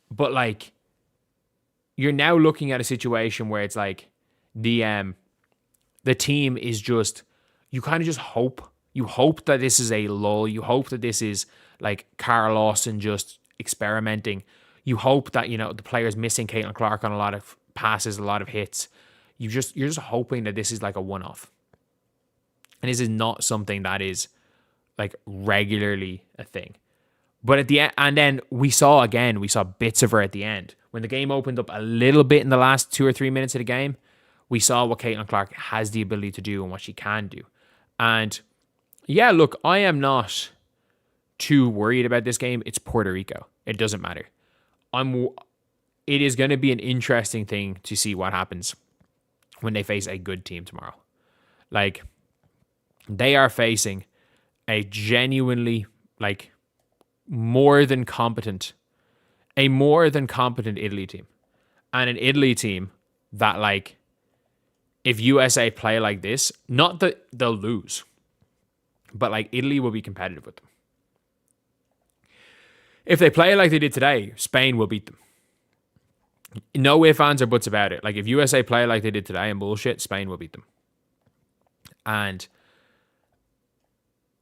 But like you're now looking at a situation where it's like the team is just, you kind of just hope. You hope that this is a lull. You hope that this is like Carl Lawson just experimenting. You hope that, the player's missing Caitlin Clark on a lot of passes, a lot of hits. You're just hoping that this is like a one-off. And this is not something that is like regularly a thing. But at the end, and then we saw bits of her at the end. When the game opened up a little bit in the last 2 or 3 minutes of the game, we saw what Caitlin Clark has the ability to do and what she can do. And yeah, look, I am not too worried about this game. It's Puerto Rico. It doesn't matter. It is going to be an interesting thing to see what happens when they face a good team tomorrow. Like, they are facing a genuinely, like, more than competent Italy team. And an Italy team that, like, if USA play like this, not that they'll lose, but, like, Italy will be competitive with them. If they play like they did today, Spain will beat them. No ifs, ands, or buts about it. Like, if USA play like they did today and bullshit, Spain will beat them. And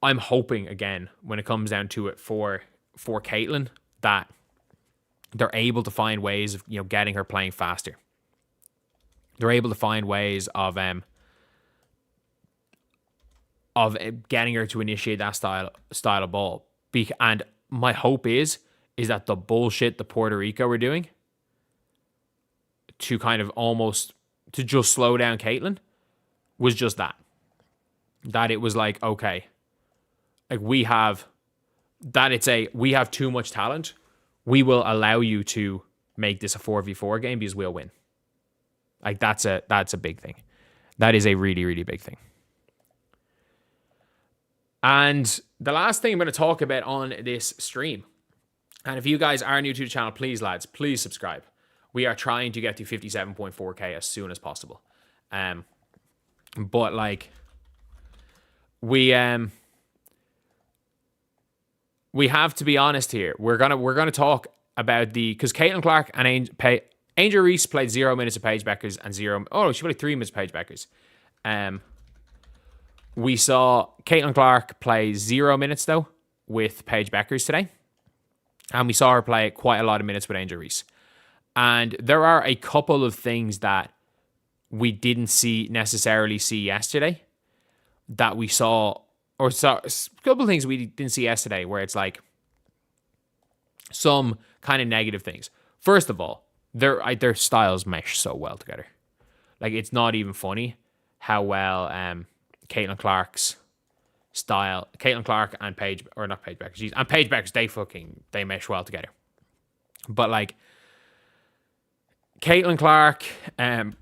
I'm hoping, again, when it comes down to it for Caitlin, that they're able to find ways of, getting her playing faster. They're able to find ways of getting her to initiate that style of ball. And my hope is that the bullshit the Puerto Rico were doing to kind of almost to just slow down Caitlin was just that. That it was like, okay, like we have too much talent. We will allow you to make this a 4v4 game because we'll win. Like that's a big thing. That is a really, really big thing. And the last thing I'm going to talk about on this stream, and if you guys are new to the channel, please, lads, please subscribe. We are trying to get to 57.4k as soon as possible. But like we have to be honest here. We're gonna talk about because Caitlin Clark and Angel Reese played 0 minutes of Paige Bueckers and she played 3 minutes of Paige Bueckers. We saw Caitlin Clark play 0 minutes though with Paige Bueckers today, and we saw her play quite a lot of minutes with Angel Reese. And there are a couple of things that we didn't necessarily see yesterday that we saw, or saw a couple of things we didn't see yesterday where it's like some kind of negative things. First of all, their styles mesh so well together. Like, it's not even funny how well Caitlin Clark and Paige Bueckers, they mesh well together. But like Caitlin Clark and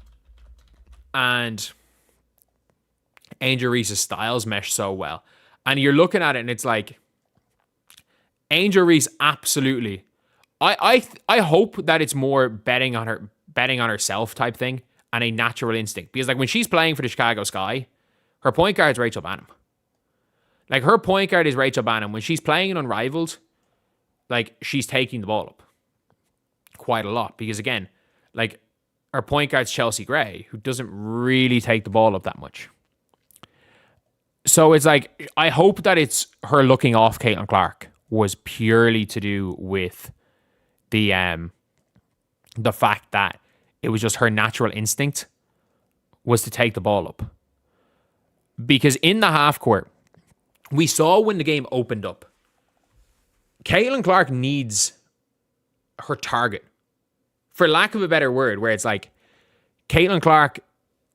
Angel Reese's styles mesh so well. And you're looking at it and it's like Angel Reese absolutely. I hope that it's more betting on herself type thing and a natural instinct. Because like when she's playing for the Chicago Sky, her point guard is Rachel Banham. Like her point guard is Rachel Banham. When she's playing in Unrivaled, like she's taking the ball up quite a lot. Because again, like our point guard's Chelsea Gray, who doesn't really take the ball up that much. So it's like, I hope that it's her looking off Caitlin Clark was purely to do with the fact that it was just her natural instinct was to take the ball up. Because in the half court, we saw when the game opened up, Caitlin Clark needs her target. For lack of a better word, where it's like, Caitlin Clark,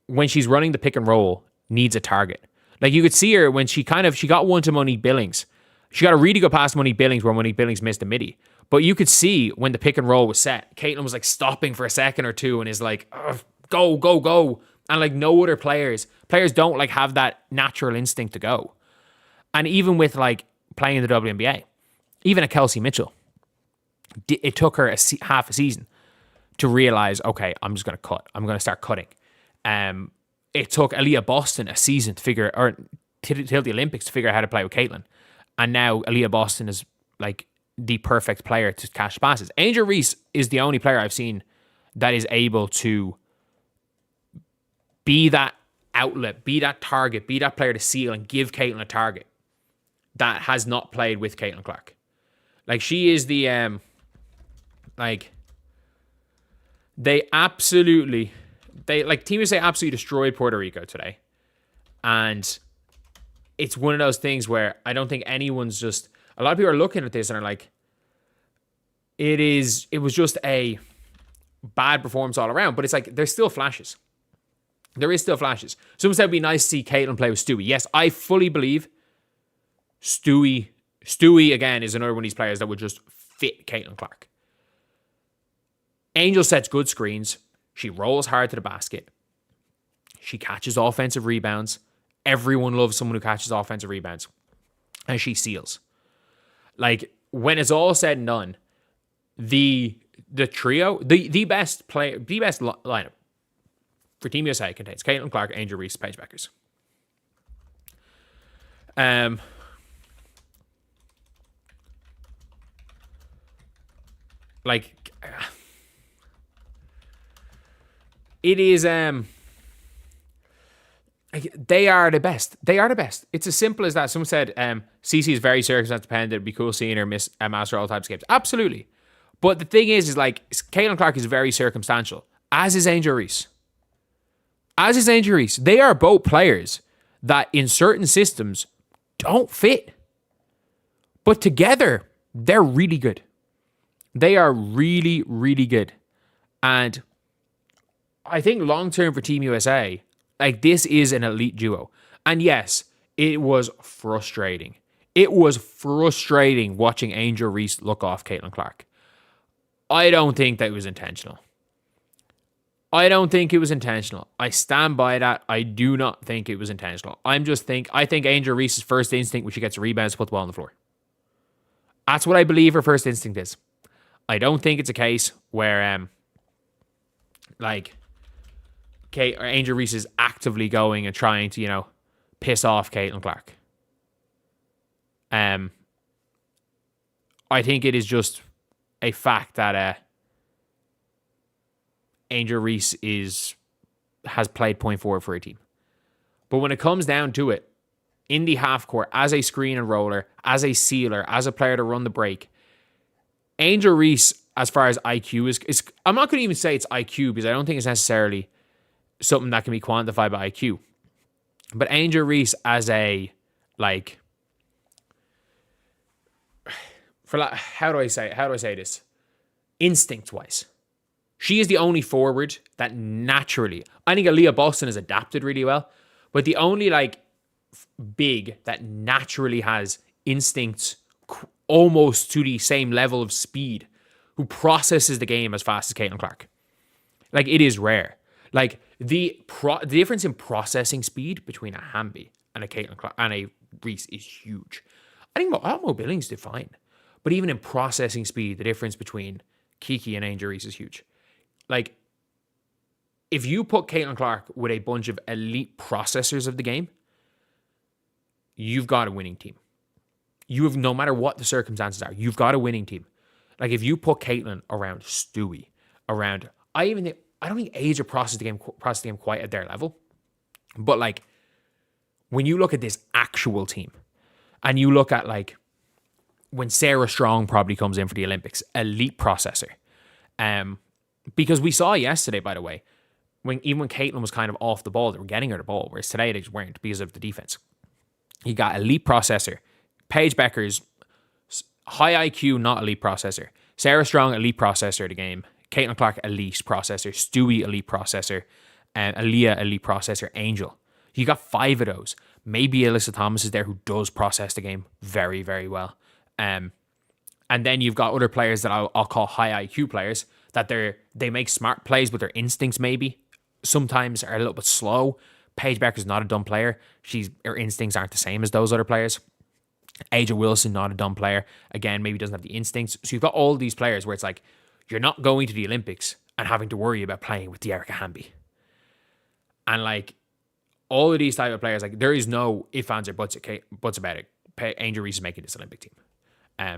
when she's running the pick and roll, needs a target. Like you could see her when she got one to Monique Billings. She got a really good pass to Monique Billings where Monique Billings missed a midi. But you could see when the pick and roll was set, Caitlin was like stopping for a second or two and is like, go, go, go. And like no other players don't like have that natural instinct to go. And even with like playing in the WNBA, even at Kelsey Mitchell, it took her half a season to realize, okay, I'm just going to cut. I'm going to start cutting. It took Aaliyah Boston a season to figure, or till the Olympics to figure out how to play with Caitlin. And now Aaliyah Boston is like the perfect player to catch passes. Angel Reese is the only player I've seen that is able to be that outlet, be that target, be that player to seal and give Caitlin a target that has not played with Caitlin Clark. Like she is the, Team USA absolutely destroyed Puerto Rico today. And it's one of those things where I don't think anyone's just, a lot of people are looking at this and are like, it was just a bad performance all around. But it's like, there's still flashes. There is still flashes. Someone said it'd be nice to see Caitlin play with Stewie. Yes, I fully believe Stewie again is another one of these players that would just fit Caitlin Clark. Angel sets good screens. She rolls hard to the basket. She catches offensive rebounds. Everyone loves someone who catches offensive rebounds. And she seals. Like, when it's all said and done, the trio, the best lineup for Team USA contains Caitlin Clark, Angel Reese, Paige Bueckers. It is they are the best. They are the best. It's as simple as that. Someone said CC is very circumstance dependent. It'd be cool seeing her master all types of games. Absolutely. But the thing is like Caitlin Clark is very circumstantial, as is Angel Reese. As is Angel Reese. They are both players that in certain systems don't fit. But together, they're really good. They are really, really good. And I think long-term for Team USA, like, this is an elite duo. And yes, it was frustrating. It was frustrating watching Angel Reese look off Caitlin Clark. I don't think that it was intentional. I don't think it was intentional. I stand by that. I do not think it was intentional. I think Angel Reese's first instinct when she gets a rebound is to put the ball on the floor. That's what I believe her first instinct is. I don't think it's a case where Angel Reese is actively going and trying to, piss off Caitlin Clark. I think it is just a fact that Angel Reese has played point forward for a team. But when it comes down to it, in the half court, as a screen and roller, as a sealer, as a player to run the break, Angel Reese, as far as IQ is I'm not going to even say it's IQ because I don't think it's necessarily something that can be quantified by IQ. But Angel Reese as a, how do I say this? Instinct-wise. She is the only forward that naturally, I think Aaliyah Boston has adapted really well, but the only big that naturally has instincts almost to the same level of speed, who processes the game as fast as Caitlin Clark. It is rare. The difference in processing speed between a Hamby and a Caitlin Clark and a Reese is huge. I think Mo Billings did fine, but even in processing speed, the difference between Kiki and Angel Reese is huge. If you put Caitlin Clark with a bunch of elite processors of the game, you've got a winning team. You have, no matter what the circumstances are, you've got a winning team. If you put Caitlin around Stewie, around, I don't think age or process the game quite at their level. But when you look at this actual team, and you look at when Sarah Strong probably comes in for the Olympics, elite processor. Because we saw yesterday, by the way, when Caitlin was kind of off the ball, they were getting her the ball, whereas today they just weren't because of the defense. You got elite processor. Paige Bueckers, high IQ, not elite processor. Sarah Strong, elite processor of the game. Caitlin Clark, elite processor. Stewie, elite processor. And Aaliyah, elite processor. Angel. You got 5 of those. Maybe Alyssa Thomas is there who does process the game very, very well. And then you've got other players that I'll call high IQ players, that they make smart plays, but their instincts maybe sometimes are a little bit slow. Paige Bueckers not a dumb player. Her instincts aren't the same as those other players. Aja Wilson, not a dumb player. Again, maybe doesn't have the instincts. So you've got all these players where it's you're not going to the Olympics and having to worry about playing with the Erica Hamby. And all of these type of players, there is no ifs, ands, or buts about it. Angel Reese is making this Olympic team.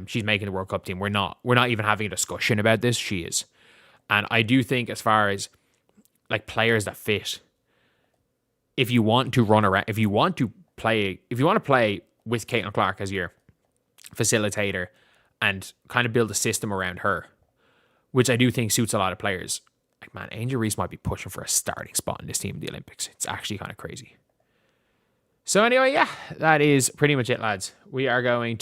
She's making the World Cup team. We're not even having a discussion about this. She is. And I do think as far as players that fit, if you want to run around, if you want to play with Caitlin Clark as your facilitator and kind of build a system around her, which I do think suits a lot of players. Angel Reese might be pushing for a starting spot in this team in the Olympics. It's actually kind of crazy. So anyway, yeah, that is pretty much it, lads. We're going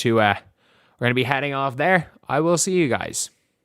to be heading off there. I will see you guys.